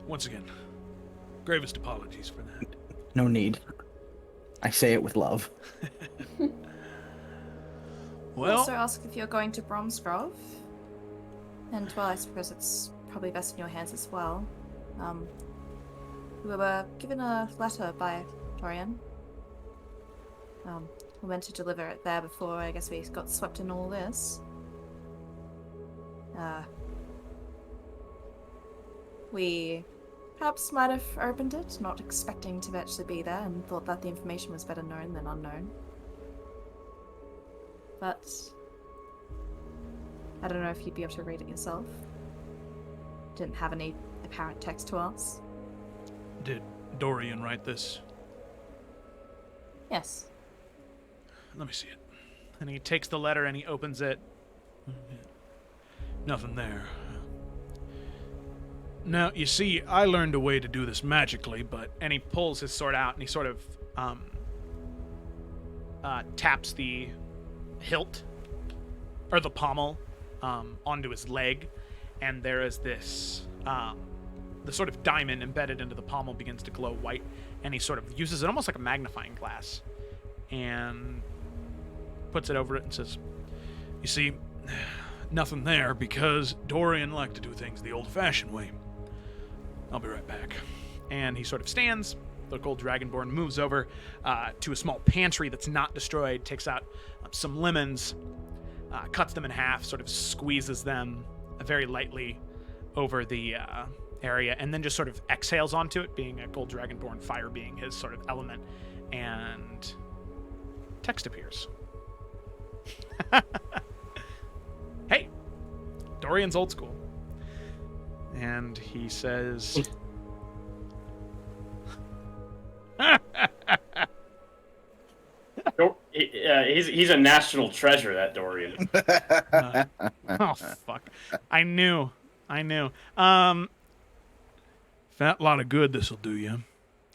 Once again, gravest apologies for that. No need. I say it with love. Well, also ask if you're going to Bromsgrove. And, well, I suppose it's probably best in your hands as well. We were given a letter by Dorian. We went to deliver it there before I guess we got swept in all this. We perhaps might have opened it, not expecting to actually be there, and thought that the information was better known than unknown. But I don't know if you'd be able to read it yourself. Didn't have any apparent text to us. did Dorian write this? Yes. Let me see it. And he takes the letter and he opens it. Nothing there. Now, you see, I learned a way to do this magically, but... And he pulls his sword out and he sort of taps the hilt, or the pommel, onto his leg. And there is this, the sort of diamond embedded into the pommel begins to glow white. And he sort of uses it almost like a magnifying glass. And puts it over it and says, you see, nothing there because Dorian liked to do things the old-fashioned way. I'll be right back. And he sort of stands. The gold dragonborn moves over to a small pantry that's not destroyed, takes out some lemons, cuts them in half, sort of squeezes them very lightly over the area, and then just sort of exhales onto it, being a gold dragonborn, fire being his sort of element, and text appears. Hey, Dorian's old school. And he says... He's a national treasure, that Dorian. Oh, fuck. I knew. Fat lot of good this'll do you.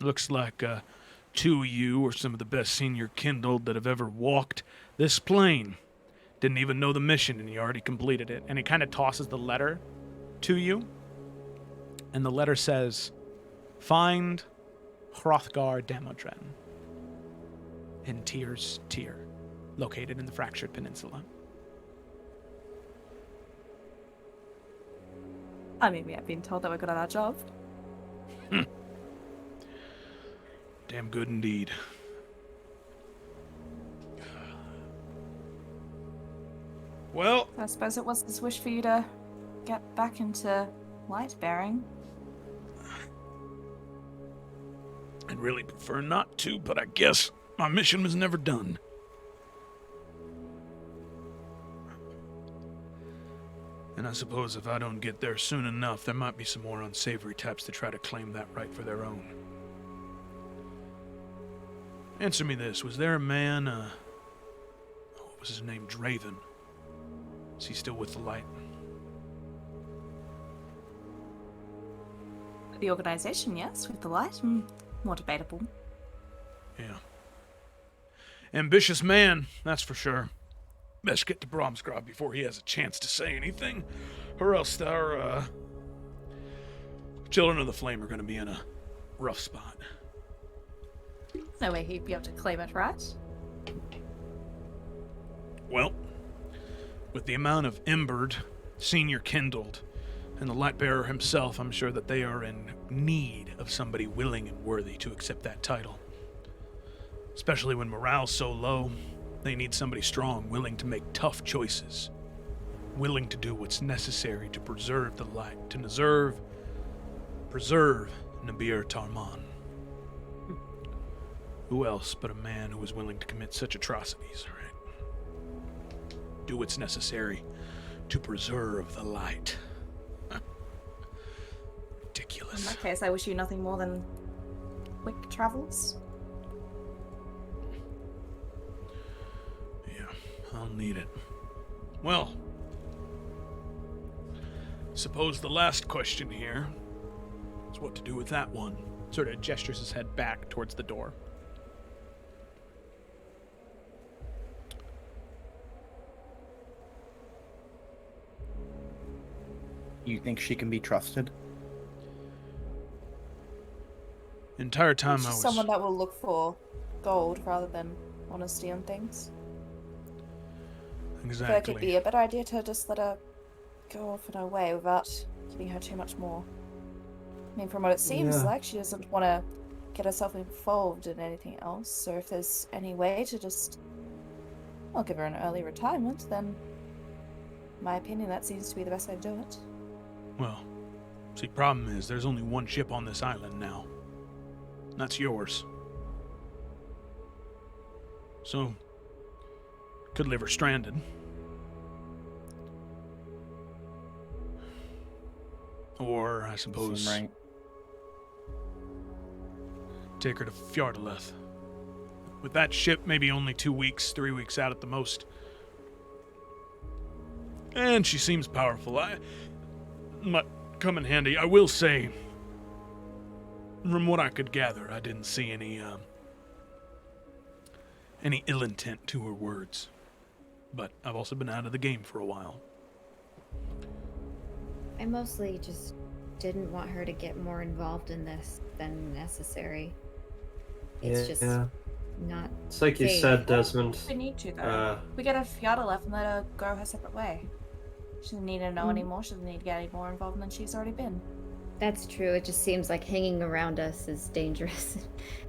Looks like two of you are some of the best senior kindled that have ever walked this plane. Didn't even know the mission and you already completed it. And he kind of tosses the letter to you. And the letter says, find Hrothgar Damodren in Tyr's Tyr, located in the Fractured Peninsula. I mean, we have been told that we're good at our job. Damn good indeed. Well, I suppose it was his wish for you to get back into light bearing. I'd really prefer not to, but I guess my mission was never done. And I suppose if I don't get there soon enough, there might be some more unsavory types to try to claim that right for their own. Answer me this, was there a man, what was his name, Draven? Is he still with the light? The organization, yes, with the light. More debatable. Yeah. Ambitious man, that's for sure. Best get to Bromsgrove before he has a chance to say anything, or else our Children of the Flame are going to be in a rough spot. No way he'd be able to claim it, right? Well, with the amount of embered, senior kindled, And the Lightbearer himself, I'm sure that they are in need of somebody willing and worthy to accept that title. Especially when morale's so low, they need somebody strong, willing to make tough choices, willing to do what's necessary to preserve the light, to preserve Nabir Tarman. Who else but a man who is willing to commit such atrocities, right? Do what's necessary to preserve the light. Ridiculous. In that case, I wish you nothing more than quick travels. Yeah, I'll need it. Well, suppose the last question here is what to do with that one. Sort of gestures his head back towards the door. You think she can be trusted? Entire time She's I was... someone that will look for gold rather than honesty on things. Exactly. I feel like it'd be a better idea to just let her go off in her way without giving her too much more. I mean, from what it seems like, she doesn't want to get herself involved in anything else. So if there's any way to just, well, give her an early retirement, then, in my opinion, that seems to be the best way to do it. Well, see, problem is, there's only one ship on this island now. And that's yours. So, could leave her stranded. Or, I suppose, right. take her to Fjardaleth. With that ship, maybe only 2 weeks, 3 weeks out at the most. And she seems powerful. Might come in handy. I will say, from what I could gather, I didn't see any ill intent to her words. But I've also been out of the game for a while. I mostly just didn't want her to get more involved in this than necessary. It's just not. It's like you safe. said, Desmond. We need to, though. We get a Fiata left and let her go her separate way. She doesn't need to know anymore. She doesn't need to get any more involved than she's already been. That's true. It just seems like hanging around us is dangerous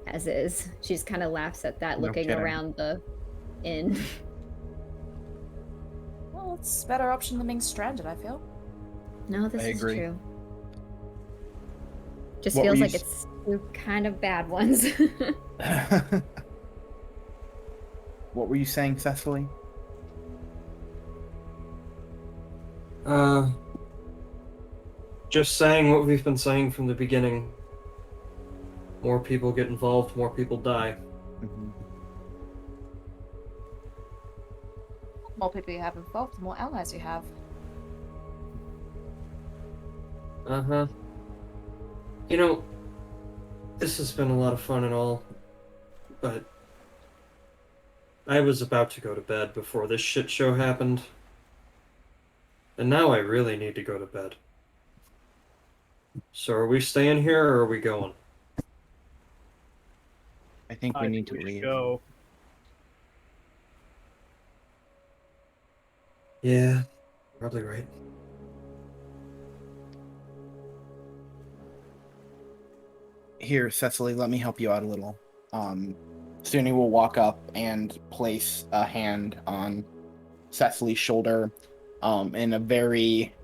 as is. She just kind of laughs at that, No looking kidding. around the inn. Well, it's a better option than being stranded, I feel. No, this I is agree. true. Just What feels were like you it's two kind of bad ones. What were you saying, Cecily? Just saying what we've been saying from the beginning. More people get involved, more people die. Mm-hmm. The more people you have involved, the more allies you have. Uh-huh. You know, this has been a lot of fun and all, but I was about to go to bed before this shit show happened. And now I really need to go to bed. So are we staying here or are we going? I think we need to should leave. go. Yeah, probably right. Here, Cecily, let me help you out a little. Sunny will walk up and place a hand on Cecily's shoulder, in a very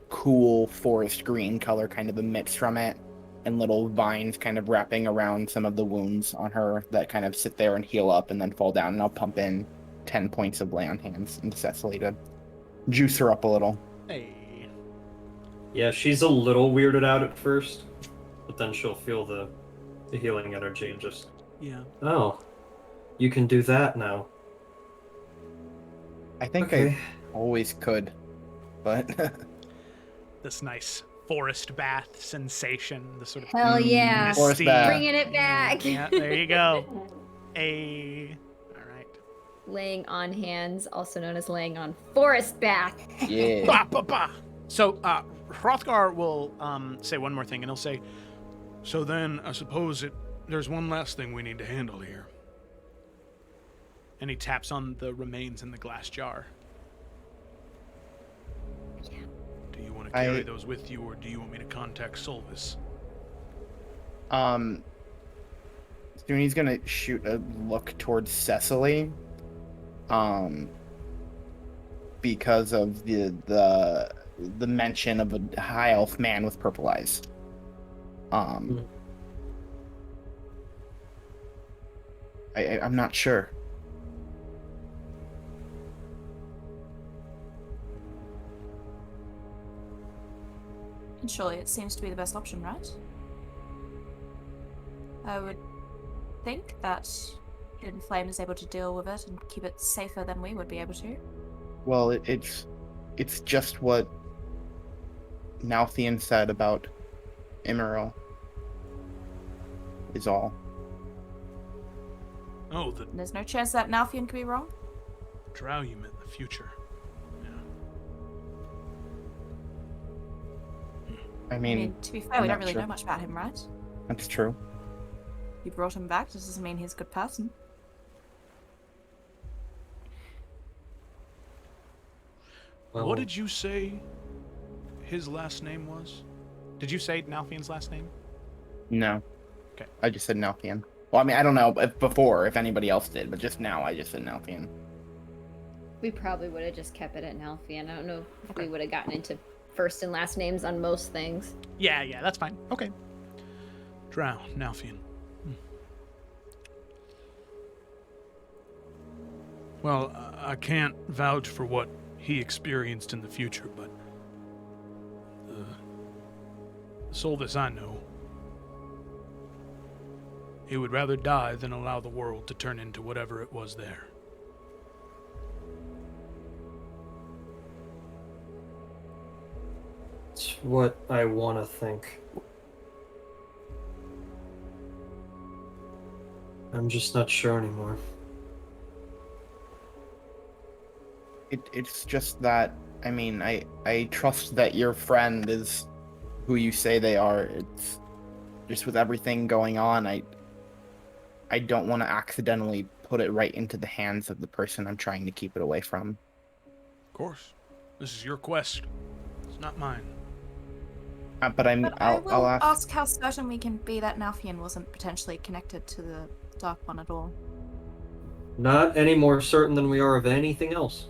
cool forest green color kind of emits from it, and little vines kind of wrapping around some of the wounds on her that kind of sit there and heal up and then fall down, and I'll pump in 10 points of lay on hands into Cecily to juice her up a little. Hey. Yeah, she's a little weirded out at first, but then she'll feel the healing energy and just... Yeah. Oh, you can do that now. I think Okay. I always could, but... This nice forest bath sensation, the sort of Hell yeah. Forest misty... bath. Bringing it back. Yeah, there you go. All right. Laying on hands, also known as laying on forest bath. Yeah. Bah, bah, bah. So, Hrothgar will say one more thing, and he'll say, So then, I suppose there's one last thing we need to handle here. and he taps on the remains in the glass jar. Do you want to carry those with you, or do you want me to contact Solvis? Stoonie's gonna shoot a look towards Cecily. Because of the mention of a high elf man with purple eyes. I'm not sure. And surely it seems to be the best option, right? I would think that Hidden Flame is able to deal with it and keep it safer than we would be able to. Well, it's just what Nalthian said about Emerald. Is all. Oh, And there's no chance that Nalthian could be wrong? Drow you meant the future. I mean, to be fair, we don't really know much about him, right? That's true. You brought him back, this doesn't mean he's a good person. What did you say his last name was? Did you say Nalthian's last name? No. Okay. I just said Nalthian. Well, I mean, I don't know if anybody else did, but just now I just said Nalthian. We probably would have just kept it at Nalthian. I don't know if we would have gotten into first and last names on most things. Yeah, that's fine. Okay. Drow, Nalthian. Well, I can't vouch for what he experienced in the future, but Solvis I know, he would rather die than allow the world to turn into whatever it was there. It's what I want to think. I'm just not sure anymore. It's just that, I mean, I trust that your friend is who you say they are. It's just with everything going on, I don't want to accidentally put it right into the hands of the person I'm trying to keep it away from. Of course. This is your quest. It's not mine. But I'll ask how certain we can be that Nalthian wasn't potentially connected to the Dark One at all. Not any more certain than we are of anything else.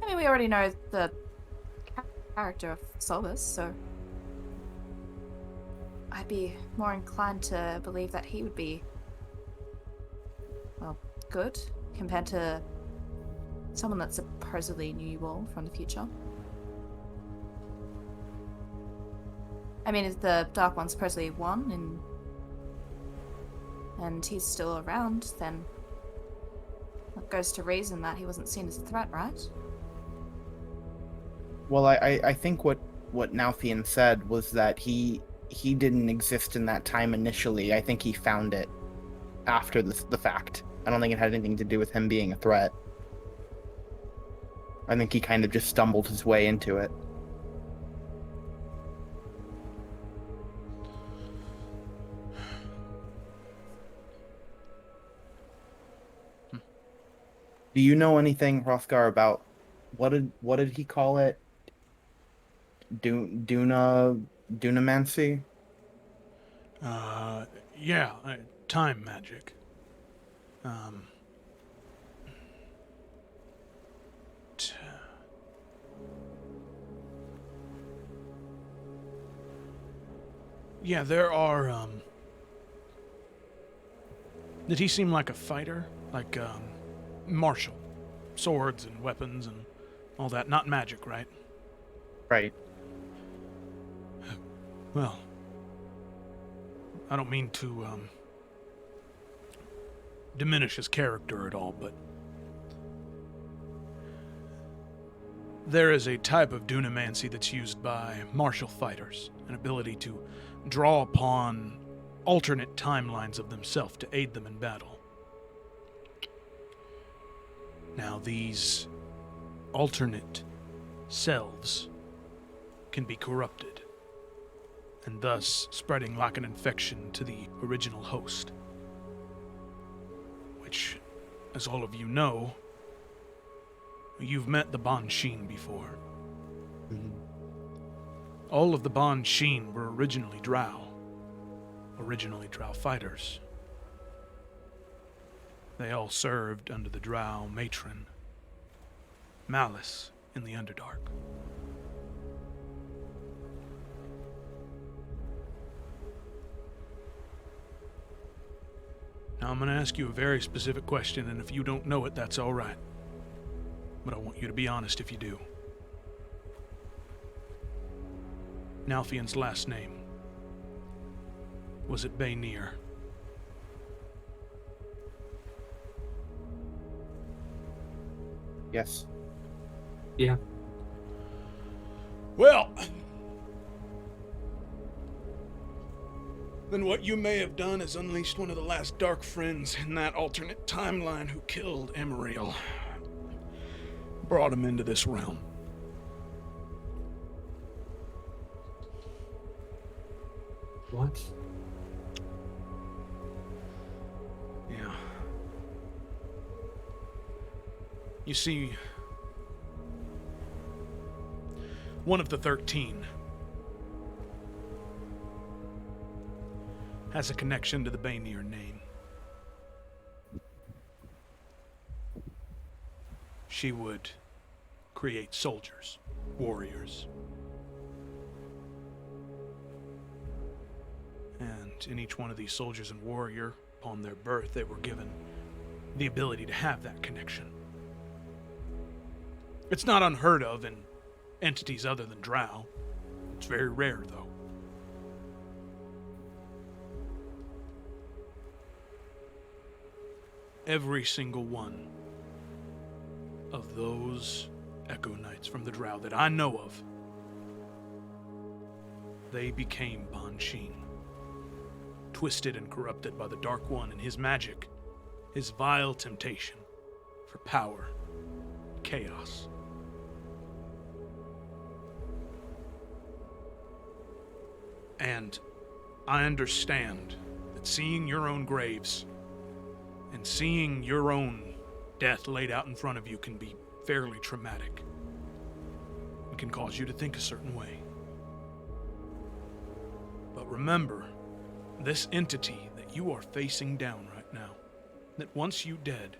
I mean, we already know the character of Solus, so I'd be more inclined to believe that he would be, well, good compared to someone that supposedly knew you all from the future. I mean, if the Dark One supposedly won and he's still around, then it goes to reason that he wasn't seen as a threat, right? Well, I think what Nalthian said was that he didn't exist in that time initially. I think he found it after the fact. I don't think it had anything to do with him being a threat. I think he kind of just stumbled his way into it. Do you know anything, Hrothgar, about what did he call it? Dunamancy? Yeah, time magic. Yeah, there are, Did he seem like a fighter? Like, martial? Swords and weapons and all that. Not magic, right? Right. Well, I don't mean to, diminish his character at all, but there is a type of dunamancy that's used by martial fighters, an ability to draw upon alternate timelines of themselves to aid them in battle. Now, these alternate selves can be corrupted, and thus spreading like an infection to the original host. Which, as all of you know, you've met the Bansheen before. All of the Ban Sheen were originally drow fighters. They all served under the drow matron, Malice, in the Underdark. Now I'm going to ask you a very specific question, and if you don't know it, that's all right. But I want you to be honest if you do. Nalfian's last name, was it Baynir? Yes. Yeah. Well, then what you may have done is unleashed one of the last Dark Friends in that alternate timeline who killed Emeriel. Brought him into this realm. What? Yeah. You see, one of the 13 has a connection to the Baynir name. She would create soldiers, warriors. And in each one of these soldiers and warrior, upon their birth, they were given the ability to have that connection. It's not unheard of in entities other than drow. It's very rare, though. Every single one of those Echo Knights from the drow that I know of, they became Ban Sheen. Twisted and corrupted by the Dark One and his magic, his vile temptation for power, chaos. And I understand that seeing your own graves and seeing your own death laid out in front of you can be fairly traumatic. It can cause you to think a certain way. But remember, this entity that you are facing down right now, that once you dead,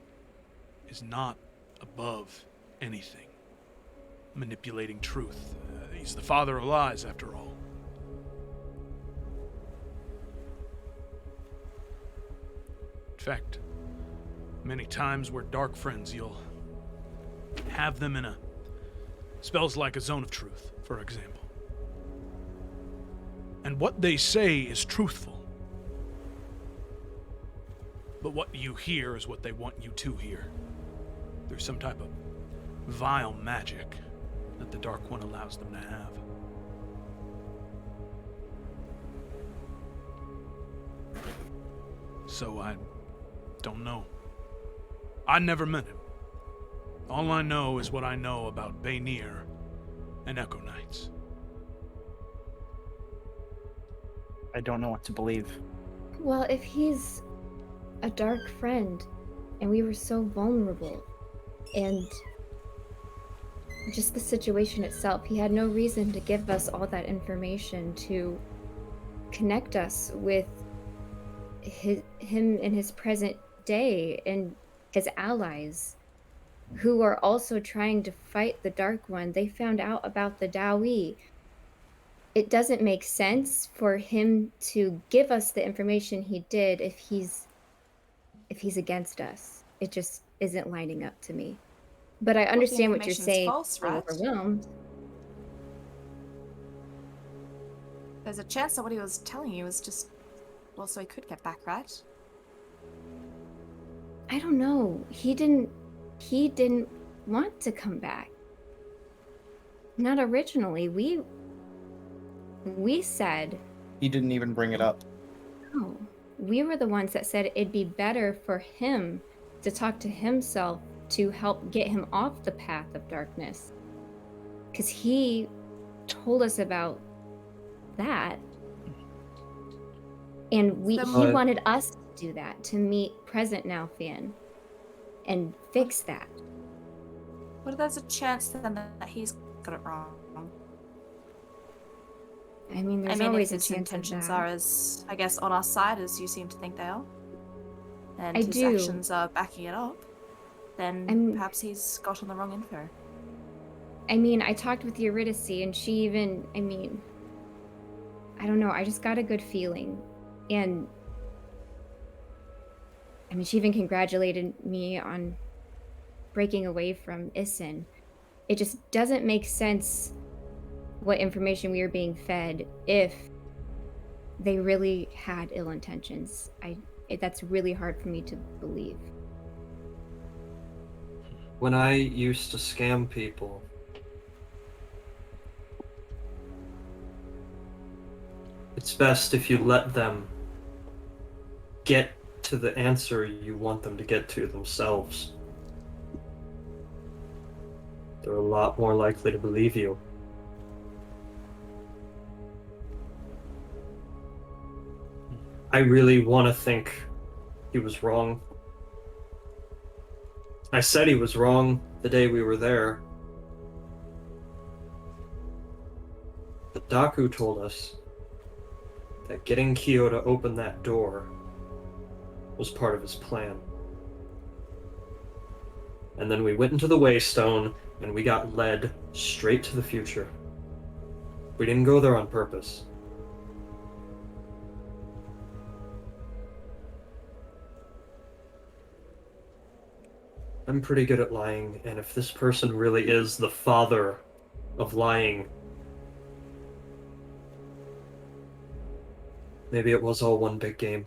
is not above anything. Manipulating truth. He's the father of lies, after all. In fact, many times we're dark friends, you'll have them in spells like a zone of truth, for example. And what they say is truthful. But what you hear is what they want you to hear. There's some type of vile magic that the Dark One allows them to have. So I don't know. I never met him. All I know is what I know about Baynir and Echo Knights. I don't know what to believe. Well, if he's a dark friend and we were so vulnerable and just the situation itself, he had no reason to give us all that information to connect us with him in his present day and his allies who are also trying to fight the Dark One. They found out about the Dawi. It doesn't make sense for him to give us the information he did if he's against us. It just isn't lining up to me. But I understand what you're saying. False, right? Overwhelmed. There's a chance that what he was telling you was just, well, so he could get back, right? I don't know. He didn't want to come back. Not originally. We said... He didn't even bring it up. No. We were the ones that said it'd be better for him to talk to himself to help get him off the path of darkness. Because he told us about that. And he wanted us to do that, to meet present Nalfian and fix that. What if there's a chance then that he's got it wrong? I mean, there's I mean, always if a his chance of intentions that. are as, I guess, on our side as you seem to think they are, and I his do. actions are backing it up, then perhaps he's gotten the wrong info. I mean, I talked with Eurydice, and she even, I mean, I don't know, I just got a good feeling. And, I mean, she even congratulated me on breaking away from Isin. It just doesn't make sense what information we are being fed if they really had ill intentions. That's really hard for me to believe. When I used to scam people, it's best if you let them get to the answer you want them to get to themselves. They're a lot more likely to believe you. I really want to think he was wrong. I said he was wrong the day we were there. But Daku told us that getting Kyo to open that door was part of his plan. And then we went into the Waystone, and we got led straight to the future. We didn't go there on purpose. I'm pretty good at lying, and if this person really is the father of lying, maybe it was all one big game.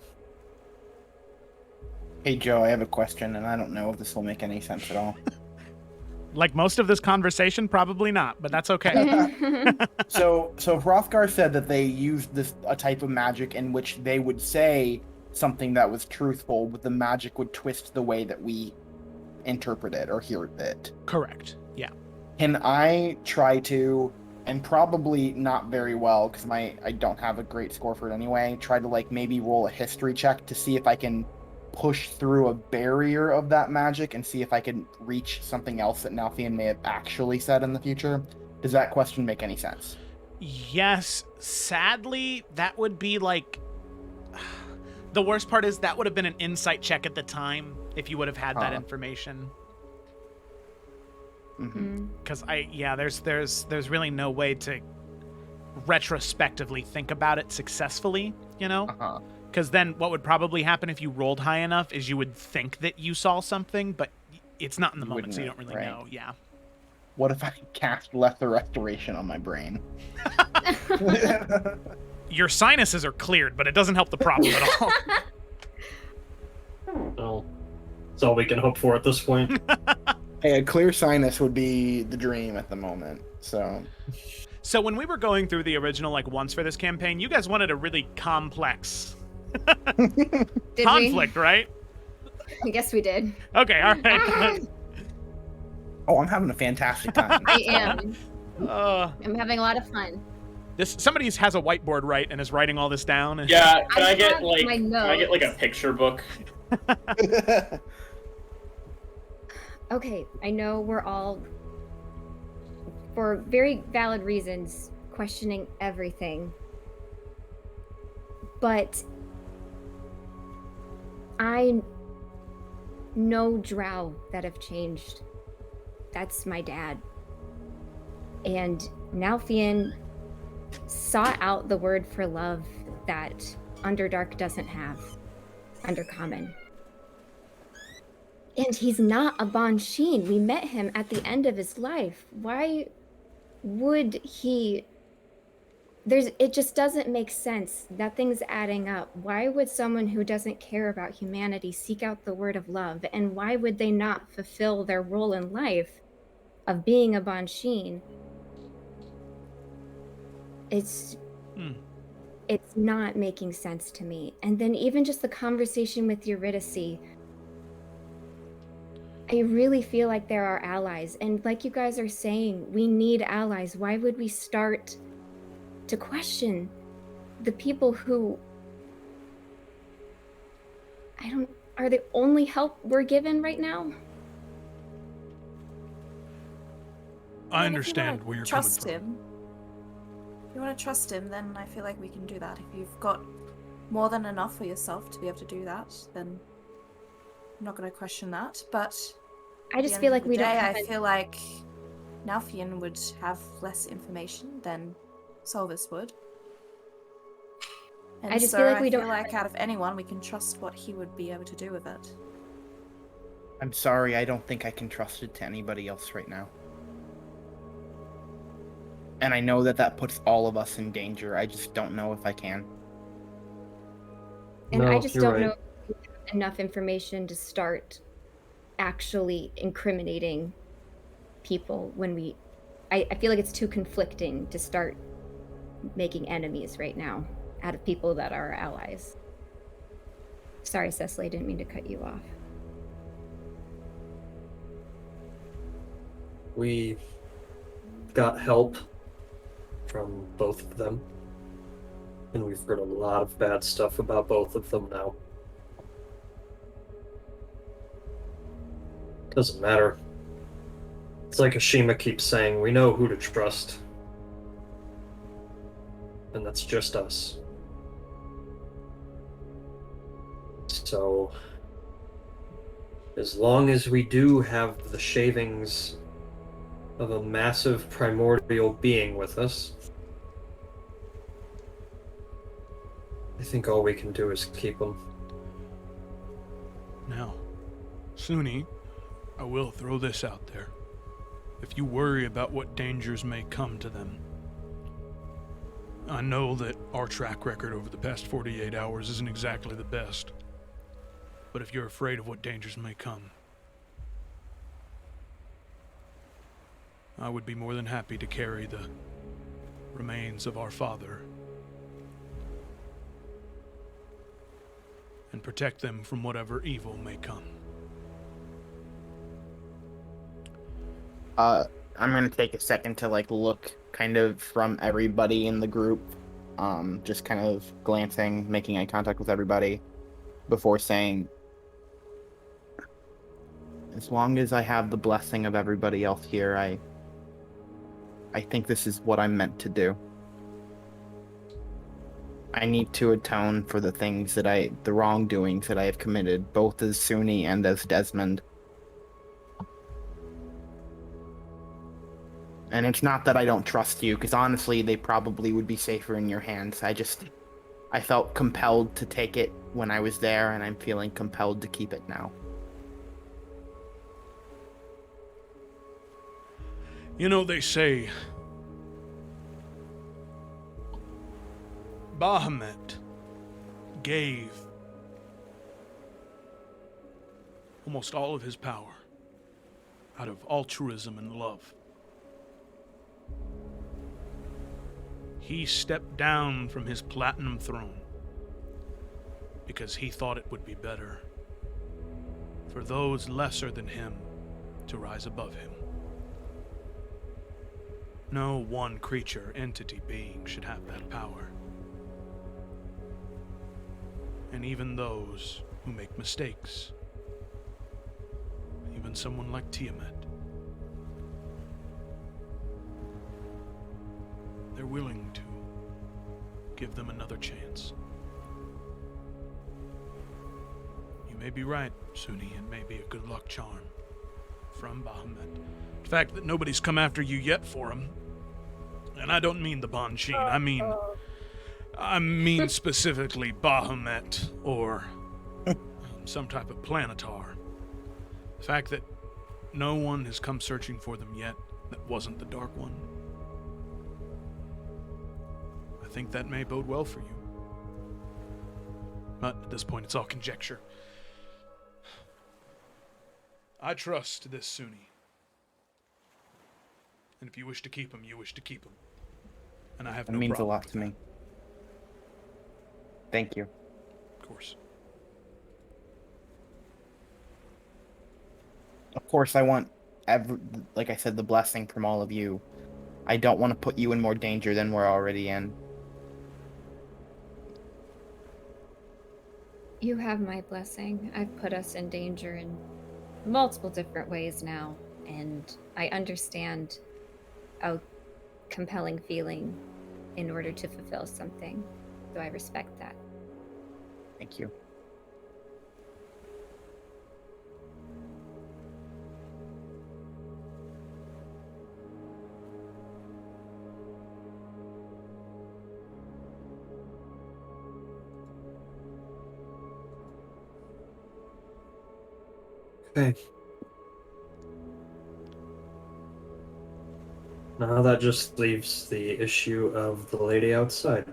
Hey Joe, I have a question, and I don't know if this will make any sense at all. Like most of this conversation, probably not, but that's okay. So Hrothgar said that they used a type of magic in which they would say something that was truthful, but the magic would twist the way that we interpret it or hear it. Correct. Yeah. Can I try to, and probably not very well, because I don't have a great score for it anyway, try to like maybe roll a history check to see if I can push through a barrier of that magic and see if I can reach something else that Nalfian may have actually said in the future? Does that question make any sense? Yes. Sadly, that would be like... The worst part is that would have been an insight check at the time if you would have had that information. Because there's really no way to retrospectively think about it successfully, you know? Because then what would probably happen if you rolled high enough is you would think that you saw something, but it's not in the moment, so you don't really know. Yeah. What if I cast Lesser Restoration on my brain? Your sinuses are cleared, but it doesn't help the problem at all. Well, that's all we can hope for at this point. Hey, a clear sinus would be the dream at the moment, so... So when we were going through the original, like, once for this campaign, you guys wanted a really complex conflict, right? I guess we did. Okay, all right. Oh, I'm having a fantastic time. I am. I'm having a lot of fun. Somebody has a whiteboard, right, and is writing all this down. Yeah, can I get have like my can I get like a picture book? Okay, I know we're all, for very valid reasons, questioning everything. But I know drow that have changed. That's my dad. And Nalfian sought out the word for love that Underdark doesn't have, Undercommon. And he's not a Bansheen. We met him at the end of his life. Why would he... It just doesn't make sense. Nothing's adding up. Why would someone who doesn't care about humanity seek out the word of love? And why would they not fulfill their role in life of being a Bansheen? It's not making sense to me. And then even just the conversation with Eurydice, I really feel like there are allies. And like you guys are saying, we need allies. Why would we start to question the people who are the only help we're given right now? I understand where you're coming Trust from. him. you want to trust him, then I feel like we can do that. If you've got more than enough for yourself to be able to do that, then I'm not going to question that. But I just feel like we don't have I feel like Nalfian would have less information than Solvis would. And I just so feel like we I don't feel have like out of anyone, we can trust what he would be able to do with it. I'm sorry, I don't think I can trust it to anybody else right now. And I know that that puts all of us in danger. I just don't know if I can. And No, I just you're don't right. know if we have enough information to start actually incriminating people when we... I feel like it's too conflicting to start making enemies right now out of people that are our allies. Sorry, Cecily, I didn't mean to cut you off. We got help from both of them, and we've heard a lot of bad stuff about both of them now. Doesn't matter. It's like Ashima keeps saying, we know who to trust. And that's just us. So, as long as we do have the shavings of a massive primordial being with us, I think all we can do is keep them. Now, Suni, I will throw this out there. If you worry about what dangers may come to them, I know that our track record over the past 48 hours isn't exactly the best. But if you're afraid of what dangers may come, I would be more than happy to carry the remains of our father and protect them from whatever evil may come. I'm gonna take a second to look kind of from everybody in the group, just kind of glancing, making eye contact with everybody before saying, as long as I have the blessing of everybody else here, I think this is what I'm meant to do. I need to atone for the things the wrongdoings that I have committed, both as Suni and as Desmond. And it's not that I don't trust you, because honestly, they probably would be safer in your hands. I felt compelled to take it when I was there, and I'm feeling compelled to keep it now. You know, they say Bahamut gave almost all of his power out of altruism and love. He stepped down from his platinum throne because he thought it would be better for those lesser than him to rise above him. No one creature, entity, being should have that power. And even those who make mistakes, even someone like Tiamat, they're willing to give them another chance. You may be right, Suni. It may be a good luck charm from Bahamut. The fact that nobody's come after you yet for him, and I don't mean the Banshee, I mean specifically Bahamut or some type of planetar. The fact that no one has come searching for them yet that wasn't the Dark One, I think that may bode well for you. But at this point, it's all conjecture. I trust this Suni. And if you wish to keep him, you wish to keep him. And I have no problem. It means a lot to me. Thank you. Of course. Of course, I want, like I said, the blessing from all of you. I don't want to put you in more danger than we're already in. You have my blessing. I've put us in danger in multiple different ways now, and I understand how compelling feeling in order to fulfill something. So I respect that. Thank you. Okay. Now that just leaves the issue of the lady outside.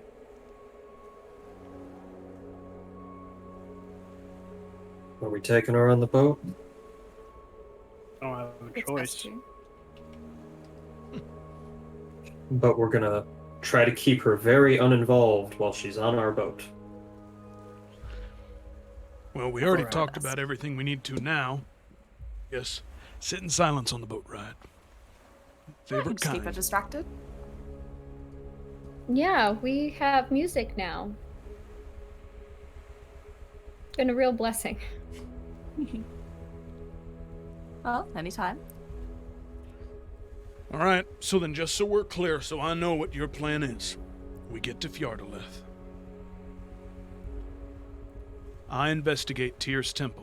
Are we taking her on the boat? I don't have a choice. But we're gonna try to keep her very uninvolved while she's on our boat. Well, we already talked about everything we need to now. Yes, sit in silence on the boat ride. Favorite Just keep her kind. distracted. Yeah, we have music now. It's been a real blessing. Well, anytime. All right, so then just so we're clear, so I know what your plan is. We get to Fjarlaleth. I investigate Tyr's temple.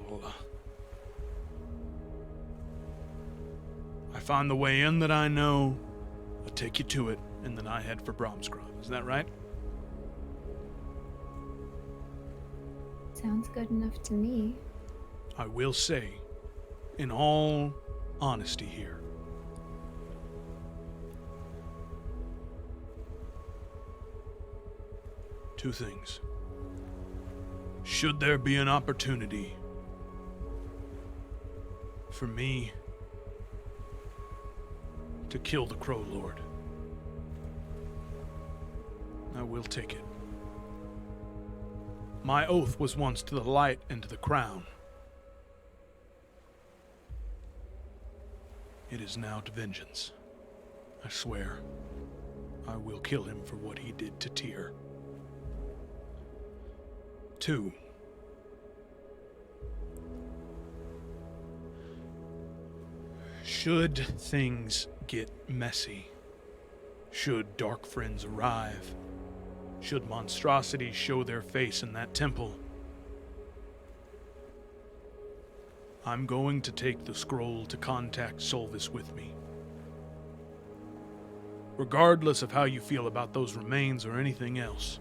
I find the way in that I know. I take you to it, and then I head for Bromsgrove. Is that right? Sounds good enough to me. I will say, in all honesty here, two things. Should there be an opportunity for me to kill the Crow Lord, I will take it. My oath was once to the light and to the crown. It is now to vengeance. I swear, I will kill him for what he did to Tyr. 2. Should things get messy, should dark friends arrive, should monstrosities show their face in that temple, I'm going to take the scroll to contact Solvis with me. Regardless of how you feel about those remains or anything else,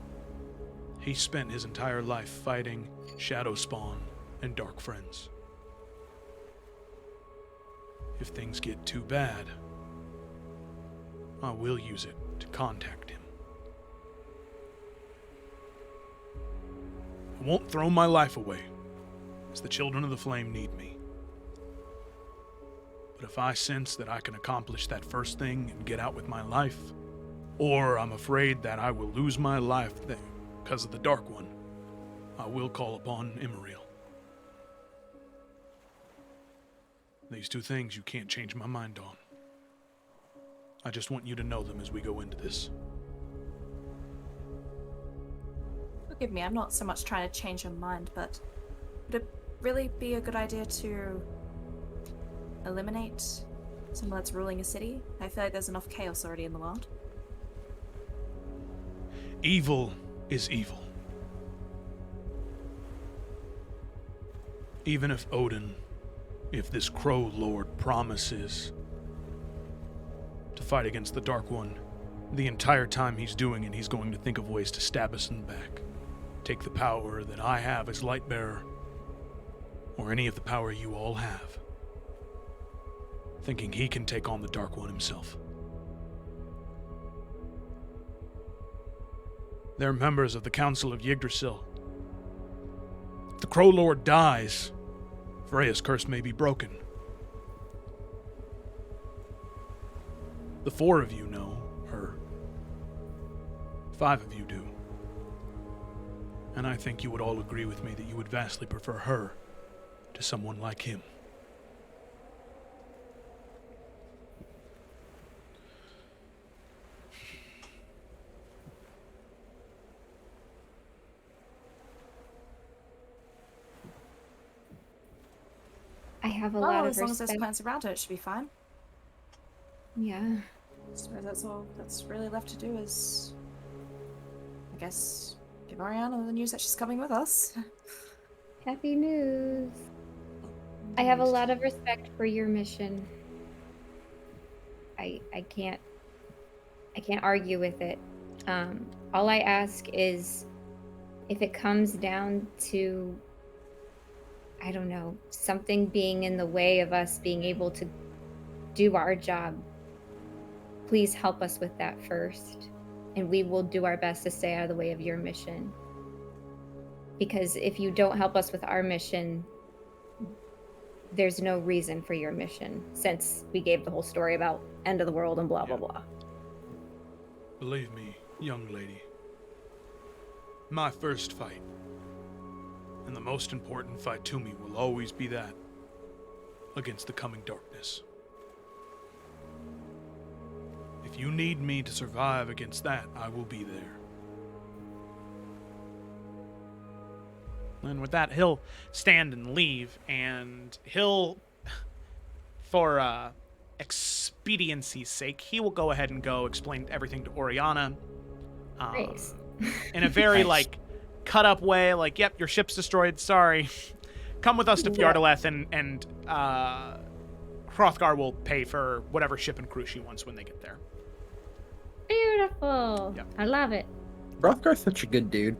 he spent his entire life fighting Shadow Spawn and Dark Friends. If things get too bad, I will use it to contact him. I won't throw my life away, as the Children of the Flame need me. But if I sense that I can accomplish that first thing and get out with my life, or I'm afraid that I will lose my life because of the Dark One, I will call upon Imariel. These two things you can't change my mind on. I just want you to know them as we go into this. Forgive me, I'm not so much trying to change your mind, but would it really be a good idea to eliminate someone that's ruling a city? I feel like there's enough chaos already in the world. Evil is evil. Even if Odin, if this Crow Lord promises to fight against the Dark One, the entire time he's doing it, he's going to think of ways to stab us in the back. Take the power that I have as Lightbearer, or any of the power you all have, thinking he can take on the Dark One himself. They're members of the Council of Yggdrasil. If the Crow Lord dies, Freya's curse may be broken. The 4 of you know her. 5 of you do. And I think you would all agree with me that you would vastly prefer her to someone like him. I have a Well, lot of as long as respect. there's plants around her, it should be fine. Yeah. I suppose that's all that's really left to do is guess give Ariana the news that she's coming with us. Happy news. I have a lot of respect for your mission. I can't argue with it. All I ask is if it comes down to, I don't know, something being in the way of us being able to do our job, please help us with that first. And we will do our best to stay out of the way of your mission. Because if you don't help us with our mission, there's no reason for your mission, since we gave the whole story about end of the world and blah, blah, blah. Believe me, young lady, my first fight, and the most important fight to me, will always be that against the coming darkness. If you need me to survive against that, I will be there. And with that, he'll stand and leave, and he'll, for expediency's sake, he will go ahead and go explain everything to Oriana. Nice. In a very, Nice. cut up way, yep, your ship's destroyed, sorry. Come with us to Fjardeleth, and Hrothgar will pay for whatever ship and crew she wants when they get there. Beautiful. Yep. I love it. Hrothgar's such a good dude.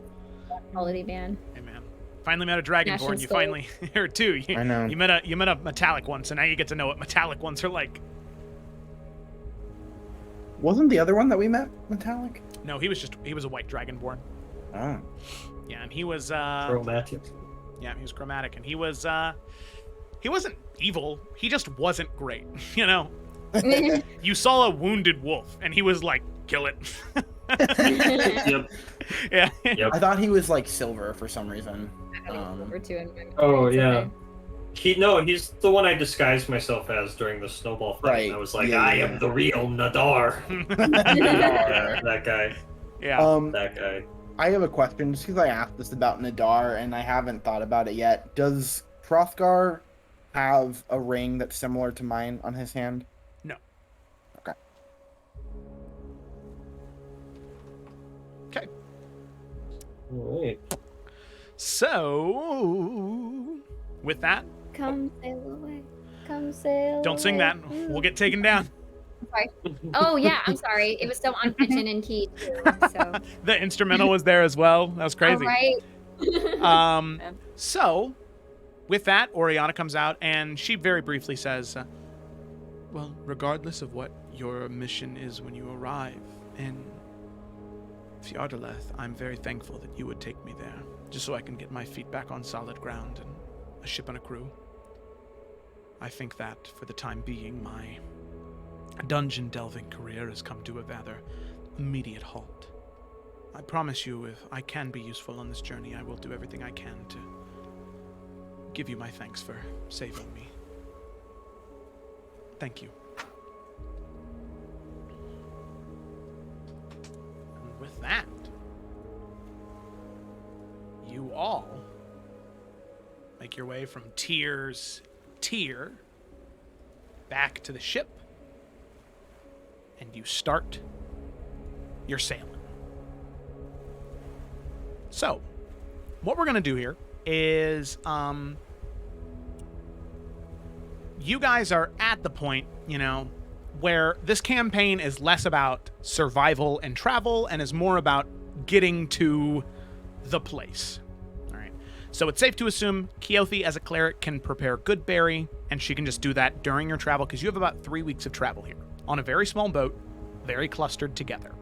Quality man. Hey, man. Finally met a Dragonborn. You finally, or two. I know. You met a metallic one, so now you get to know what metallic ones are like. Wasn't the other one that we met metallic? No, he was a white Dragonborn. Oh. Yeah, and he was Chromatic. Yeah, he was chromatic, and he wasn't evil. He just wasn't great. You saw a wounded wolf, and he was like, kill it. Yep. Yeah. Yep. I thought he was like silver for some reason. Silver too in my Oh it's yeah. okay. He's the one I disguised myself as during the snowball fight. Right. I was like, Yeah, I yeah. am the real Nadar. Nadar. That guy. Yeah. That guy. I have a question, just because I asked this about Nadar and I haven't thought about it yet. Does Hrothgar have a ring that's similar to mine on his hand? No. Okay. Okay. All right. So, with that, Come sail away. Come sail don't sing away. that. We'll get taken down. Sorry. Oh yeah, I'm sorry. It was so on pitch and in key too. So. The instrumental was there as well. That was crazy. All right. So, with that, Oriana comes out, and she very briefly says, Well, regardless of what your mission is when you arrive in Fjardeleth, I'm very thankful that you would take me there, just so I can get my feet back on solid ground and a ship and a crew. I think that, for the time being, my dungeon delving career has come to a rather immediate halt. I promise you, if I can be useful on this journey, I will do everything I can to give you my thanks for saving me. Thank you. and with that, you all make your way from Tyr's tier back to the ship, and you start your sailing. So, what we're going to do here is, you guys are at the point, where this campaign is less about survival and travel and is more about getting to the place. All right. So it's safe to assume Keothi as a cleric can prepare Goodberry, and she can just do that during your travel, because you have about 3 weeks of travel here on a very small boat, very clustered together.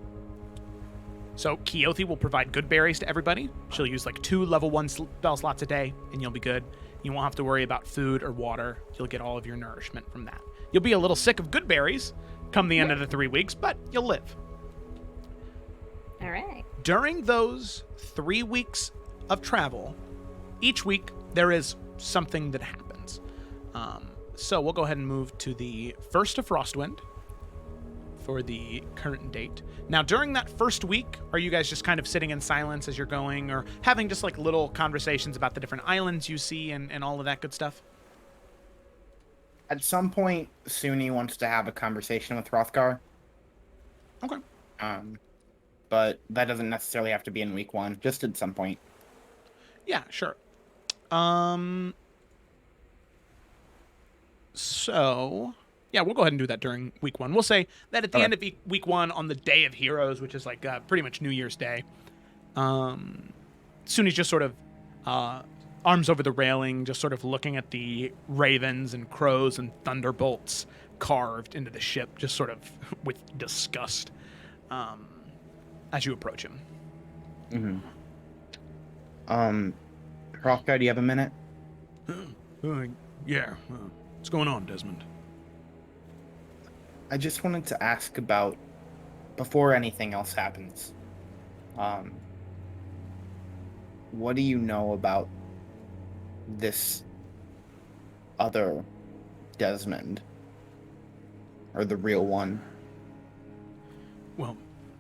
So Keothi will provide good berries to everybody. She'll use like 2 level 1 spell slots a day, and you'll be good. You won't have to worry about food or water. You'll get all of your nourishment from that. You'll be a little sick of good berries come the end of the 3 weeks, but you'll live. All right. During those 3 weeks of travel, each week there is something that happens. So we'll go ahead and move to the 1st of Frostwind for the current date. Now, during that first week, are you guys just kind of sitting in silence as you're going, or having just like little conversations about the different islands you see and all of that good stuff? At some point, Suni wants to have a conversation with Hrothgar. Okay. but that doesn't necessarily have to be in week 1. Just at some point. Yeah, sure. So, yeah, we'll go ahead and do that during week 1. We'll say that at the end of week 1, on the Day of Heroes, which is like pretty much New Year's Day, Suni's just sort of arms over the railing, just sort of looking at the ravens and crows and thunderbolts carved into the ship, just sort of with disgust as you approach him. Hrothgar, do you have a minute? Yeah. What's going on, Desmond? I just wanted to ask about, before anything else happens, what do you know about this other Desmond? Or the real one? Well,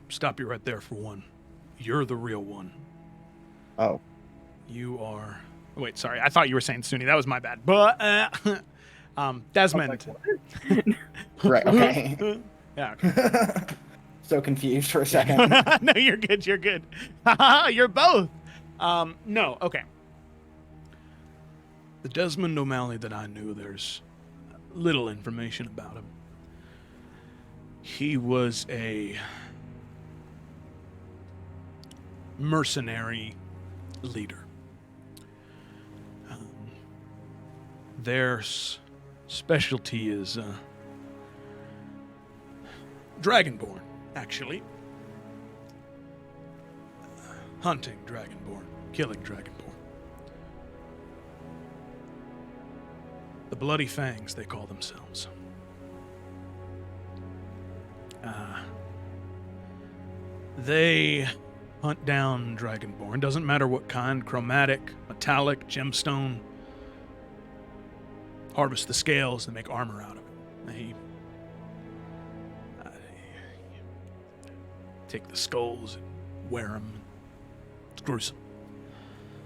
stop you right there for one. You're the real one. Oh. You are... Wait, sorry. I thought you were saying Suni. That was my bad. But, Desmond. Right, okay. Yeah. So confused for a second. No, you're good. You're good. You're both. No, okay. The Desmond O'Malley that I knew, there's little information about him. He was a mercenary leader. Their specialty is Dragonborn, actually. Hunting Dragonborn, killing Dragonborn. The Bloody Fangs, they call themselves. They hunt down Dragonborn. Doesn't matter what kind, chromatic, metallic, gemstone. Harvest the scales and make armor out of it. They take the skulls and wear them. It's gruesome.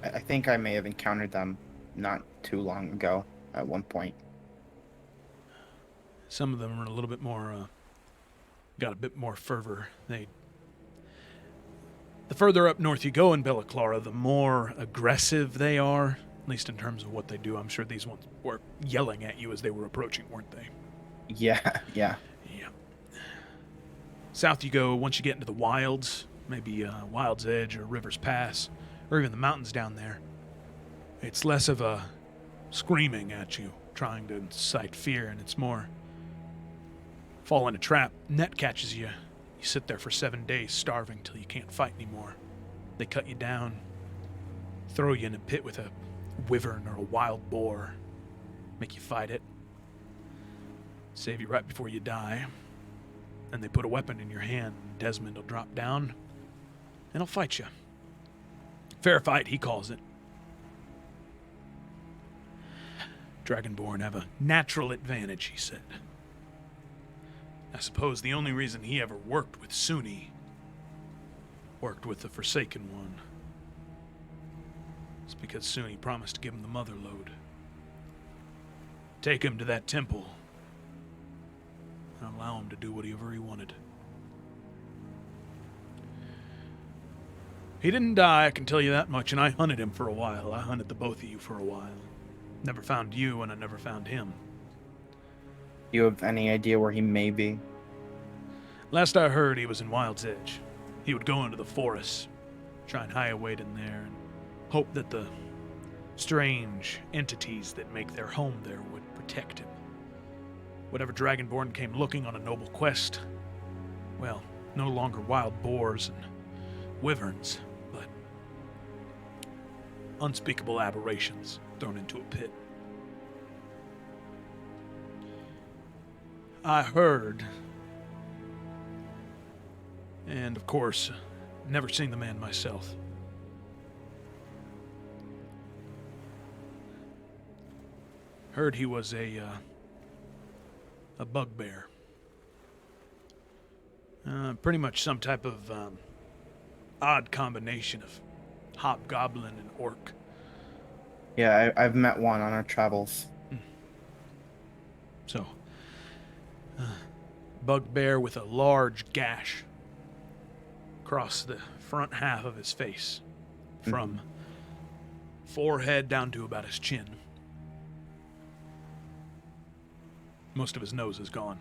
I think I may have encountered them not too long ago at one point. Some of them are a little bit more, got a bit more fervor. The further up north you go in Bella Clara, the more aggressive they are, at least in terms of what they do. I'm sure these ones were yelling at you as they were approaching, weren't they? Yeah. Yeah. South you go, once you get into the wilds, maybe Wild's Edge or River's Pass, or even the mountains down there, it's less of a screaming at you, trying to incite fear, and it's more fall in a trap, net catches you, you sit there for 7 days starving till you can't fight anymore. They cut you down, throw you in a pit with a wyvern or a wild boar, make you fight it, save you right before you die, and they put a weapon in your hand. Desmond will drop down and he'll fight you. Fair fight, he calls it. Dragonborn have a natural advantage, he said. I suppose the only reason he ever worked with Suni, worked with the Forsaken One, is because Suni promised to give him the mother lode. Take him to that temple and allow him to do whatever he wanted. He didn't die, I can tell you that much, and I hunted him for a while. I hunted the both of you for a while. Never found you, and I never found him. Do you have any idea where he may be? Last I heard, he was in Wild's Edge. He would go into the forest, try and hide away in there, and hope that the strange entities that make their home there would protect him. Whatever Dragonborn came looking on a noble quest, well, no longer wild boars and wyverns, but unspeakable aberrations thrown into a pit. I heard, and of course, never seen the man myself. Heard he was a bugbear. Pretty much some type of odd combination of hobgoblin and orc. Yeah, I've met one on our travels. So, bugbear with a large gash across the front half of his face, from forehead down to about his chin. Most of his nose is gone.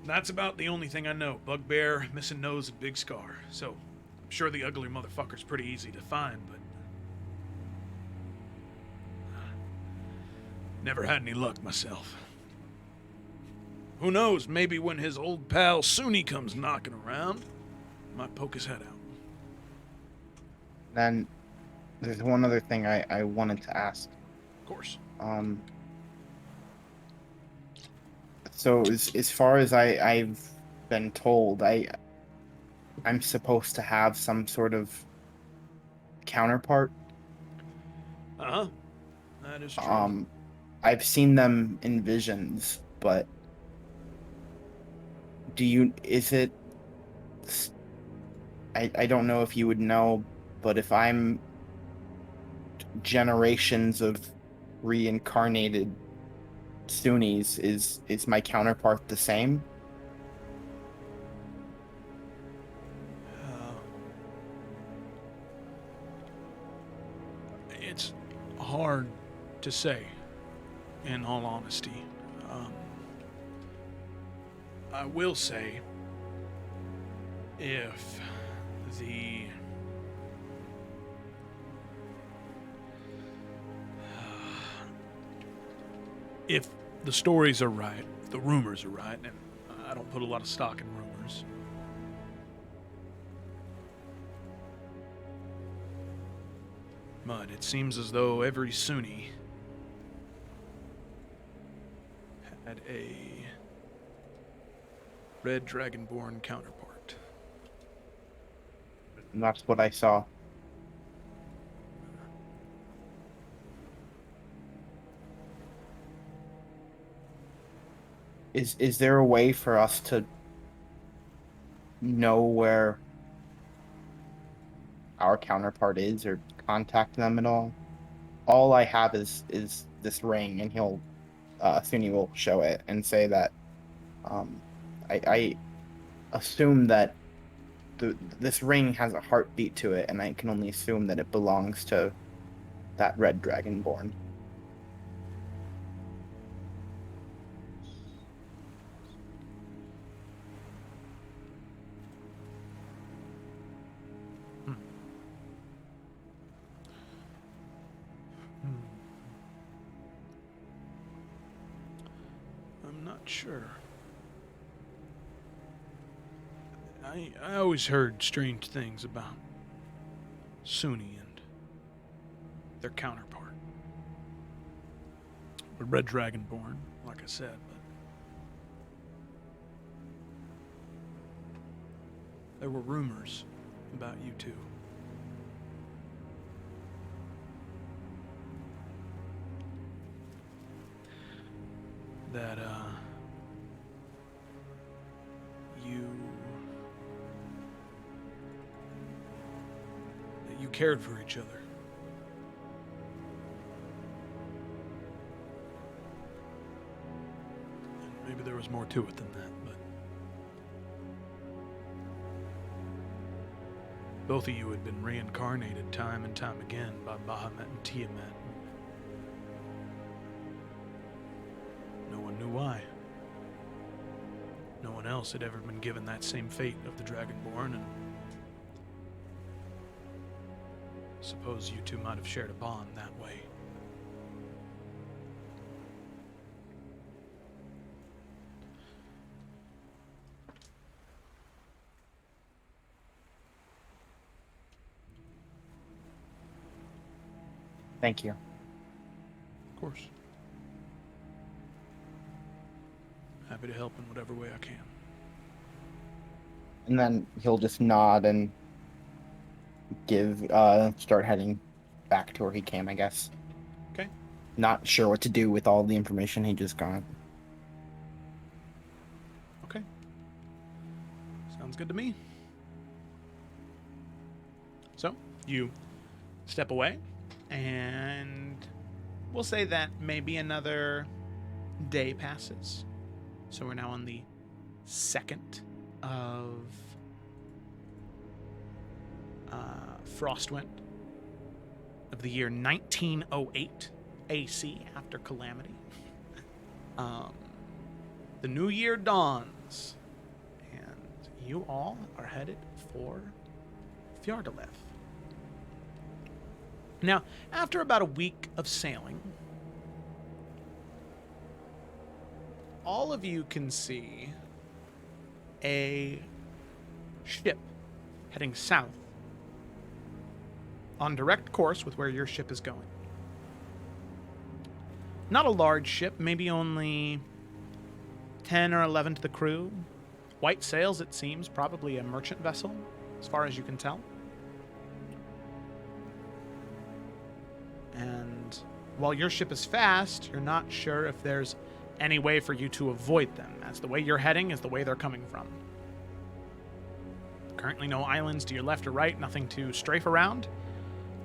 That's about the only thing I know. Bugbear, missing nose, and big scar. So, I'm sure the ugly motherfucker's pretty easy to find, but never had any luck myself. Who knows, maybe when his old pal Suni comes knocking around, might poke his head out. Then there's one other thing I wanted to ask. Of course. So as far as I've been told, I'm supposed to have some sort of counterpart. Uh-huh. That is true. I've seen them in visions, but I don't know if you would know, but if I'm generations of reincarnated Sunnis, is my counterpart the same? It's hard to say, in all honesty. I will say, if the stories are right, if the rumors are right, and I don't put a lot of stock in rumors, but it seems as though every Sunni had a red dragonborn counterpart. And that's what I saw. Is there a way for us to know where our counterpart is, or contact them at all? All I have is this ring, and Sunni will show it and say that I assume that this ring has a heartbeat to it, and I can only assume that it belongs to that red dragonborn. I'm not sure. I always heard strange things about Sunni and their counterpart. The red dragonborn, like I said, but there were rumors about you two. That you cared for each other. And maybe there was more to it than that, but both of you had been reincarnated time and time again by Bahamut and Tiamat. No one knew why. No one else had ever been given that same fate of the Dragonborn, and suppose you two might have shared a bond that way. Thank you. Of course. Happy to help in whatever way I can. And then he'll just nod and start heading back to where he came, I guess. Okay. Not sure what to do with all the information he just got. Okay. Sounds good to me. So, you step away, and we'll say that maybe another day passes. So we're now on the 2nd of Frostwind of the year 1908 AC, after Calamity. The new year dawns, and you all are headed for Fjordalith. Now, after about a week of sailing, all of you can see a ship heading south on direct course with where your ship is going. Not a large ship, maybe only 10 or 11 to the crew. White sails, it seems, probably a merchant vessel, as far as you can tell. And while your ship is fast, you're not sure if there's any way for you to avoid them, as the way you're heading is the way they're coming from. Currently no islands to your left or right, nothing to strafe around.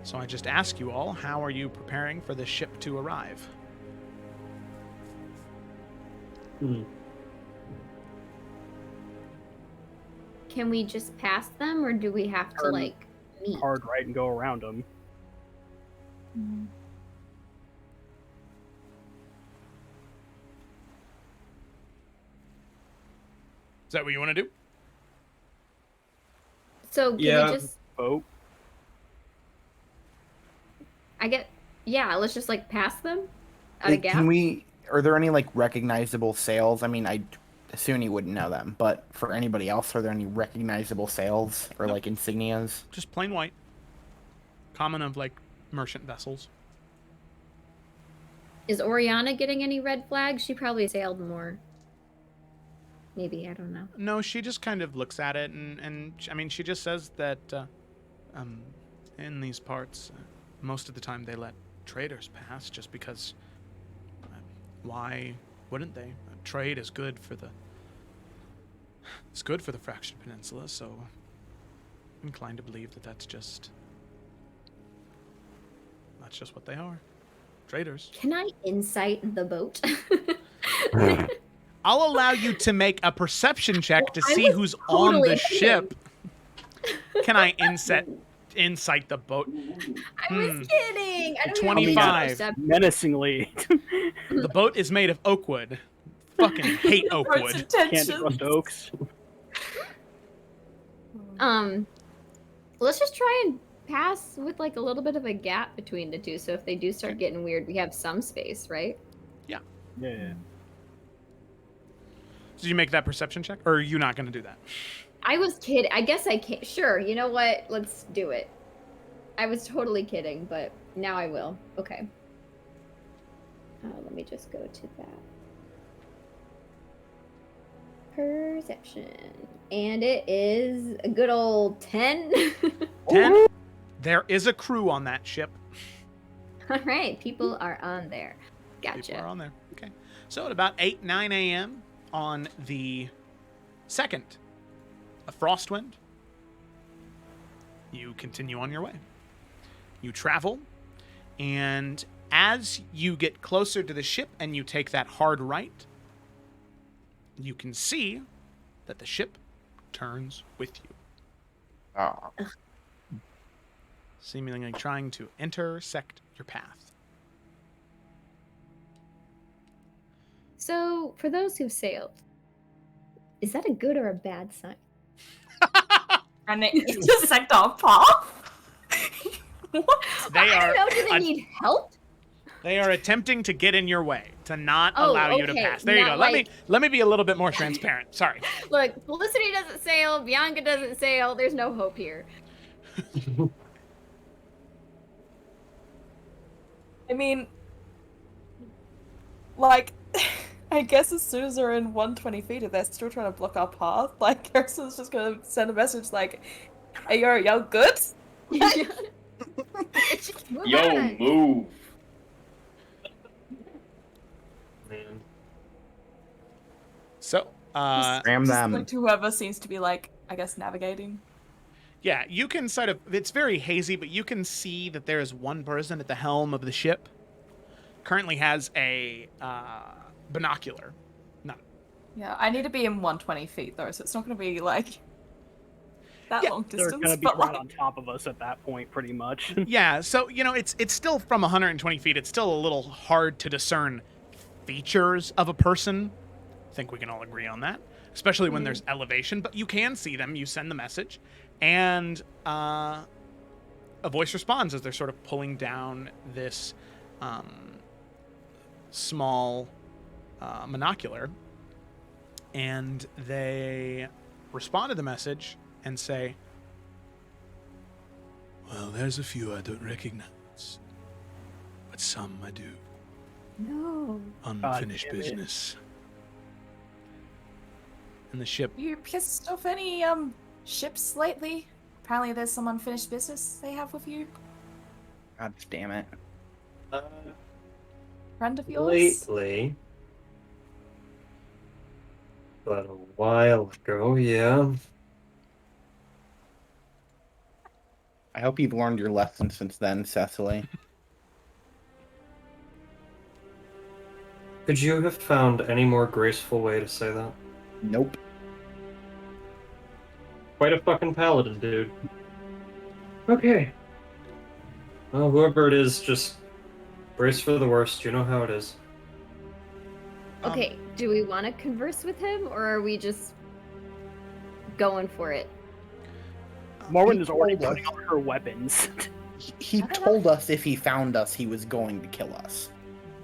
So I just ask you all, how are you preparing for this ship to arrive? Can we just pass them, or do we have to, like, meet? Hard right and go around them. Is that what you want to do? So can we just... boat. let's just, like, pass them at a gap? Are there any, like, recognizable sails? I mean, I assume you wouldn't know them, but for anybody else, are there any recognizable sails or, like, insignias? Just plain white. Common of, like, merchant vessels. Is Oriana getting any red flags? She probably sailed more. Maybe, I don't know. No, she just kind of looks at it, and I mean, she just says that in these parts, most of the time they let traders pass, just because why wouldn't they? Trade is good for the Fractured Peninsula, so I'm inclined to believe that that's just what they are. Traders. Can I insight the boat? I'll allow you to make a perception check to see who's on the ship. Can I insight the boat? I was kidding. I don't 25. Menacingly. The boat is made of oak wood. Fucking hate oak wood. Can't trust oaks. Let's just try and pass with, like, a little bit of a gap between the two, so if they do start getting weird, we have some space, right? Yeah. Yeah. Did you make that perception check, or are you not going to do that? I was kidding. I guess I can't. Sure, you know what? Let's do it. I was totally kidding, but now I will. Okay. Let me just go to that. Perception. And it is a good old 10. 10? There is a crew on that ship. All right, people are on there. Gotcha. People are on there. Okay. So at about 8, 9 a.m. on the 2nd of Frostwind, you continue on your way. You travel, and as you get closer to the ship and you take that hard right, you can see that the ship turns with you. Oh. Seemingly trying to intersect your path. So, for those who've sailed, is that a good or a bad sign? And it intersect our path? They I are. don't know. Do they need help? They are attempting to get in your way, to not Oh, allow you to okay. pass. There you go. Not Let me be a little bit more transparent. Sorry. Look, Felicity doesn't sail, Bianca doesn't sail. There's no hope here. I mean, like, I guess as soon as they're in 120 feet, if they're still trying to block our path, like, Harrison's just gonna send a message like, hey, y'all good? Yo, move. Man. So, Ram them. Like, whoever seems to be, like, I guess, navigating. yeah, you can sort of, it's very hazy, but you can see that there is one person at the helm of the ship. Currently has a binocular. Yeah, I need to be in 120 feet, though, so it's not gonna be, like... that long They're distance. gonna be but right like, on top of us at that point, pretty much. Yeah, so, it's still from 120 feet. It's still a little hard to discern features of a person. I think we can all agree on that, especially when there's elevation. But you can see them. You send the message, and a voice responds as they're sort of pulling down this small monocular, and they respond to the message and say, Well, there's a few I don't recognize, but some I do. No. Unfinished damn it. business. and the ship you pissed off any ships lately? Apparently, there's some unfinished business they have with you. God damn it. Friend of yours? Lately. But a while ago, yeah. I hope you've learned your lesson since then, Cecily. Could you have found any more graceful way to say that? Nope. Quite a fucking paladin, dude. Okay. Well, whoever it is, just brace for the worst. You know how it is. Okay, do we want to converse with him, or are we just going for it? Morwen is already told us- putting up her weapons. He told us if he found us, he was going to kill us.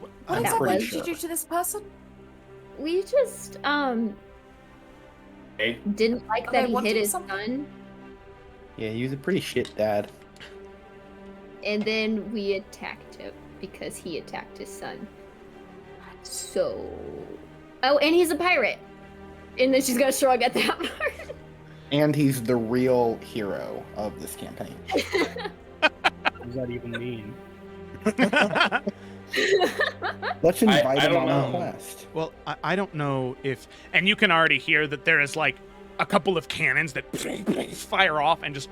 What I'm exactly pretty did you sure. do to this person? We just Hey, didn't like Are that they he wanting hit his something? son, Yeah, he was a pretty shit dad. and then we attacked him because he attacked his son. So, oh, and he's a pirate. And then she's gonna shrug at that part. And he's the real hero of this campaign. What does that even mean? Let's invite I him don't on a know. quest. Well, I don't know if... And you can already hear that there is, like, a couple of cannons that fire off and just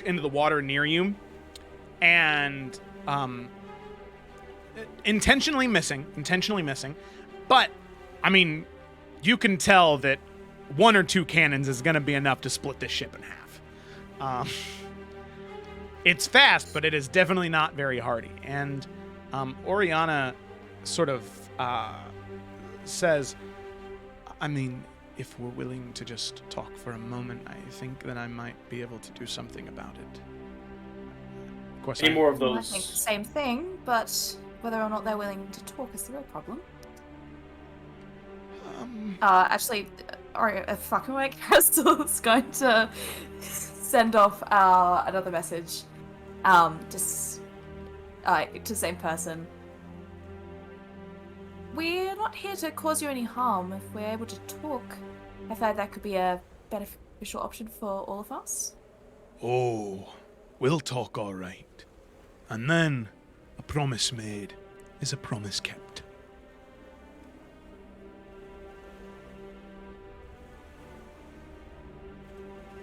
into the water near you. And, intentionally missing. But, I mean, you can tell that 1 or 2 cannons is going to be enough to split this ship in half. It's fast, but it is definitely not very hardy. And Oriana sort of says, I mean, if we're willing to just talk for a moment, I think that I might be able to do something about it. Of course, any more of I think the those? same thing, but whether or not they're willing to talk is the real problem. Actually, fucking wait, Crystal's going to send off another message. Just to the same person. We're not here to cause you any harm. If we're able to talk, I thought that could be a beneficial option for all of us. Oh, we'll talk all right. And then, a promise made is a promise kept.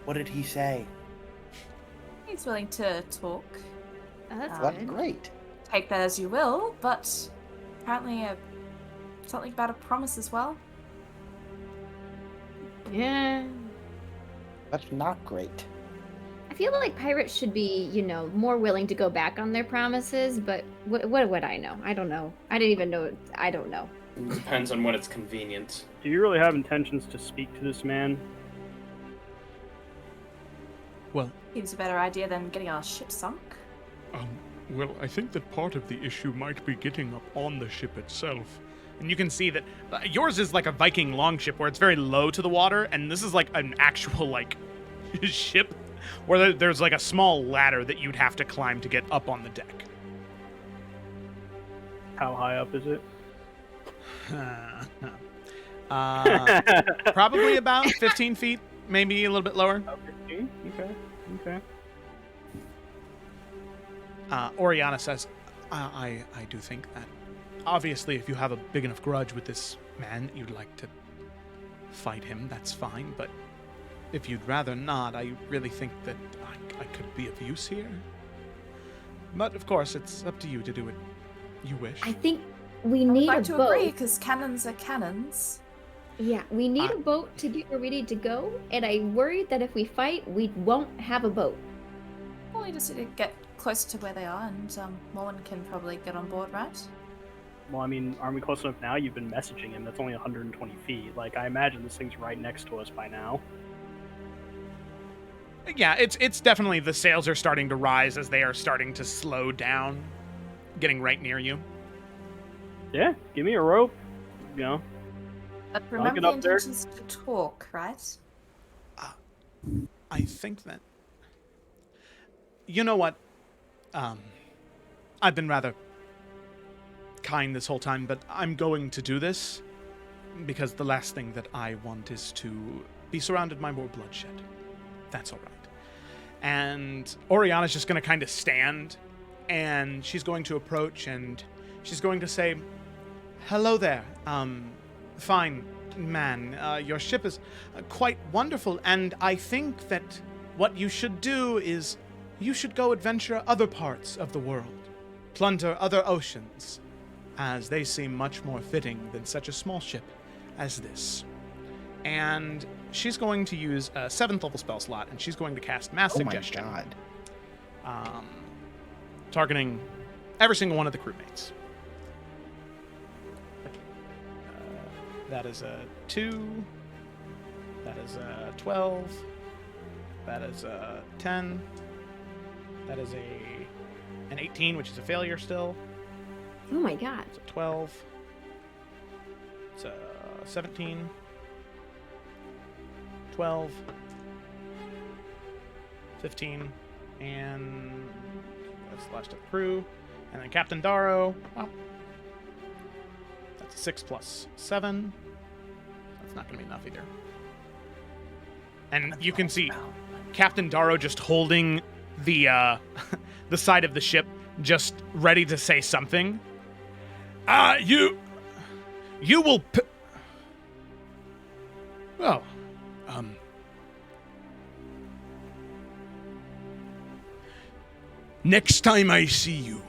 What did he say? He's willing to talk. That's That's good. great. Take that as you will, but apparently something about a promise as well. Yeah. That's not great. I feel like pirates should be, more willing to go back on their promises, but what would I know? I don't know. I didn't even know. I don't know. Depends on when it's convenient. Do you really have intentions to speak to this man? Well, Seems a better idea than getting our ship sunk. well, I think that part of the issue might be getting up on the ship itself. And you can see that yours is like a Viking longship where it's very low to the water, and this is like an actual, like, ship where there's like a small ladder that you'd have to climb to get up on the deck. How high up is it? Probably about 15 feet, maybe a little bit lower. 15? Okay. Oriana says, I do think that obviously if you have a big enough grudge with this man that you'd like to fight him, that's fine, but if you'd rather not, I really think that I could be of use here. But of course, it's up to you to do what you wish. I think we I would need like a to boat. agree, because cannons are cannons. Yeah, we need a boat to get where we need to go, and I'm worried that if we fight, we won't have a boat. Well, we just need to get close to where they are, and Morwen can probably get on board, right? Well, I mean, aren't we close enough now? You've been messaging him. That's only 120 feet. Like, I imagine this thing's right next to us by now. Yeah, it's definitely the sails are starting to rise as they are starting to slow down, getting right near you. Yeah, give me a rope. You know. But I'll remember get the up there. intentions to talk, right? I think that... You know what? I've been rather kind this whole time, but I'm going to do this because the last thing that I want is to be surrounded by more bloodshed. That's all right. And Oriana's just going to kind of stand, and she's going to approach, and she's going to say, "Hello there. Fine man. Your ship is quite wonderful, and I think that what you should do is you should go adventure other parts of the world, plunder other oceans, as they seem much more fitting than such a small ship as this." And she's going to use a 7th level spell slot, and she's going to cast Mass Suggestion. Oh my god. Targeting every single one of the crewmates. That is a 2. That is a 12. That is a 10. That is an 18, which is a failure still. Oh my god. It's a 12. It's a 17. 12. 15. And that's the last of the crew. And then Captain Darrow. Well, that's a 6 plus 7. That's not going to be enough either. And you can see Captain Darrow just holding the the side of the ship, just ready to say something. You will. Well, next time I see you,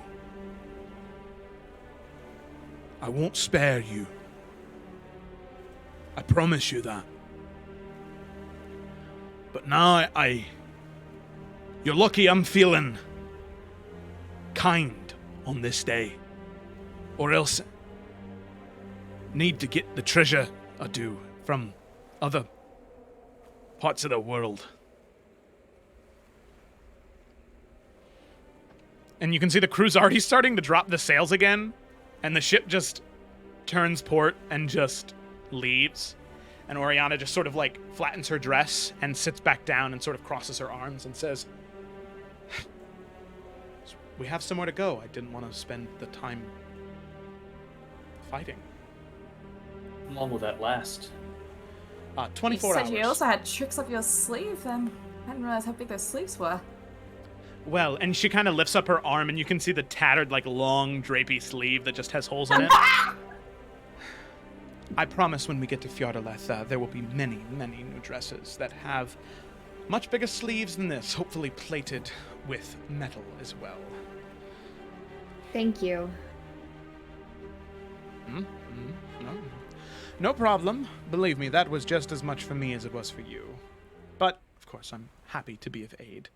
I won't spare you. I promise you that. But now you're lucky I'm feeling kind on this day. Or else need to get the treasure I do from other parts of the world. And you can see the crew's already starting to drop the sails again, and the ship just turns port and just leaves. And Oriana just sort of like flattens her dress and sits back down and sort of crosses her arms and says, "We have somewhere to go. I didn't want to spend the time fighting." How long will that last? 24 hours. You said you also had tricks up your sleeve, and I didn't realize how big those sleeves were. Well, and she kind of lifts up her arm, and you can see the tattered, like, long, drapey sleeve that just has holes in it. I promise when we get to Fjordaleth, there will be many, many new dresses that have much bigger sleeves than this, hopefully plated with metal as well. Thank you. No problem. Believe me, that was just as much for me as it was for you. But, of course, I'm happy to be of aid.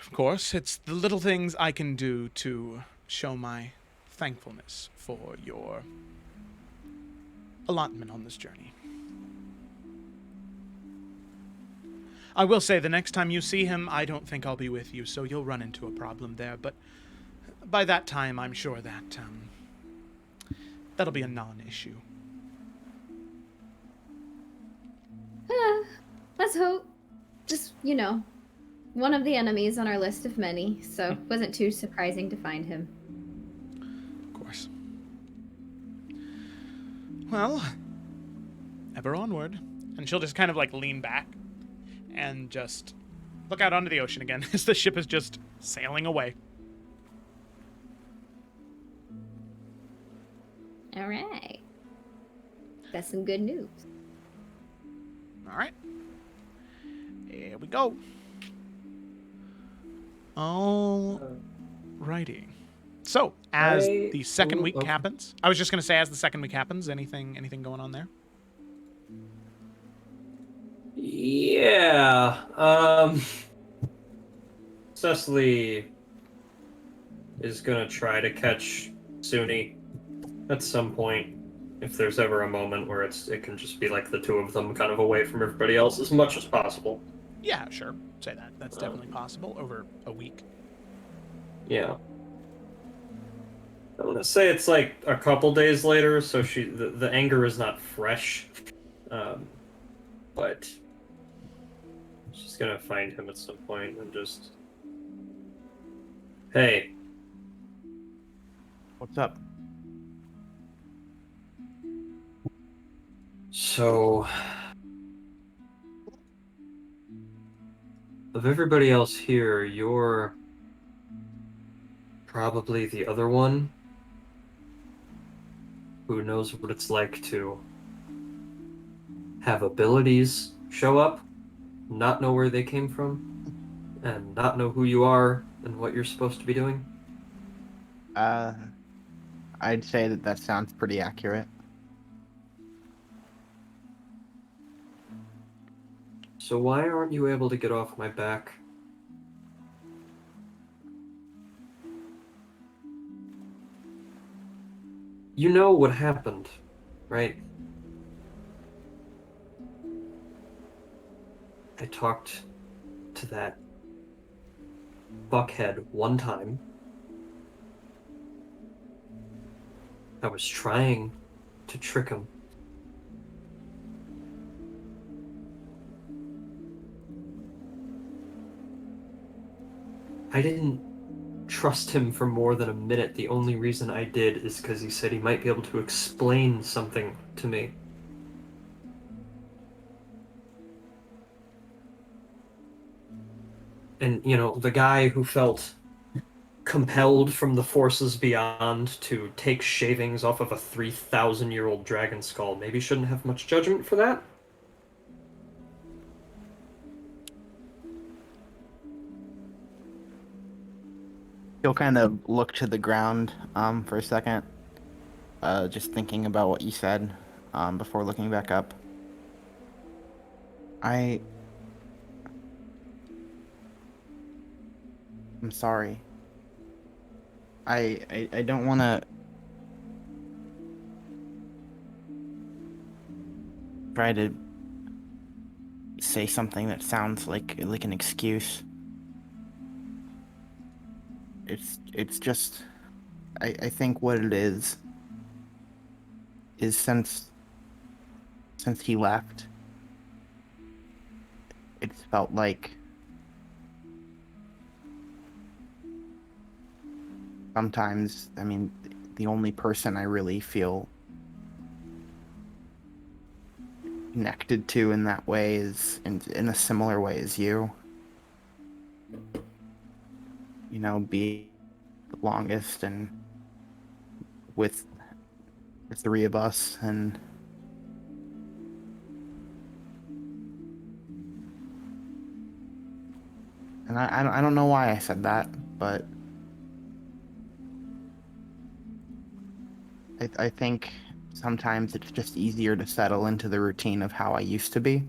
Of course, it's the little things I can do to show my thankfulness for your allotment on this journey. I will say, the next time you see him, I don't think I'll be with you, so you'll run into a problem there, but by that time, I'm sure that, that'll be a non-issue. Let's hope. Just, you know, one of the enemies on our list of many, so it wasn't too surprising to find him. Of course. Well, ever onward. And she'll just kind of like lean back and just look out onto the ocean again as the ship is just sailing away. All right. That's some good news. All right. Here we go. All righty. So, as I- the second ooh, week okay. happens, I was just going to say, as the second week happens, anything going on there? Yeah. Cecily is gonna try to catch Suni at some point. If there's ever a moment where it can just be like the two of them kind of away from everybody else as much as possible. Yeah, sure. Say that. That's definitely possible over a week. Yeah. I want to say it's like a couple days later, so the anger is not fresh. But she's gonna find him at some point and just, hey, What's up? so of everybody else here, you're probably the other one who knows what it's like to have abilities show up, not know where they came from, and not know who you are and what you're supposed to be doing. I'd say that sounds pretty accurate. So why aren't you able to get off my back? You know what happened, right? I talked to that fuckhead one time. I was trying to trick him. I didn't trust him for more than a minute. The only reason I did is because he said he might be able to explain something to me. And, you know, the guy who felt compelled from the forces beyond to take shavings off of a 3,000-year-old dragon skull maybe shouldn't have much judgment for that. He'll kind of look to the ground for a second, just thinking about what you said before looking back up. I'm sorry. I don't want to try to say something that sounds like an excuse. It's just I think what it is since he left, it's felt like sometimes, I mean, the only person I really feel connected to in that way is in a similar way as you. You know, be the longest and with the three of us, and I don't know why I said that, but I think sometimes it's just easier to settle into the routine of how I used to be.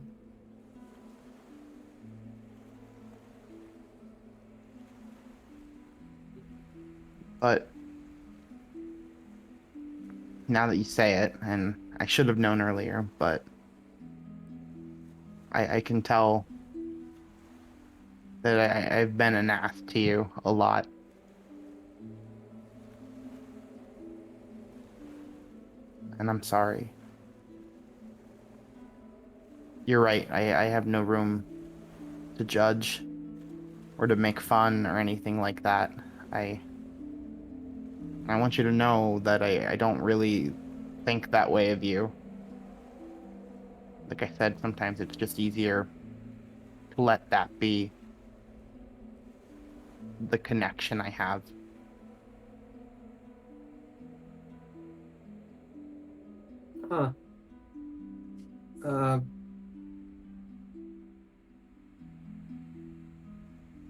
But now that you say it, and I should have known earlier, but I can tell that I've been an ass to you a lot. And I'm sorry. You're right, I have no room to judge or to make fun or anything like that. I want you to know that I don't really think that way of you. Like I said, sometimes it's just easier to let that be the connection I have. Huh.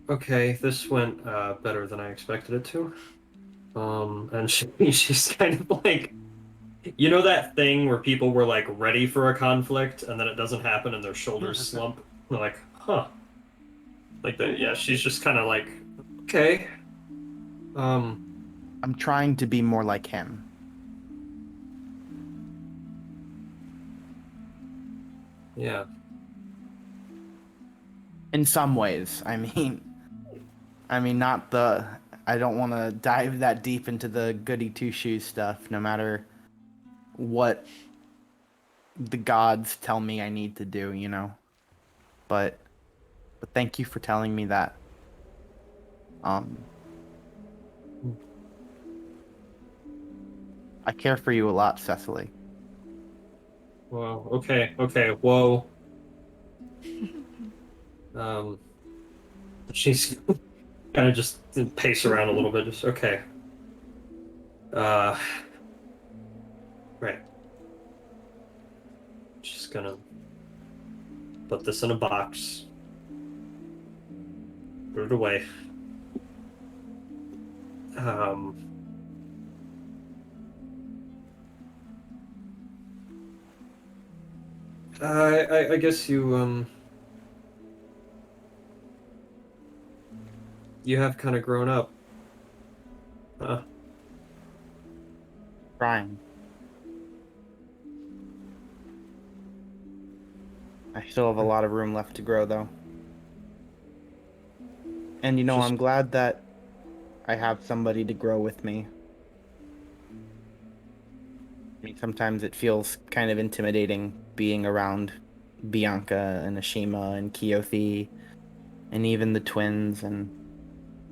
Okay, this went better than I expected it to. And she's kind of like, you know that thing where people were like ready for a conflict and then it doesn't happen and their shoulders slump? They're like, huh. Like that, yeah, she's just kind of like, okay. I'm trying to be more like him. Yeah. In some ways, I mean, not the. I don't want to dive that deep into the goody two shoes stuff. No matter what the gods tell me I need to do, you know. But thank you for telling me that. I care for you a lot, Cecily. Well, okay, whoa. She's kind of just pace around a little bit. Just okay. Right. Just gonna put this in a box. Put it away. I guess you you have kind of grown up. Trying. I still have a lot of room left to grow, though. And you know, I'm glad that I have somebody to grow with me. I mean, sometimes it feels kind of intimidating being around Bianca and Ashima and Keothi and even the twins and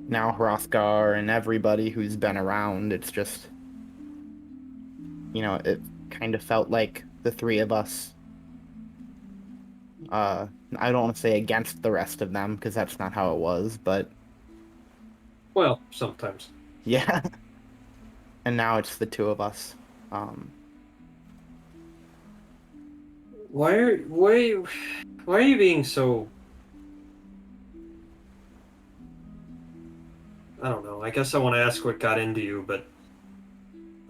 now Hrothgar and everybody who's been around. It's just, you know, it kind of felt like the three of us. I don't want to say against the rest of them because that's not how it was, but well, sometimes. Yeah. And now it's the two of us. Why are you being so? I don't know. I guess I want to ask what got into you, but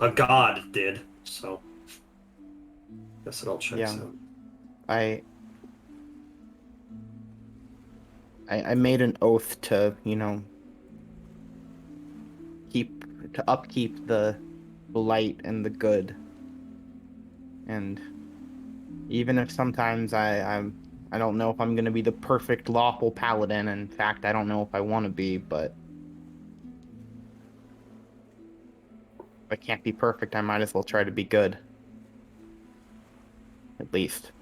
a god did, so guess it all checks out. I made an oath to, you know, upkeep the light and the good. And even if sometimes I don't know if I'm gonna be the perfect lawful paladin. In fact, I don't know if I want to be, but if I can't be perfect, I might as well try to be good. At least.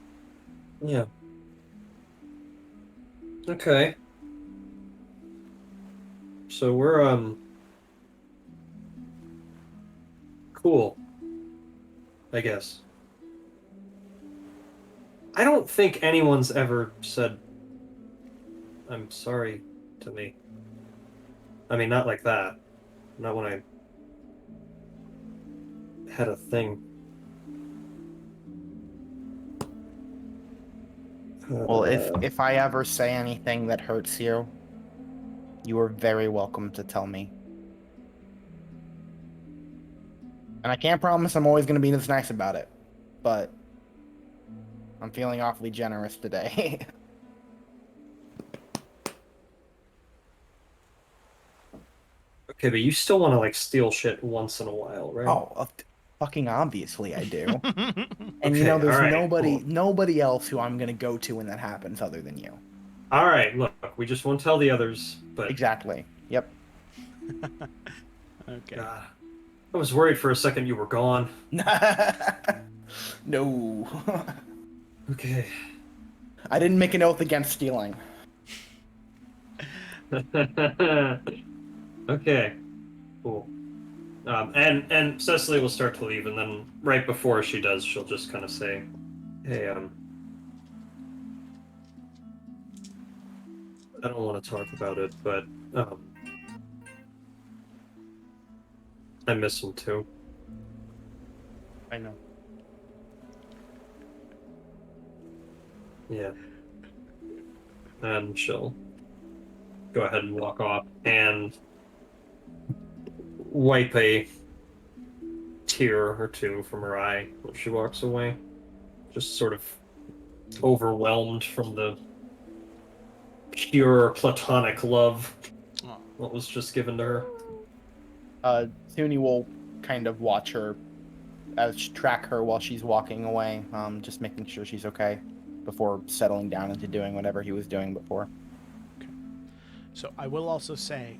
Yeah. Okay. So we're cool. I guess. I don't think anyone's ever said I'm sorry to me. I mean, not like that. Not when I had a thing. Well, if I ever say anything that hurts you, you are very welcome to tell me. And I can't promise I'm always going to be this nice about it, but I'm feeling awfully generous today. Okay, but you still want to like steal shit once in a while, right? Oh, fucking obviously I do. And you Okay, know, there's all right, nobody else who I'm going to go to when that happens other than you. All right, look, we just won't tell the others, but Exactly. Yep. Okay. I was worried for a second you were gone. No. Okay. I didn't make an oath against stealing. Okay. Cool. And Cecily will start to leave, and then right before she does, she'll just kind of say, "Hey, I don't want to talk about it, but I miss him too." I know. Yeah. And she'll go ahead and walk off. And wipe a tear or two from her eye when she walks away. Just sort of overwhelmed from the pure platonic love that was just given to her. Suni will kind of watch her, track her while she's walking away, just making sure she's okay before settling down into doing whatever he was doing before. So I will also say,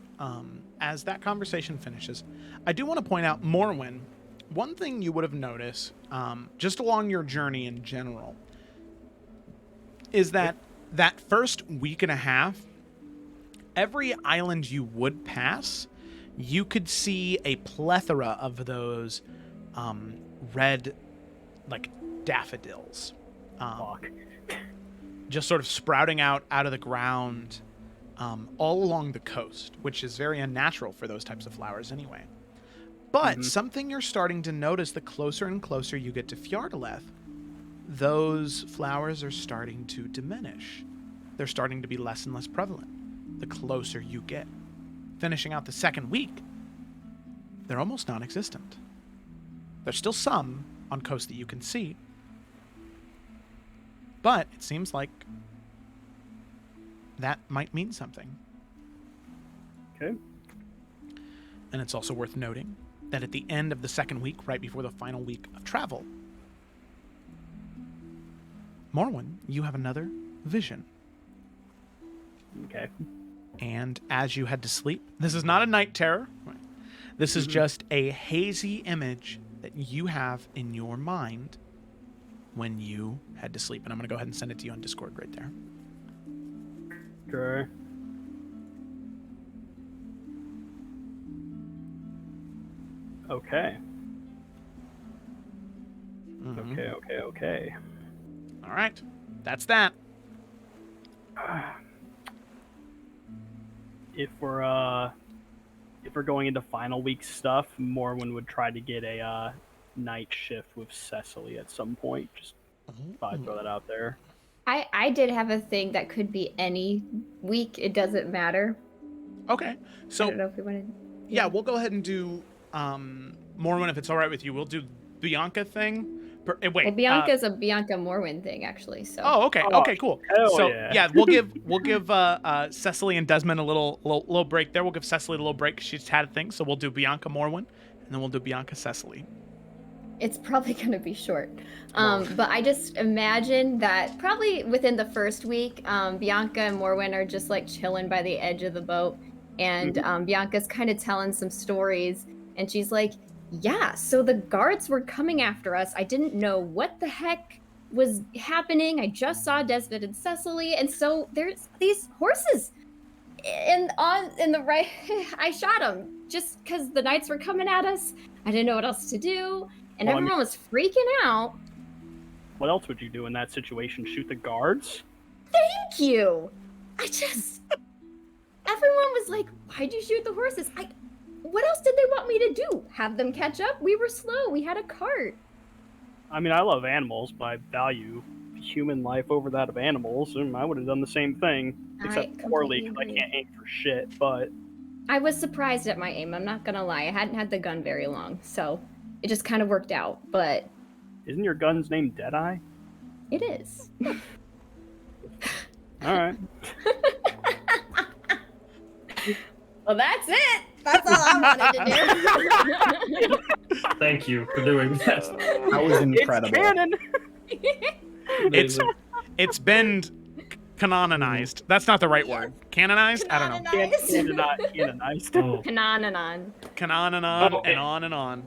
as that conversation finishes, I do want to point out, Morwen, one thing you would have noticed, just along your journey in general, is that that first week and a half, every island you would pass, you could see a plethora of those red, like, daffodils. Just sort of sprouting out of the ground all along the coast, which is very unnatural for those types of flowers anyway. But something you're starting to notice the closer and closer you get to Fjardeleth, those flowers are starting to diminish. They're starting to be less and less prevalent the closer you get. Finishing out the second week, they're almost non-existent. There's still some on coast that you can see, but it seems like that might mean something. Okay. And it's also worth noting that at the end of the second week, right before the final week of travel, Morwen, you have another vision. Okay. And as you head to sleep, this is not a night terror. This is just a hazy image that you have in your mind when you head to sleep. And I'm going to go ahead and send it to you on Discord right there. Okay. Okay. Okay. All right. That's that. If we're going into final week stuff, Morwen would try to get a night shift with Cecily at some point. Just thought I'd throw that out there. I did have a thing that could be any week. It doesn't matter. Okay. So I don't know if we wanted. Yeah, we'll go ahead and do Morwen, if it's all right with you. We'll do Bianca thing. Wait. Well, Bianca's a Bianca Morwen thing, actually. So. Oh, okay. Okay, cool. So yeah. we'll give Cecily and Desmond a little break there. We'll give Cecily a little break 'cause she's had a thing. So we'll do Bianca Morwen, and then we'll do Bianca Cecily. It's probably going to be short. But I just imagine that probably within the first week, Bianca and Morwen are just like chilling by the edge of the boat. And Bianca's kind of telling some stories. And she's like, yeah, so the guards were coming after us. I didn't know what the heck was happening. I just saw Desmond and Cecily. And so there's these horses. And in the right, I shot them just because the knights were coming at us. I didn't know what else to do. And everyone was freaking out. What else would you do in that situation? Shoot the guards? Thank you. Everyone was like, why'd you shoot the horses? What else did they want me to do? Have them catch up? We were slow. We had a cart. I mean, I love animals, but I value human life over that of animals, and I would have done the same thing. Except poorly, because I can't aim for shit, but... I was surprised at my aim, I'm not gonna lie. I hadn't had the gun very long, so it just kind of worked out, but... Isn't your gun's name Deadeye? It is. Alright. Well, that's it! That's all I wanted to do. Thank you for doing that. That was incredible. It's canon! It's been canonized. That's not the right word. Canonized? I don't know. Canonized. Canonanon. Canonanon and on and on.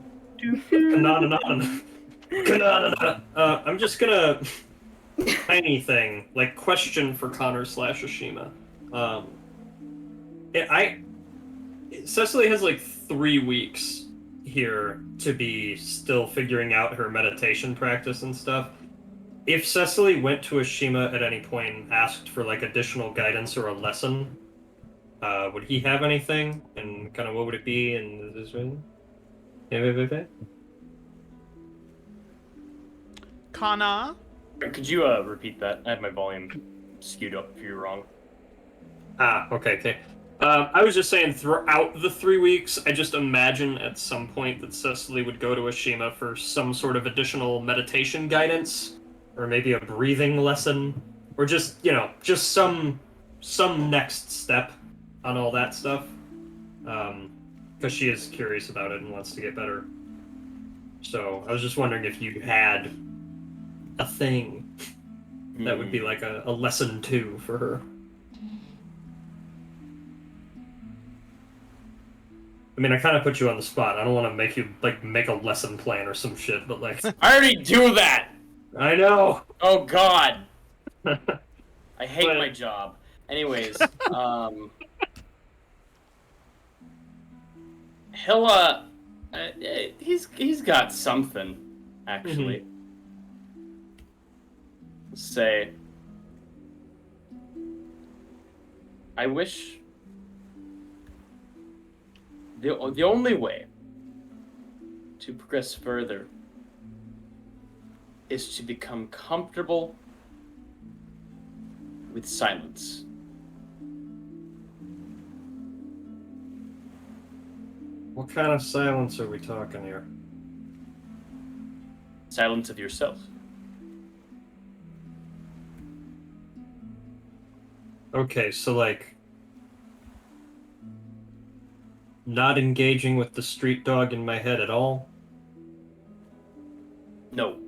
Canonanon. I'm just gonna... Tiny thing. Like, question for Connor / Ashima. Cecily has like 3 weeks here to be still figuring out her meditation practice and stuff. If Cecily went to Ashima at any point and asked for like additional guidance or a lesson, would he have anything? And kind of what would it be? And this way? Kana? Could you repeat that? I had my volume skewed up if you were wrong. Okay. I was just saying, throughout the 3 weeks, I just imagine at some point that Cecily would go to Ashima for some sort of additional meditation guidance, or maybe a breathing lesson, or just, just some next step on all that stuff. Because she is curious about it and wants to get better. So I was just wondering if you had a thing that would be like a lesson 2 for her. I mean, I kind of put you on the spot. I don't want to make you, make a lesson plan or some shit, but, I already do that! I know! Oh, God! I hate my job. Anyways, he'll, he's got something, actually. Say, I wish the only way to progress further is to become comfortable with silence. What kind of silence are we talking here? Silence of yourself. Okay, so not engaging with the street dog in my head at all? No.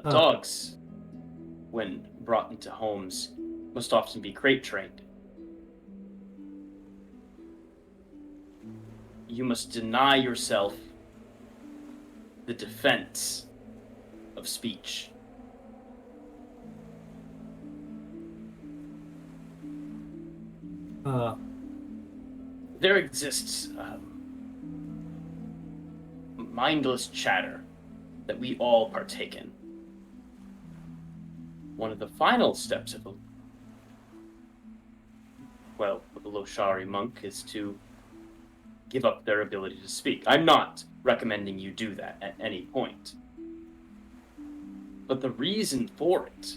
Dogs, when brought into homes, must often be crate trained. You must deny yourself the defense of speech. There exists mindless chatter that we all partake in. One of the final steps of a Loshari monk is to give up their ability to speak. I'm not recommending you do that at any point. But the reason for it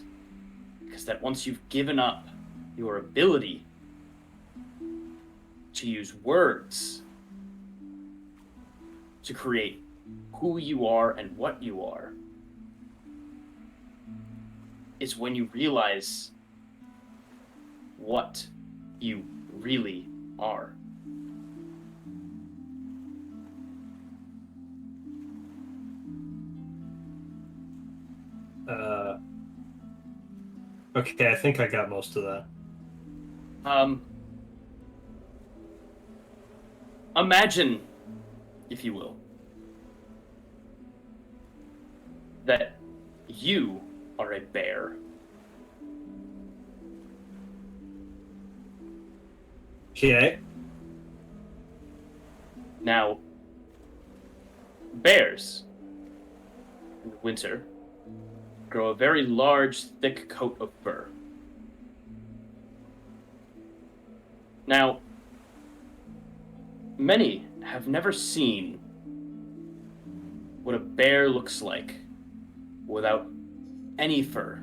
is that once you've given up your ability to use words to create who you are and what you are, is when you realize what you really are. Okay, I think I got most of that. Imagine, if you will, that you are a bear. Okay. Now, bears, in the winter, grow a very large, thick coat of fur. Now, many have never seen what a bear looks like without any fur.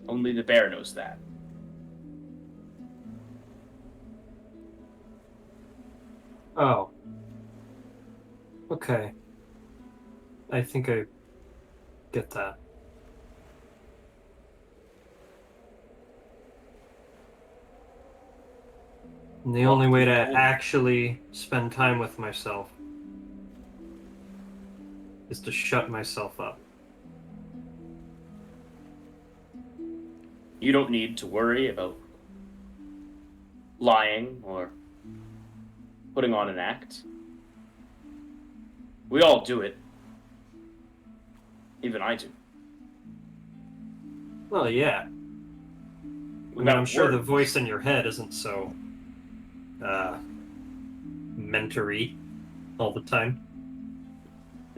Only the bear knows that. Oh. Okay. I think I get that. And the only way to actually spend time with myself is to shut myself up. You don't need to worry about lying or putting on an act. We all do it. Even I do. Well, yeah. I mean, I'm sure the voice in your head isn't so mentory all the time.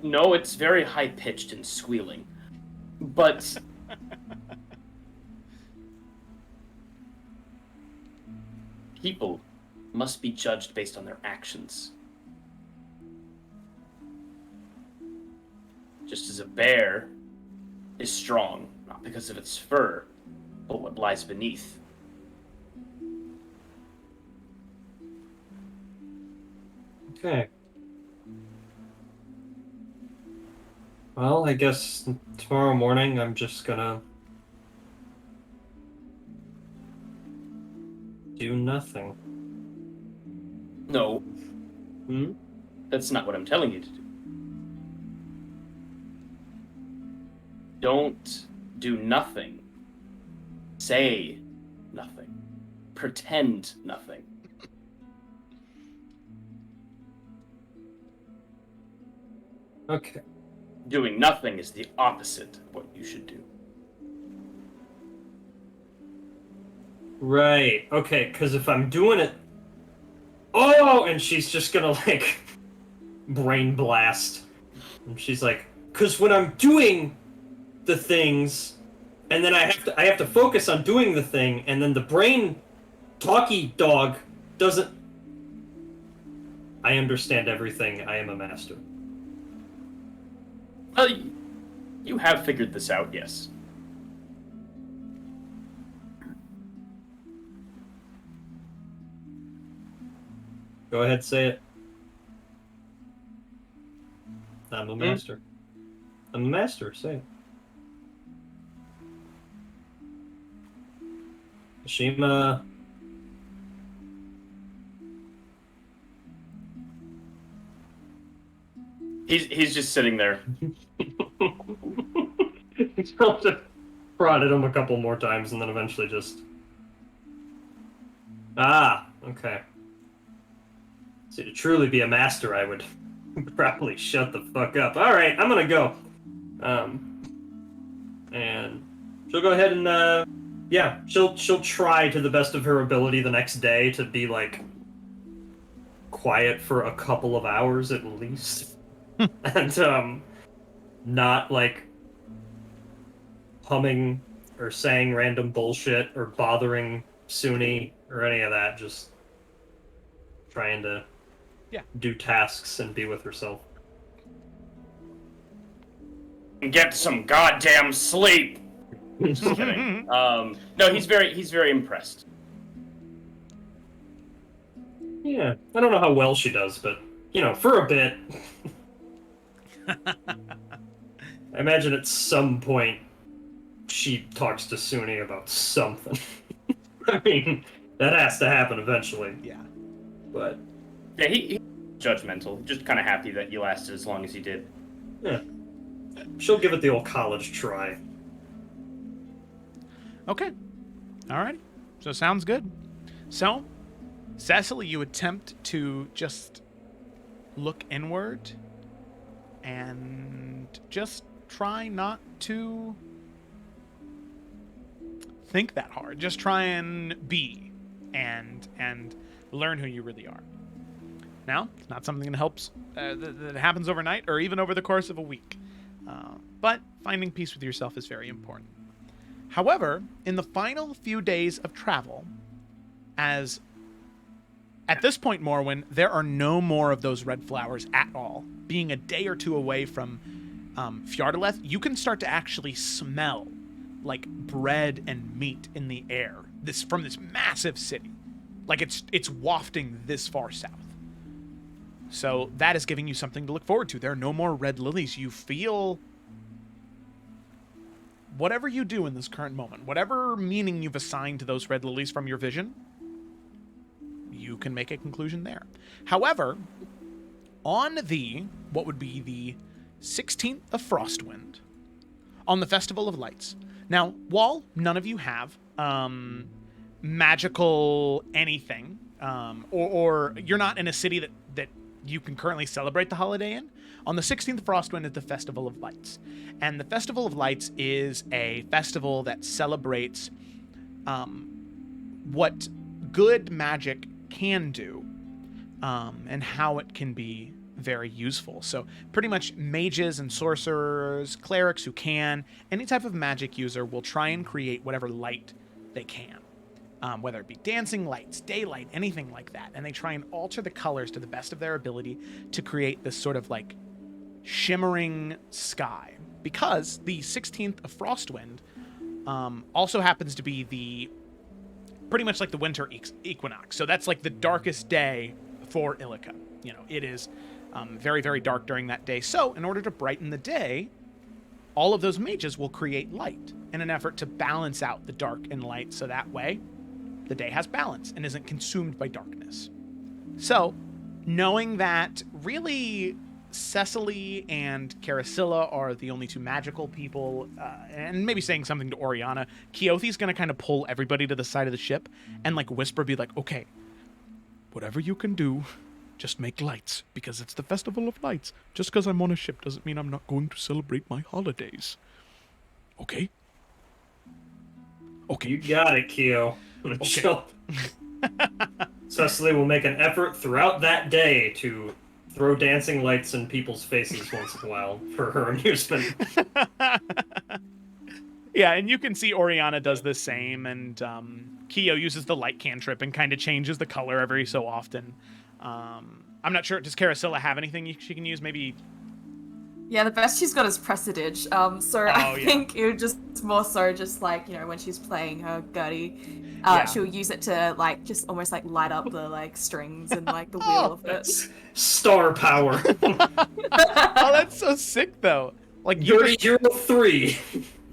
No, it's very high-pitched and squealing. But people must be judged based on their actions. Just as a bear is strong, not because of its fur, but what lies beneath. Okay. Well, I guess tomorrow morning I'm just gonna do nothing. No. Hmm? That's not what I'm telling you to do. Don't do nothing. Say nothing. Pretend nothing. Okay. Doing nothing is the opposite of what you should do. Right. Okay, because if I'm doing it... Oh! And she's just gonna, like, brain blast. And she's like, because when I'm doing the things, and then I have to focus on doing the thing, and then the brain talky dog doesn't... I understand everything. I am a master. Well, you have figured this out, yes. Go ahead, say it. I'm a master. I'm a master, say it. Shima. He's just sitting there. I'll just prodded him a couple more times and then eventually just... Ah, okay. See, to truly be a master, I would probably shut the fuck up. Alright, I'm gonna go. And she'll go ahead and, yeah, she'll try to the best of her ability the next day to be, like, quiet for a couple of hours at least. And, not, like, humming or saying random bullshit or bothering Suni or any of that, just trying to do tasks and be with herself. Get some goddamn sleep. Just kidding. No, he's very impressed. Yeah, I don't know how well she does, but you know, for a bit. I imagine at some point she talks to Suni about something. I mean, that has to happen eventually. Yeah. But yeah, he's judgmental. Just kind of happy that you lasted as long as you did. Yeah. She'll give it the old college try. Okay. Alrighty. So sounds good. So, Cecily, you attempt to just look inward and just try not to think that hard. Just try and be and learn who you really are. Now, it's not something that helps that happens overnight or even over the course of a week. But finding peace with yourself is very important. However, in the final few days of travel, as at this point, Morwen, there are no more of those red flowers at all. Being a day or two away from Fjardeleth, you can start to actually smell like bread and meat in the air. From this massive city, like it's wafting this far south. So that is giving you something to look forward to. There are no more red lilies. You feel whatever you do in this current moment, whatever meaning you've assigned to those red lilies from your vision, you can make a conclusion there. However, on what would be the 16th of Frostwind, on the Festival of Lights. Now, while none of you have magical anything, or you're not in a city that you can currently celebrate the holiday in, on the 16th of Frostwind is the Festival of Lights. And the Festival of Lights is a festival that celebrates what good magic can do, and how it can be very useful. So pretty much mages and sorcerers, clerics who can, any type of magic user will try and create whatever light they can. Whether it be dancing lights, daylight, anything like that. And they try and alter the colors to the best of their ability to create this sort of like shimmering sky because the 16th of Frostwind also happens to be pretty much like the winter equinox. So that's like the darkest day for Illica. You know, it is very, very dark during that day. So in order to brighten the day, all of those mages will create light in an effort to balance out the dark and light, so that way the day has balance and isn't consumed by darkness. So, knowing that really Cecily and Carasilla are the only two magical people, and maybe saying something to Oriana, Keothi's gonna kind of pull everybody to the side of the ship and like whisper, be like, okay, whatever you can do, just make lights, because it's the Festival of Lights. Just because I'm on a ship doesn't mean I'm not going to celebrate my holidays. Okay? Okay. You got it, Keo. Okay. Cecily will make an effort throughout that day to throw dancing lights in people's faces once in a while for her amusement. Yeah, and you can see Oriana does the same, and Keo uses the light cantrip and kind of changes the color every so often. I'm not sure, does Carasilla have anything she can use? Maybe... Yeah, the best she's got is Presage. I think it would just more so just like, you know, when she's playing her Gertie, she'll use it to like just almost like light up the like strings and like the wheel of it. Star power. Oh, that's so sick though. Like Gertie 03.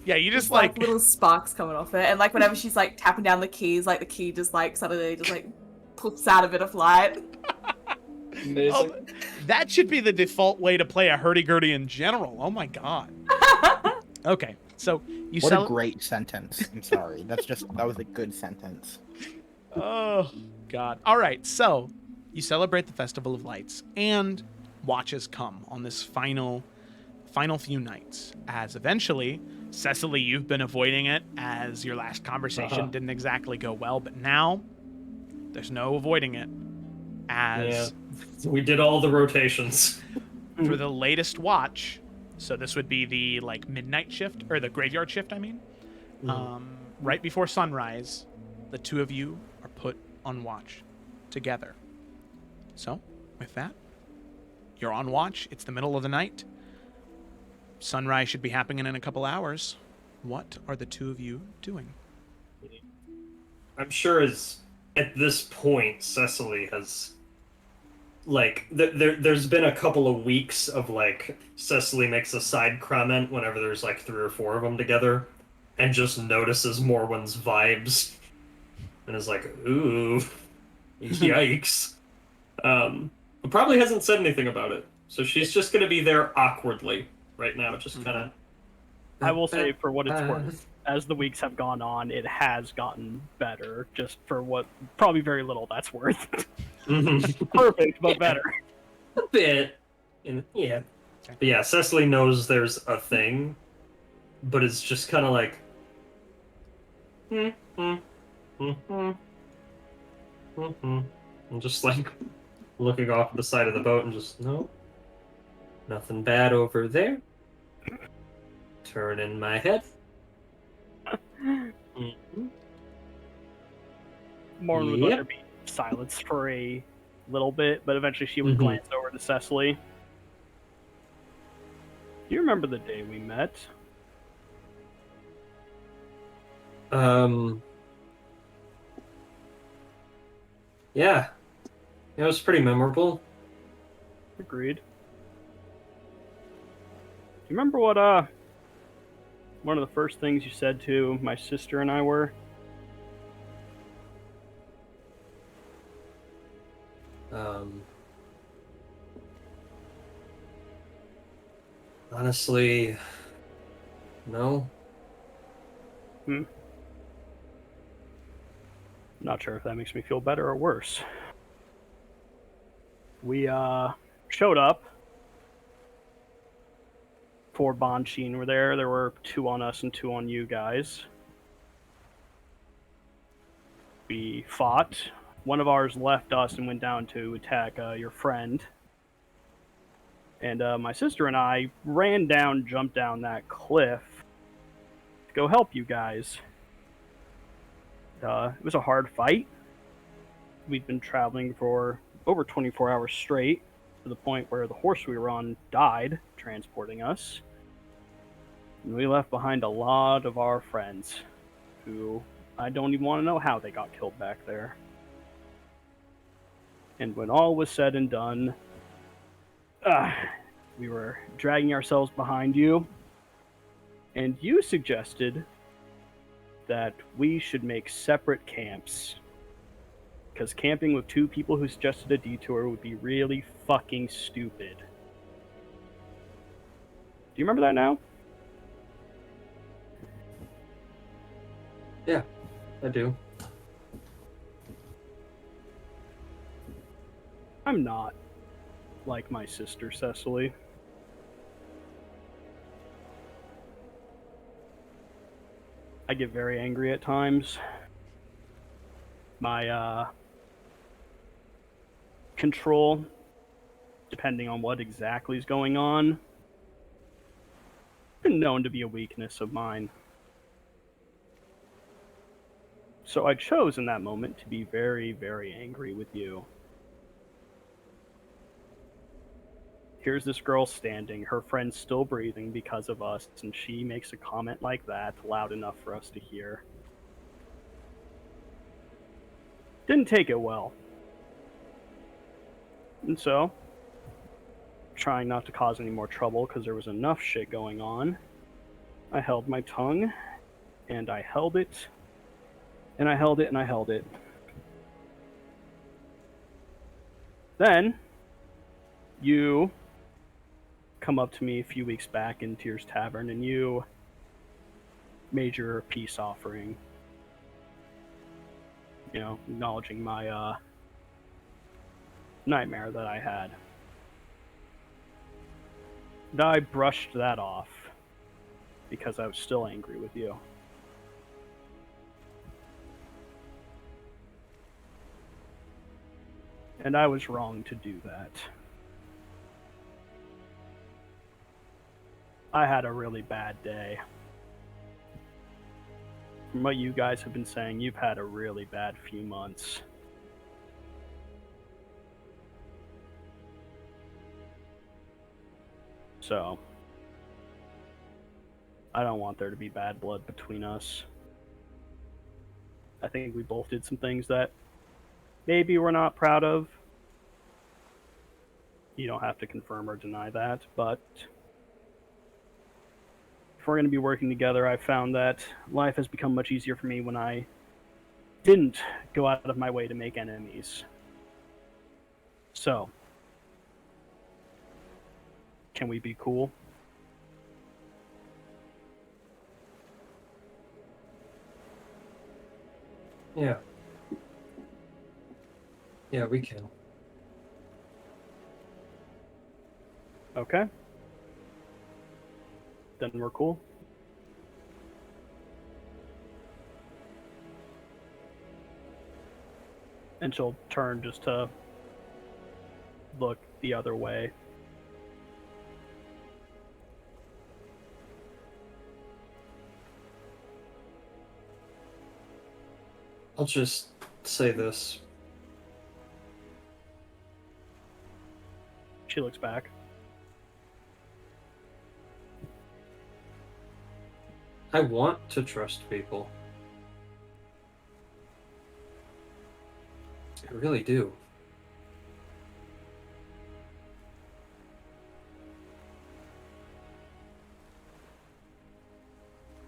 Yeah, you just like little sparks coming off it, and like whenever she's like tapping down the keys, like the key just like suddenly just like puts out a bit of light. Oh, that should be the default way to play a hurdy-gurdy in general. Oh my god. Okay, so you What a great sentence. I'm sorry. That was a good sentence. Oh god. All right, so you celebrate the Festival of Lights, and watches come on this final few nights, as eventually, Cecily, you've been avoiding it as your last conversation didn't exactly go well, but now there's no avoiding it, as we did all the rotations for the latest watch. So this would be the like midnight shift, or the graveyard shift, I mean. Right before sunrise, the two of you are put on watch together. So with that, you're on watch. It's the middle of the night. Sunrise should be happening in a couple hours. What are the two of you doing? I'm sure at this point Cecily has like there's been a couple of weeks of like Cecily makes a side comment whenever there's like 3 or 4 of them together and just notices Morwen's vibes and is like, ooh, yikes. But probably hasn't said anything about it, so she's just gonna be there awkwardly right now, just kind of. I will say, for what it's worth, as the weeks have gone on, it has gotten better, just for what probably very little that's worth. Perfect, but better. A bit. Yeah. But yeah, Cecily knows there's a thing, but it's just kind of like... I'm just like looking off the side of the boat and just, no. Nothing bad over there. Turn in my head. Morn would let her be silenced for a little bit, but eventually she would glance over to Cecily. Do you remember the day we met? Yeah. It was pretty memorable. Agreed. Do you remember what one of the first things you said to my sister and I were? Honestly, no. Not sure if that makes me feel better or worse. We showed up. 4 Bansheen were there. There were 2 on us and 2 on you guys. We fought. One of ours left us and went down to attack your friend. And my sister and I ran down, jumped down that cliff to go help you guys. It was a hard fight. We'd been traveling for over 24 hours straight, to the point where the horse we were on died transporting us. And we left behind a lot of our friends who I don't even want to know how they got killed back there. And when all was said and done, we were dragging ourselves behind you, and you suggested that we should make separate camps. Because camping with two people who suggested a detour would be really fucking stupid. Do you remember that now? Yeah, I do. I'm not like my sister, Cecily. I get very angry at times. My control, depending on what exactly is going on, been known to be a weakness of mine. So I chose in that moment to be very, very angry with you. Here's this girl standing, her friend's still breathing because of us, and she makes a comment like that loud enough for us to hear. Didn't take it well. And so, trying not to cause any more trouble because there was enough shit going on, I held my tongue, and I held it, and I held it, and I held it. Then, you come up to me a few weeks back in Tears Tavern, and you made your peace offering. You know, acknowledging my nightmare that I had. And I brushed that off because I was still angry with you. And I was wrong to do that. I had a really bad day. From what you guys have been saying, you've had a really bad few months. So, I don't want there to be bad blood between us. I think we both did some things that maybe we're not proud of. You don't have to confirm or deny that, but if we're going to be working together, I found that life has become much easier for me when I didn't go out of my way to make enemies. So, can we be cool? Yeah. Yeah, we can. Okay. Then we're cool. And she'll turn just to look the other way. I'll just say this. She looks back. I want to trust people. I really do.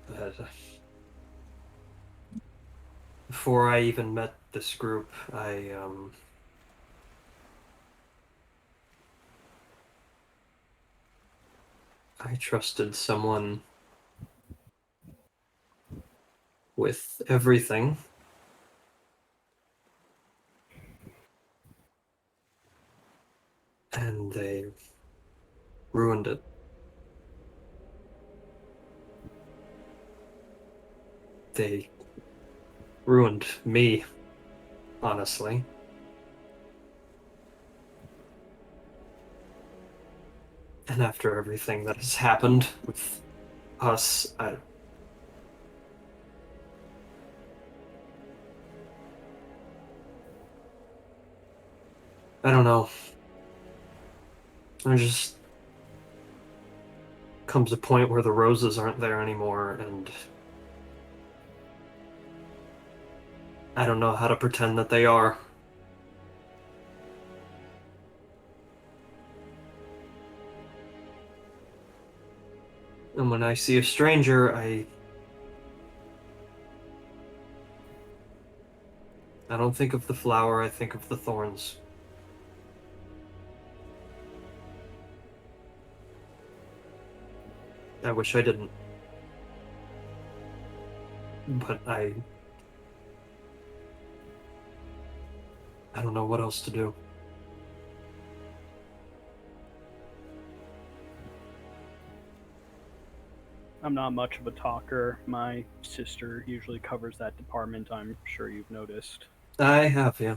But before I even met this group, I trusted someone with everything. And they ruined it. They ruined me, honestly. And after everything that has happened with us, I don't know. comes a point where the roses aren't there anymore, and I don't know how to pretend that they are. And when I see a stranger, I don't think of the flower, I think of the thorns. I wish I didn't. But I don't know what else to do. I'm not much of a talker. My sister usually covers that department, I'm sure you've noticed. I have, yeah.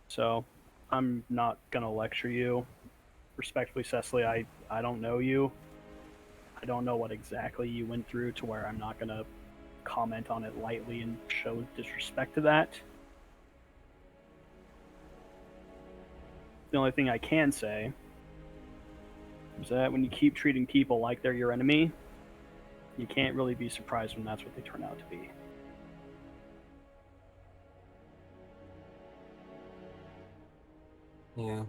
So, I'm not gonna lecture you. Respectfully, Cecily, I don't know you. I don't know what exactly you went through to where I'm not gonna comment on it lightly and show disrespect to that. The only thing I can say is that when you keep treating people like they're your enemy, you can't really be surprised when that's what they turn out to be. Yeah.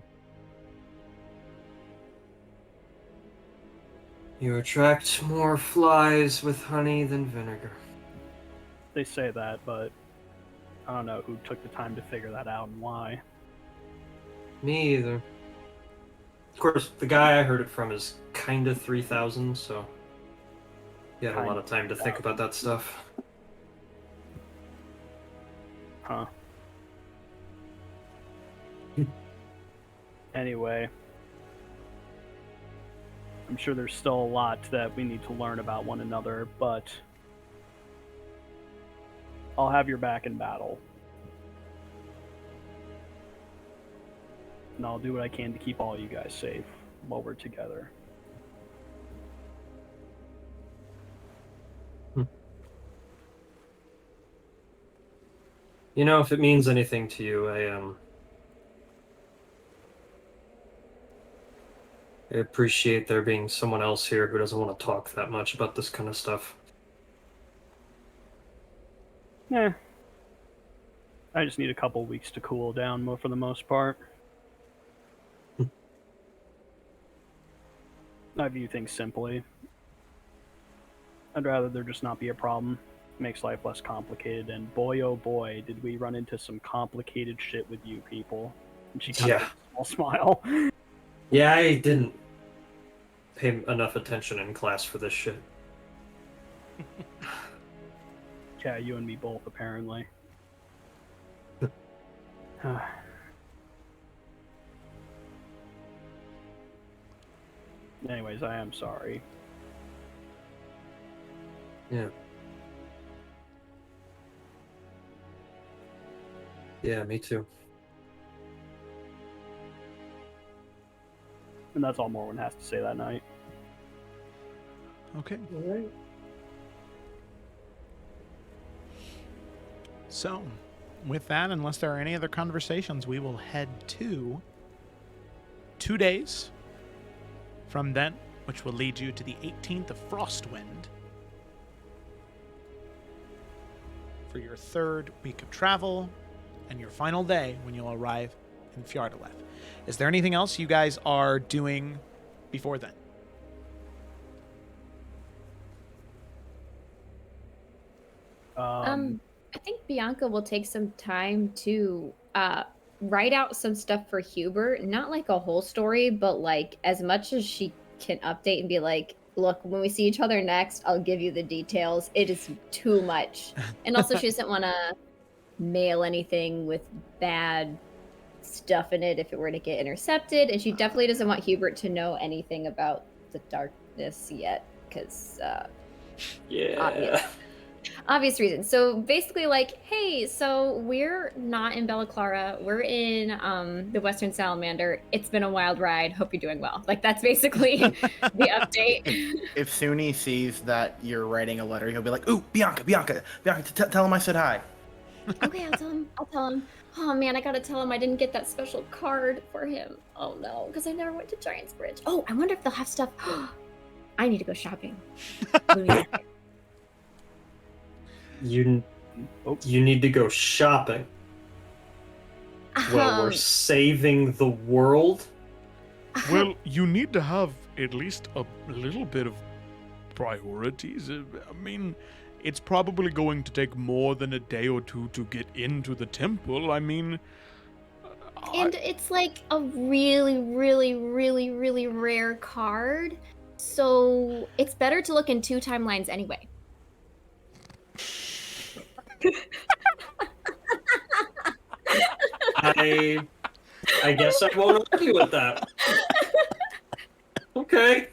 You attract more flies with honey than vinegar. They say that, but I don't know who took the time to figure that out and why. Me either. Of course, the guy I heard it from is kinda 3,000, so he had a lot of time to think about that stuff. Huh. Anyway, I'm sure there's still a lot that we need to learn about one another, but I'll have your back in battle. And I'll do what I can to keep all you guys safe while we're together. You know, if it means anything to you, I appreciate there being someone else here who doesn't want to talk that much about this kind of stuff. Yeah. I just need a couple weeks to cool down for the most part. I view things simply. I'd rather there just not be a problem. It makes life less complicated, and boy oh boy, did we run into some complicated shit with you people. And she kind of a small smile. Yeah, I didn't pay enough attention in class for this shit. Yeah, you and me both, apparently. Anyways, I am sorry. Yeah. Yeah, me too. And that's all Morwen has to say that night. Okay. All right. So, with that, unless there are any other conversations, we will head to 2 days from then, which will lead you to the 18th of Frostwind for your third week of travel and your final day when you'll arrive in Fjardalet. Is there anything else you guys are doing before then? I think Bianca will take some time to write out some stuff for Hubert. Not like a whole story, but like as much as she can update and be like, look, when we see each other next, I'll give you the details. It is too much. And also she doesn't want to mail anything with bad stuff in it if it were to get intercepted. And she definitely doesn't want Hubert to know anything about the darkness yet, because obvious reasons. So basically, like, hey, so we're not in Bella Clara. We're in the Western Salamander. It's been a wild ride. Hope you're doing well. Like, that's basically the update. If Suni sees that you're writing a letter, he'll be like, "Ooh, Bianca, tell him I said hi." Okay, I'll tell him. Oh man, I gotta tell him I didn't get that special card for him. Oh no, because I never went to Giant's Bridge. Oh, I wonder if they'll have stuff. I need to go shopping. You need to go shopping. Well, we're saving the world. Well, you need to have at least a little bit of priorities. I mean, it's probably going to take more than a day or two to get into the temple. I mean... And it's like a really, really, really, really rare card. So it's better to look in 2 timelines anyway. I guess I won't argue with that. Okay.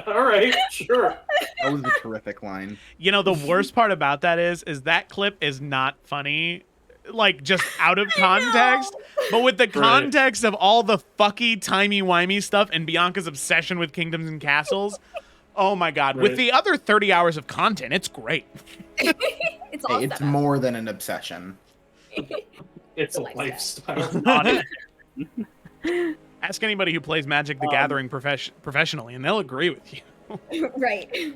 All right, sure. That was a terrific line. You know, the worst part about that is that clip is not funny, like, just out of context. But with the context of all the fucky, timey-wimey stuff and Bianca's obsession with kingdoms and castles, oh my god. With the other 30 hours of content, it's great. It's all It's more than an obsession. It's a lifestyle. Ask anybody who plays Magic the Gathering professionally, and they'll agree with you. Right.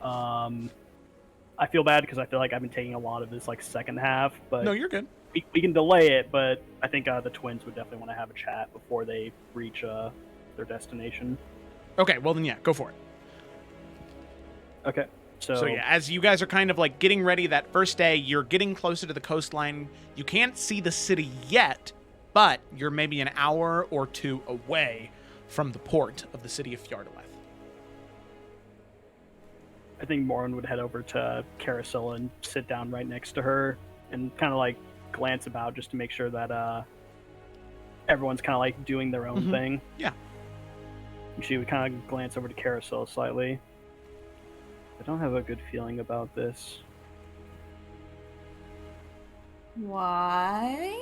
I feel bad because I feel like I've been taking a lot of this like second half, but no, you're good. We can delay it, but I think the twins would definitely want to have a chat before they reach their destination. Okay, well then yeah, go for it. Okay. So yeah, as you guys are kind of like getting ready that first day, you're getting closer to the coastline. You can't see the city yet, but you're maybe an hour or 2 away from the port of the city of Fjardeleth. I think Morin would head over to Carousel and sit down right next to her and kind of like glance about just to make sure that everyone's kind of like doing their own thing. Yeah. And she would kind of glance over to Carousel slightly. I don't have a good feeling about this. Why?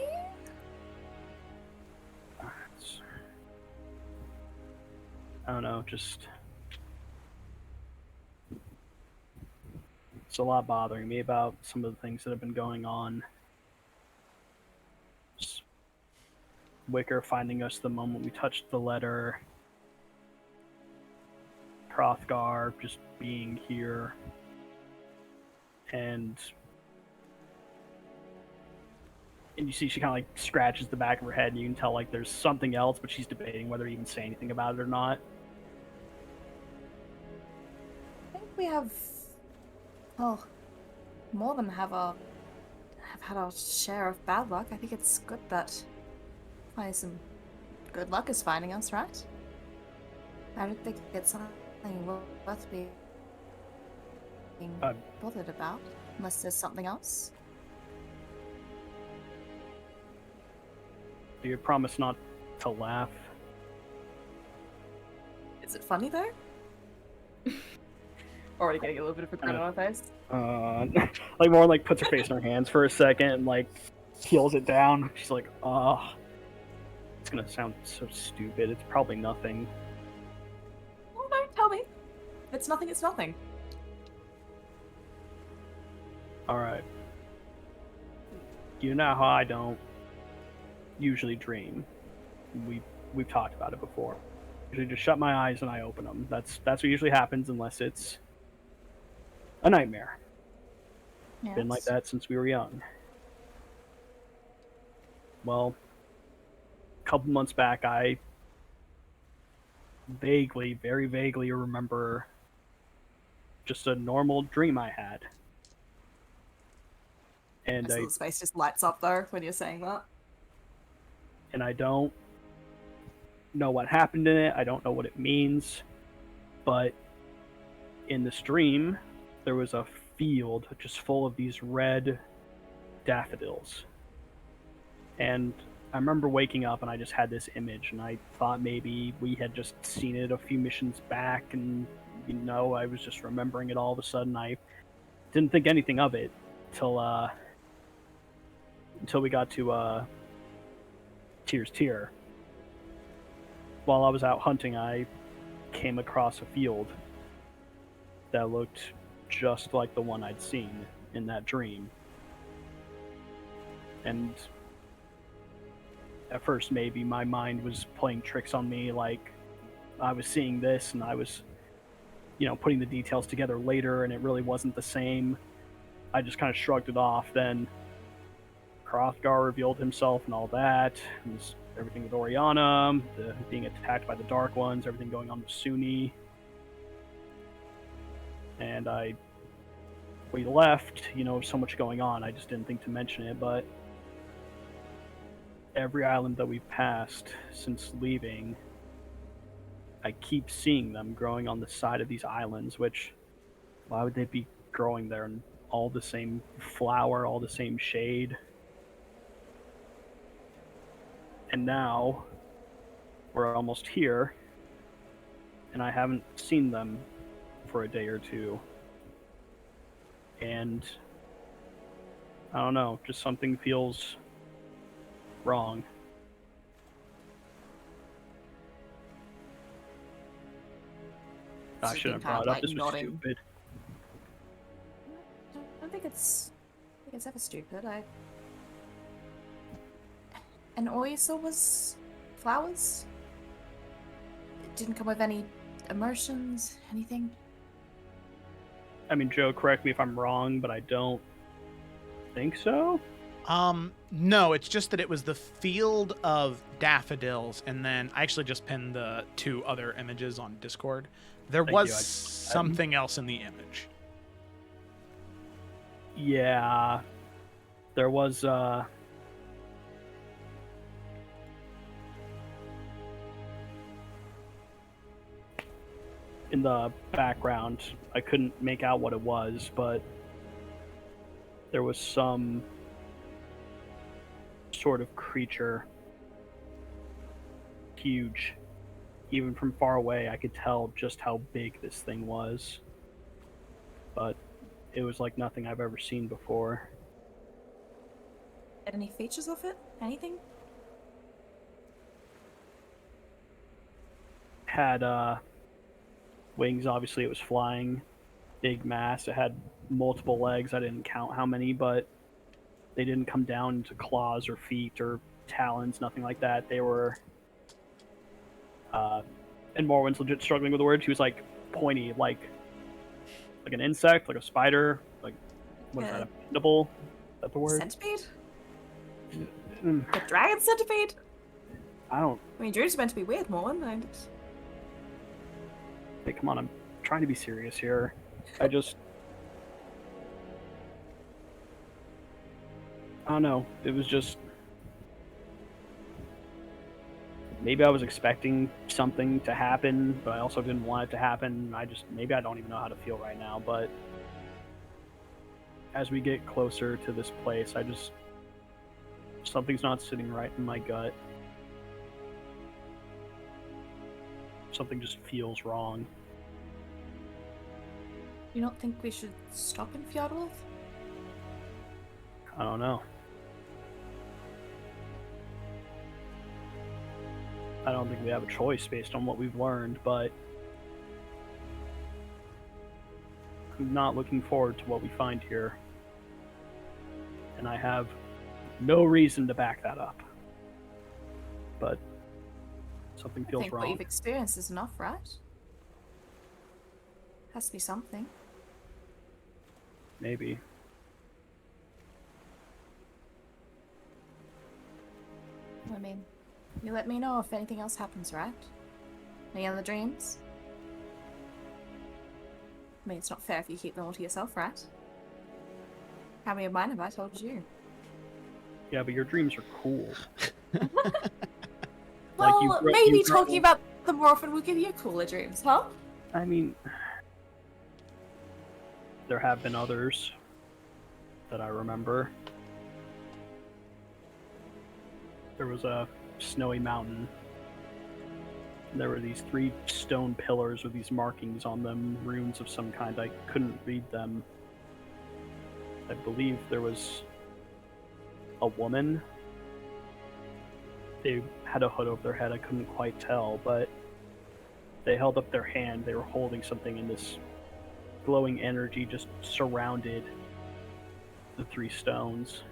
I don't know, just... It's a lot bothering me about some of the things that have been going on. Just Wicker finding us the moment we touched the letter. Hrothgar just being here. And you see she kind of like scratches the back of her head and you can tell like there's something else, but she's debating whether to even say anything about it or not. I think we have, well, more than have had our share of bad luck. I think it's good that finally some good luck is finding us, right? I don't think it's something worth being bothered about, unless there's something else. Do you promise not to laugh? Is it funny though? Already getting a little bit of a grin on her face. Like more like puts her face in her hands for a second and like heels it down. She's like, oh, it's gonna sound so stupid. It's probably nothing. Oh no, tell me. If it's nothing, it's nothing. Alright. You know how I don't usually dream. We've talked about it before. Usually just shut my eyes and I open them. That's what usually happens unless it's a nightmare. Yes. Been like that since we were young. Well, a couple months back, I very vaguely remember just a normal dream I had. And So the space just lights up though when you're saying that. And I don't know what happened in it. I don't know what it means. But in this dream, there was a field just full of these red daffodils. And I remember waking up and I just had this image and I thought maybe we had just seen it a few missions back and, you know, I was just remembering it all of a sudden. I didn't think anything of it until we got to Tyr's Tier. While I was out hunting, I came across a field that looked just like the one I'd seen in that dream. And at first, maybe my mind was playing tricks on me, like I was seeing this and I was, putting the details together later, and it really wasn't the same. I just kind of shrugged it off. Then Hrothgar revealed himself and all that. And everything with Oriana, being attacked by the Dark Ones, everything going on with Sunni. And we left, so much going on. I just didn't think to mention it, but every island that we've passed since leaving, I keep seeing them growing on the side of these islands, which, why would they be growing there in all the same flower, all the same shade? And now, we're almost here, and I haven't seen them for a day or two. And I don't know, just something feels wrong. I shouldn't have brought it up. This was stupid. I don't think it's ever stupid. And all you saw was flowers? It didn't come with any emotions, anything? I mean, Joe, correct me if I'm wrong, but I don't think so. No, it's just that it was the field of daffodils, and then I actually just pinned the 2 other images on Discord. There was something else in the image. Yeah, there was in the background. I couldn't make out what it was, but there was some sort of creature, huge. Even from far away, I could tell just how big this thing was. But it was like nothing I've ever seen before. Any features of it? Anything? Had wings, obviously it was flying. Big mass. It had multiple legs. I didn't count how many, but they didn't come down to claws or feet or talons, nothing like that. They were and Morwen's legit struggling with the word. She was like pointy, like an insect, like a spider, like what is that, a mandible? Is that the word? Centipede? A dragon centipede? I mean, dreams are meant to be weird, Morwen. Hey, come on, I'm trying to be serious here. I don't know. It was just... Maybe I was expecting something to happen, but I also didn't want it to happen. Maybe I don't even know how to feel right now, but as we get closer to this place, something's not sitting right in my gut. Something just feels wrong. You don't think we should stop in Fjordwolf? I don't know. I don't think we have a choice based on what we've learned, but I'm not looking forward to what we find here. And I have no reason to back that up. But something feels I think wrong. what you've experienced is enough, right? Has to be something. Maybe. I mean, you let me know if anything else happens, right? Any other dreams? I mean, it's not fair if you keep them all to yourself, right? How many of mine have I told you? Yeah, but your dreams are cool. Well, maybe talking about them more often will give you cooler dreams, huh? I mean, there have been others that I remember. There was a snowy mountain. There were these 3 stone pillars with these markings on them, runes of some kind. I couldn't read them. I believe there was a woman. They had a hood over their head. I couldn't quite tell, but they held up their hand. They were holding something, and this glowing energy just surrounded the 3 stones.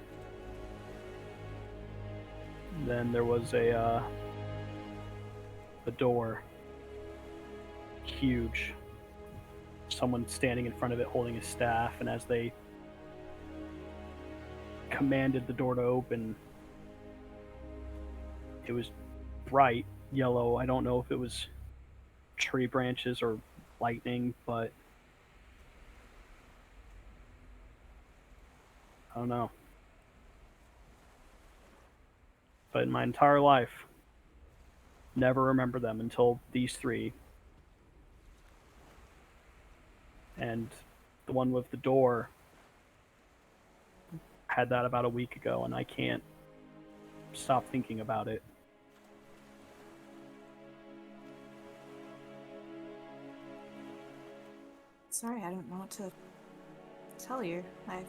Then there was a door, huge. Someone standing in front of it holding a staff, and as they commanded the door to open, it was bright yellow. I don't know if it was tree branches or lightning, but I don't know. But in my entire life, never remember them until these three. And the one with the door had that about a week ago, and I can't stop thinking about it. Sorry, I don't know what to tell you. I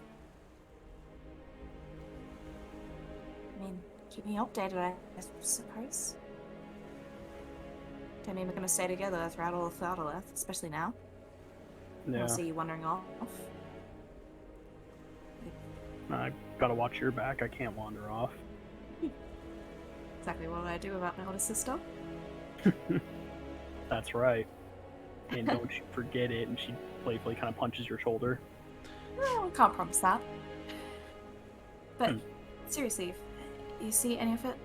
mean, keep me updated, I suppose. Don't mean we're gonna stay together throughout all of Earth, especially now. Yeah. I'll see you wandering off. I gotta watch your back. I can't wander off. Exactly what I do about my older sister. That's right. And don't you forget it. And she playfully kind of punches your shoulder. No, I can't promise that. But seriously, if you see any of it,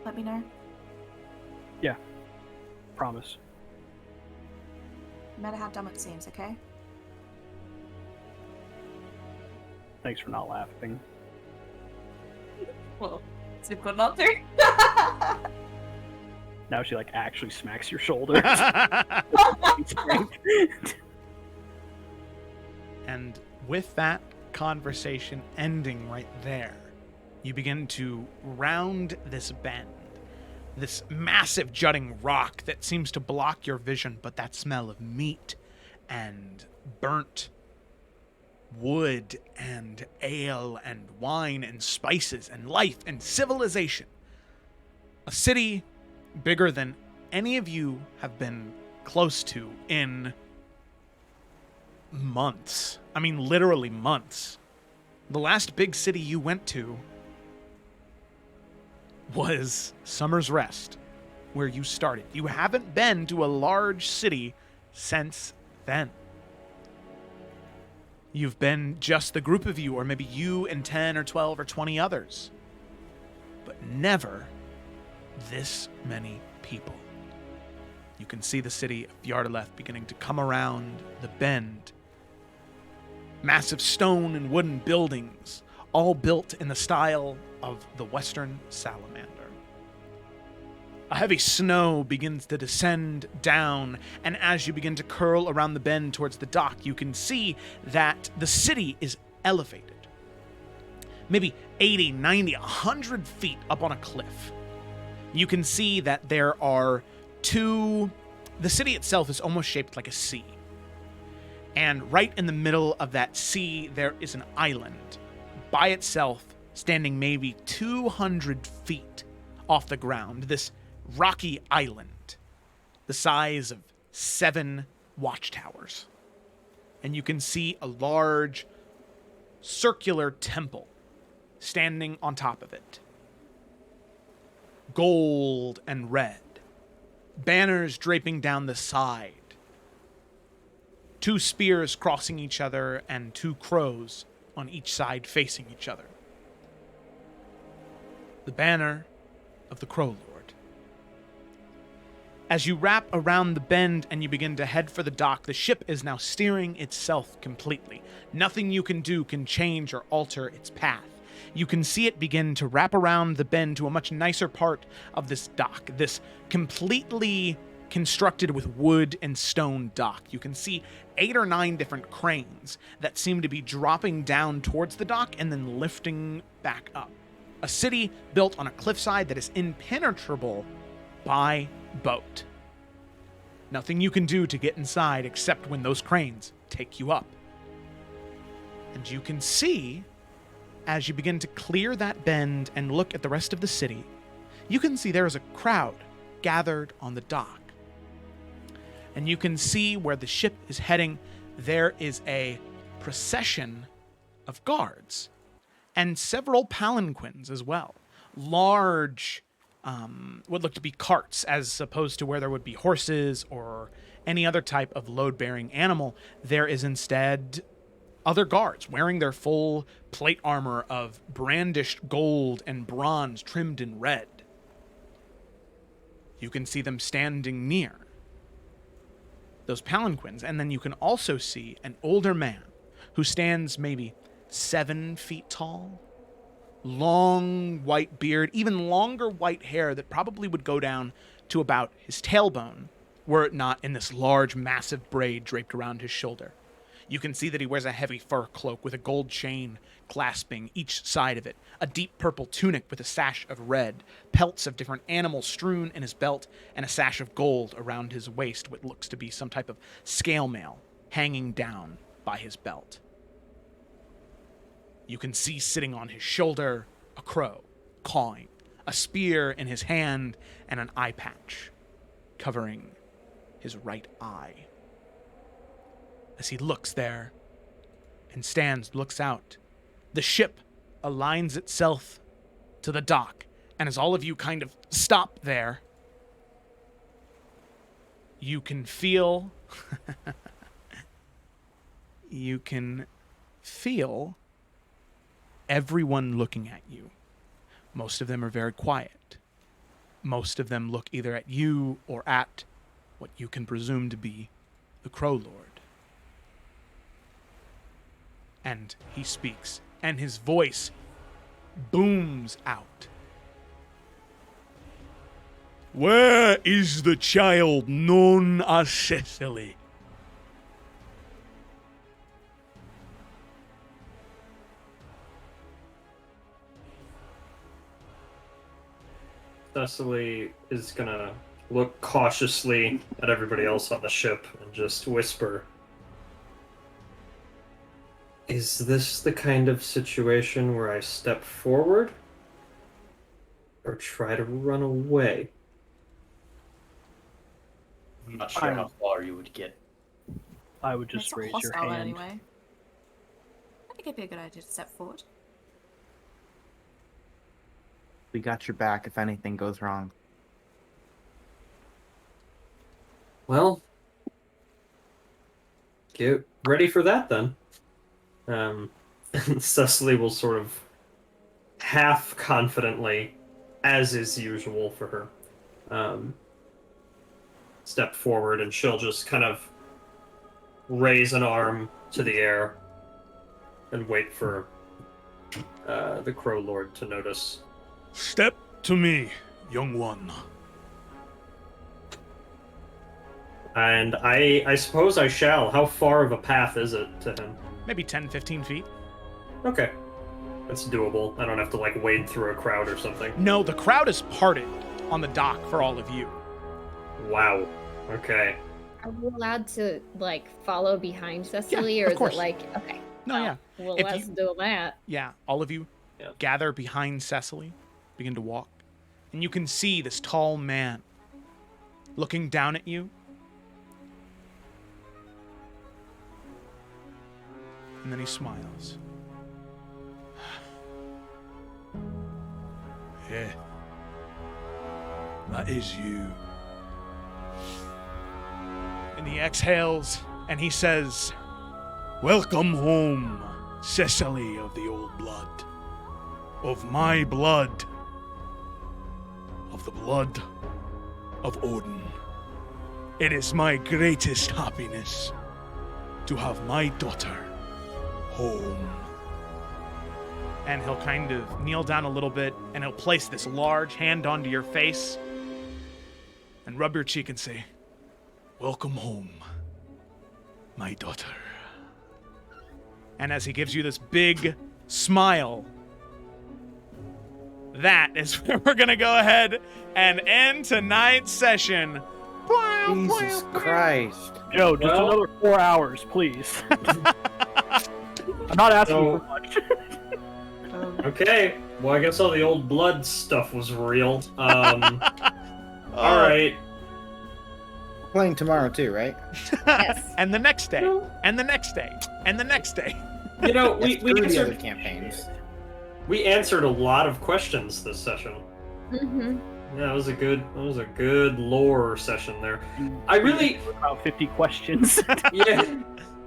let me know. Yeah. Promise. No matter how dumb it seems, okay? Thanks for not laughing. Well, it's difficult not to. Now she actually smacks your shoulder. And with that conversation ending right there, you begin to round this bend. This massive jutting rock that seems to block your vision, but that smell of meat and burnt wood and ale and wine and spices and life and civilization. A city bigger than any of you have been close to in months. I mean, literally months. The last big city you went to was Summer's Rest, where you started. You haven't been to a large city since then. You've been just the group of you, or maybe you and 10 or 12 or 20 others. But never this many people. You can see the city of Yardaleth beginning to come around the bend. Massive stone and wooden buildings, all built in the style of the Western Salamander. A heavy snow begins to descend down, and as you begin to curl around the bend towards the dock, you can see that the city is elevated. Maybe 80, 90, 100 feet up on a cliff. You can see that there are the city itself is almost shaped like a C. And right in the middle of that sea, there is an island by itself, standing maybe 200 feet off the ground. This rocky island, the size of 7 watchtowers. And you can see a large circular temple standing on top of it. Gold and red. Banners draping down the side. 2 spears crossing each other and 2 crows on each side facing each other. The banner of the Crow Lord. As you wrap around the bend and you begin to head for the dock, the ship is now steering itself completely. Nothing you can do can change or alter its path. You can see it begin to wrap around the bend to a much nicer part of this dock, this completely constructed with wood and stone dock. You can see 8 or 9 different cranes that seem to be dropping down towards the dock and then lifting back up. A city built on a cliffside that is impenetrable by boat. Nothing you can do to get inside except when those cranes take you up. And you can see, as you begin to clear that bend and look at the rest of the city, you can see there is a crowd gathered on the dock. And you can see where the ship is heading, there is a procession of guards and several palanquins as well, large, what look to be carts, as opposed to where there would be horses or any other type of load-bearing animal. There is instead other guards wearing their full plate armor of brandished gold and bronze trimmed in red. You can see them standing near those palanquins, and then you can also see an older man who stands maybe 7 feet tall, long white beard, even longer white hair that probably would go down to about his tailbone, were it not in this large, massive braid draped around his shoulder. You can see that he wears a heavy fur cloak with a gold chain clasping each side of it, a deep purple tunic with a sash of red, pelts of different animals strewn in his belt, and a sash of gold around his waist, what looks to be some type of scale mail hanging down by his belt. You can see sitting on his shoulder a crow, cawing, a spear in his hand, and an eye patch covering his right eye. As he looks there and stands, looks out, the ship aligns itself to the dock, and as all of you kind of stop there, you can feel everyone looking at you. Most of them are very quiet. Most of them look either at you or at what you can presume to be the Crow Lord. And he speaks, and his voice booms out. Where is the child known as Cecily? Cecily is gonna look cautiously at everybody else on the ship and just whisper, "Is this the kind of situation where I step forward or try to run away?" I'm not sure how far you would get. I would just It's not raise your hostile hand. anyway. I think it'd be a good idea to step forward. We got your back if anything goes wrong. Well, get ready for that then. Cecily will sort of half confidently, as is usual for her, step forward, and she'll just kind of raise an arm to the air and wait for the Crow Lord to notice. Step to me, young one. And I suppose I shall. How far of a path is it to him? Maybe 10, 15 feet. Okay. That's doable. I don't have to, like, wade through a crowd or something. No, the crowd is parted on the dock for all of you. Wow. Okay. Are we allowed to, like, follow behind Cecily, Yeah, or of is course. it like, okay? No, yeah. Well, If let's you- do that. Yeah, all of you gather behind Cecily, begin to walk, and you can see this tall man looking down at you. And then he smiles. Yeah. That is you. And he exhales, and he says, Welcome home, Cecily of the old blood. Of my blood. Of the blood of Odin. It is my greatest happiness to have my daughter home. and he'll kind of kneel down a little bit, and he'll place this large hand onto your face and rub your cheek and say, Welcome home, my daughter. And as he gives you this big smile, that is where we're going to go ahead and end tonight's session. Jesus Christ. Joe, just another 4 hours, please. I'm not asking for much. Okay, well, I guess all the old blood stuff was real. Alright. Playing tomorrow too, right? Yes. And the next day, and the next day, and the next day. You know, we Screw the answered, other campaigns. We answered a lot of questions this session. Mm-hmm. Yeah, that was a good lore session there. I really about 50 questions. yeah,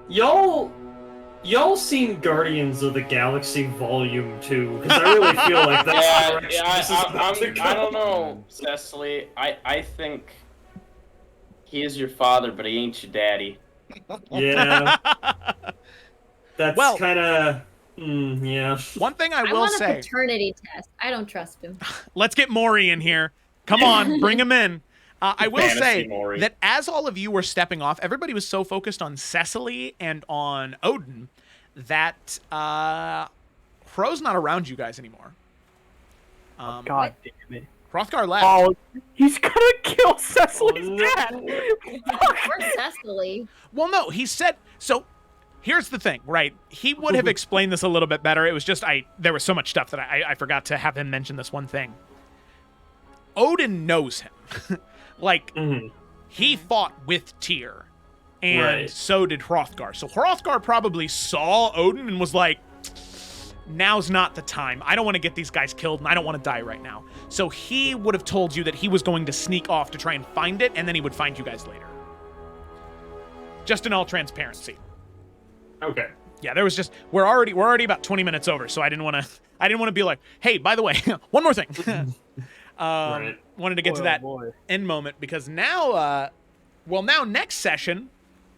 y'all seen Guardians of the Galaxy Volume 2? Because I really feel like that's the direction this is about to go. I don't know, Cecily. I think he is your father, but he ain't your daddy. Yeah, that's kind of yeah. One thing I will want say. a paternity test. I don't trust him. Let's get Maury in here. Come on, bring him in. I will Fantasy say Maury. that as all of you were stepping off, everybody was so focused on Cecily and on Odin that Crow's not around you guys anymore. God damn it. Hrothgar left. Oh, he's gonna kill Cecily's dad. Poor Cecily. Well, no, he said so. Here's the thing, right? He would have explained this a little bit better. It was just there was so much stuff that I forgot to have him mention this one thing. Odin knows him. He fought with Tyr, and so did Hrothgar. So Hrothgar probably saw Odin and was like, now's not the time. I don't want to get these guys killed, and I don't want to die right now. So he would have told you that he was going to sneak off to try and find it, and then he would find you guys later. Just in all transparency. Okay. Yeah, there was just we're already about 20 minutes over, so I didn't want to be like, hey, by the way, one more thing. Wanted to get to that end moment because now, now next session,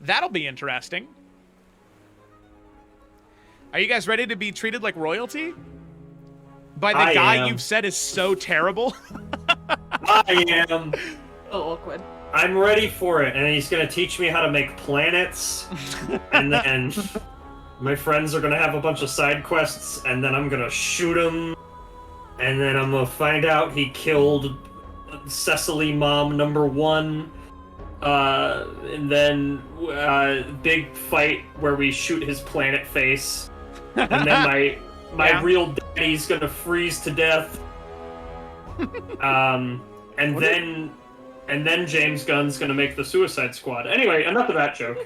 that'll be interesting. Are you guys ready to be treated like royalty? By the guy you've said is so terrible? I am. Oh, awkward. I'm ready for it, and he's gonna teach me how to make planets, and then my friends are gonna have a bunch of side quests, and then I'm gonna shoot him, and then I'm gonna find out he killed Cecily Mom #1, and then big fight where we shoot his planet face, and then my real daddy's gonna freeze to death, and then James Gunn's gonna make the Suicide Squad. Anyway, enough of that joke.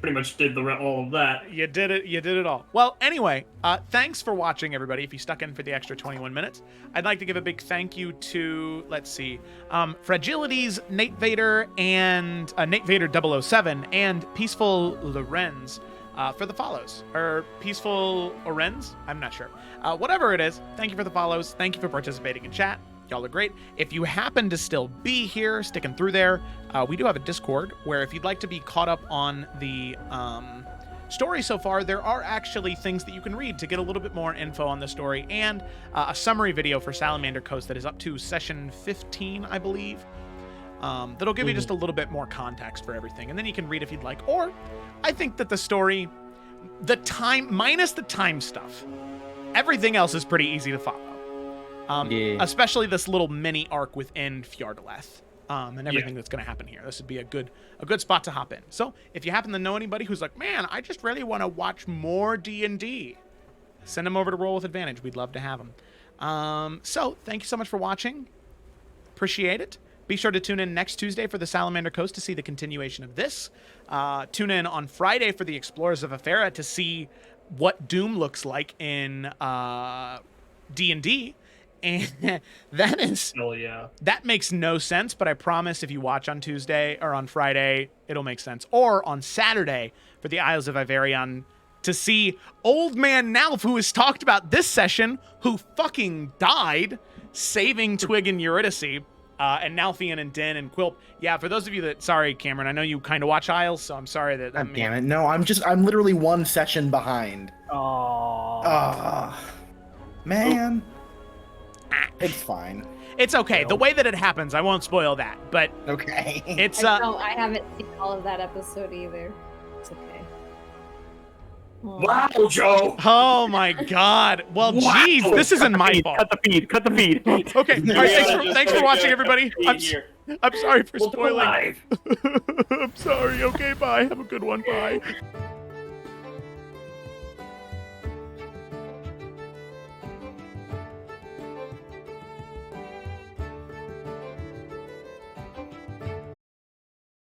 Pretty much did all of that. You did it all. Well, anyway, thanks for watching, everybody. If you stuck in for the extra 21 minutes, I'd like to give a big thank you to, let's see, Fragilities, Nate Vader, and Nate Vader 007, and Peaceful Lorenz for the follows. Or Peaceful Lorenz? I'm not sure. Whatever it is, thank you for the follows. Thank you for participating in chat. Y'all are great. If you happen to still be here, sticking through there, we do have a Discord where if you'd like to be caught up on the story so far, there are actually things that you can read to get a little bit more info on the story, and a summary video for Salamander Coast that is up to session 15, I believe. That'll give you just a little bit more context for everything, and then you can read if you'd like. Or, I think that the story, minus the time stuff, everything else is pretty easy to follow. Especially this little mini arc within Fjordaleth, and everything that's going to happen here. This would be a good spot to hop in. So if you happen to know anybody who's like, man, I just really want to watch more D&D, send them over to Roll with Advantage. We'd love to have them. So thank you so much for watching. Appreciate it. Be sure to tune in next Tuesday for the Salamander Coast to see the continuation of this. Tune in on Friday for the Explorers of Ephera to see what Doom looks like in D&D. And that makes no sense, but I promise if you watch on Tuesday or on Friday, it'll make sense. Or on Saturday for the Isles of Iverion to see Old Man Nalf, who has talked about this session, who fucking died saving Twig and Eurydice, and Nalfian and Din and Quilp. Yeah, for those of you that, sorry, Cameron, I know you kind of watch Isles, so I'm sorry that. God damn it. No, I'm literally one session behind. Oh. Man. It's fine. It's okay. The way that it happens, I won't spoil that, but okay. It's I haven't seen all of that episode either. It's okay. Wow, Joe! Oh my God! Well, jeez, this isn't my fault. Cut the feed. Okay. All right. Thanks for watching, everybody. I'm sorry for spoiling. I'm sorry. Okay. Bye. Have a good one. Bye.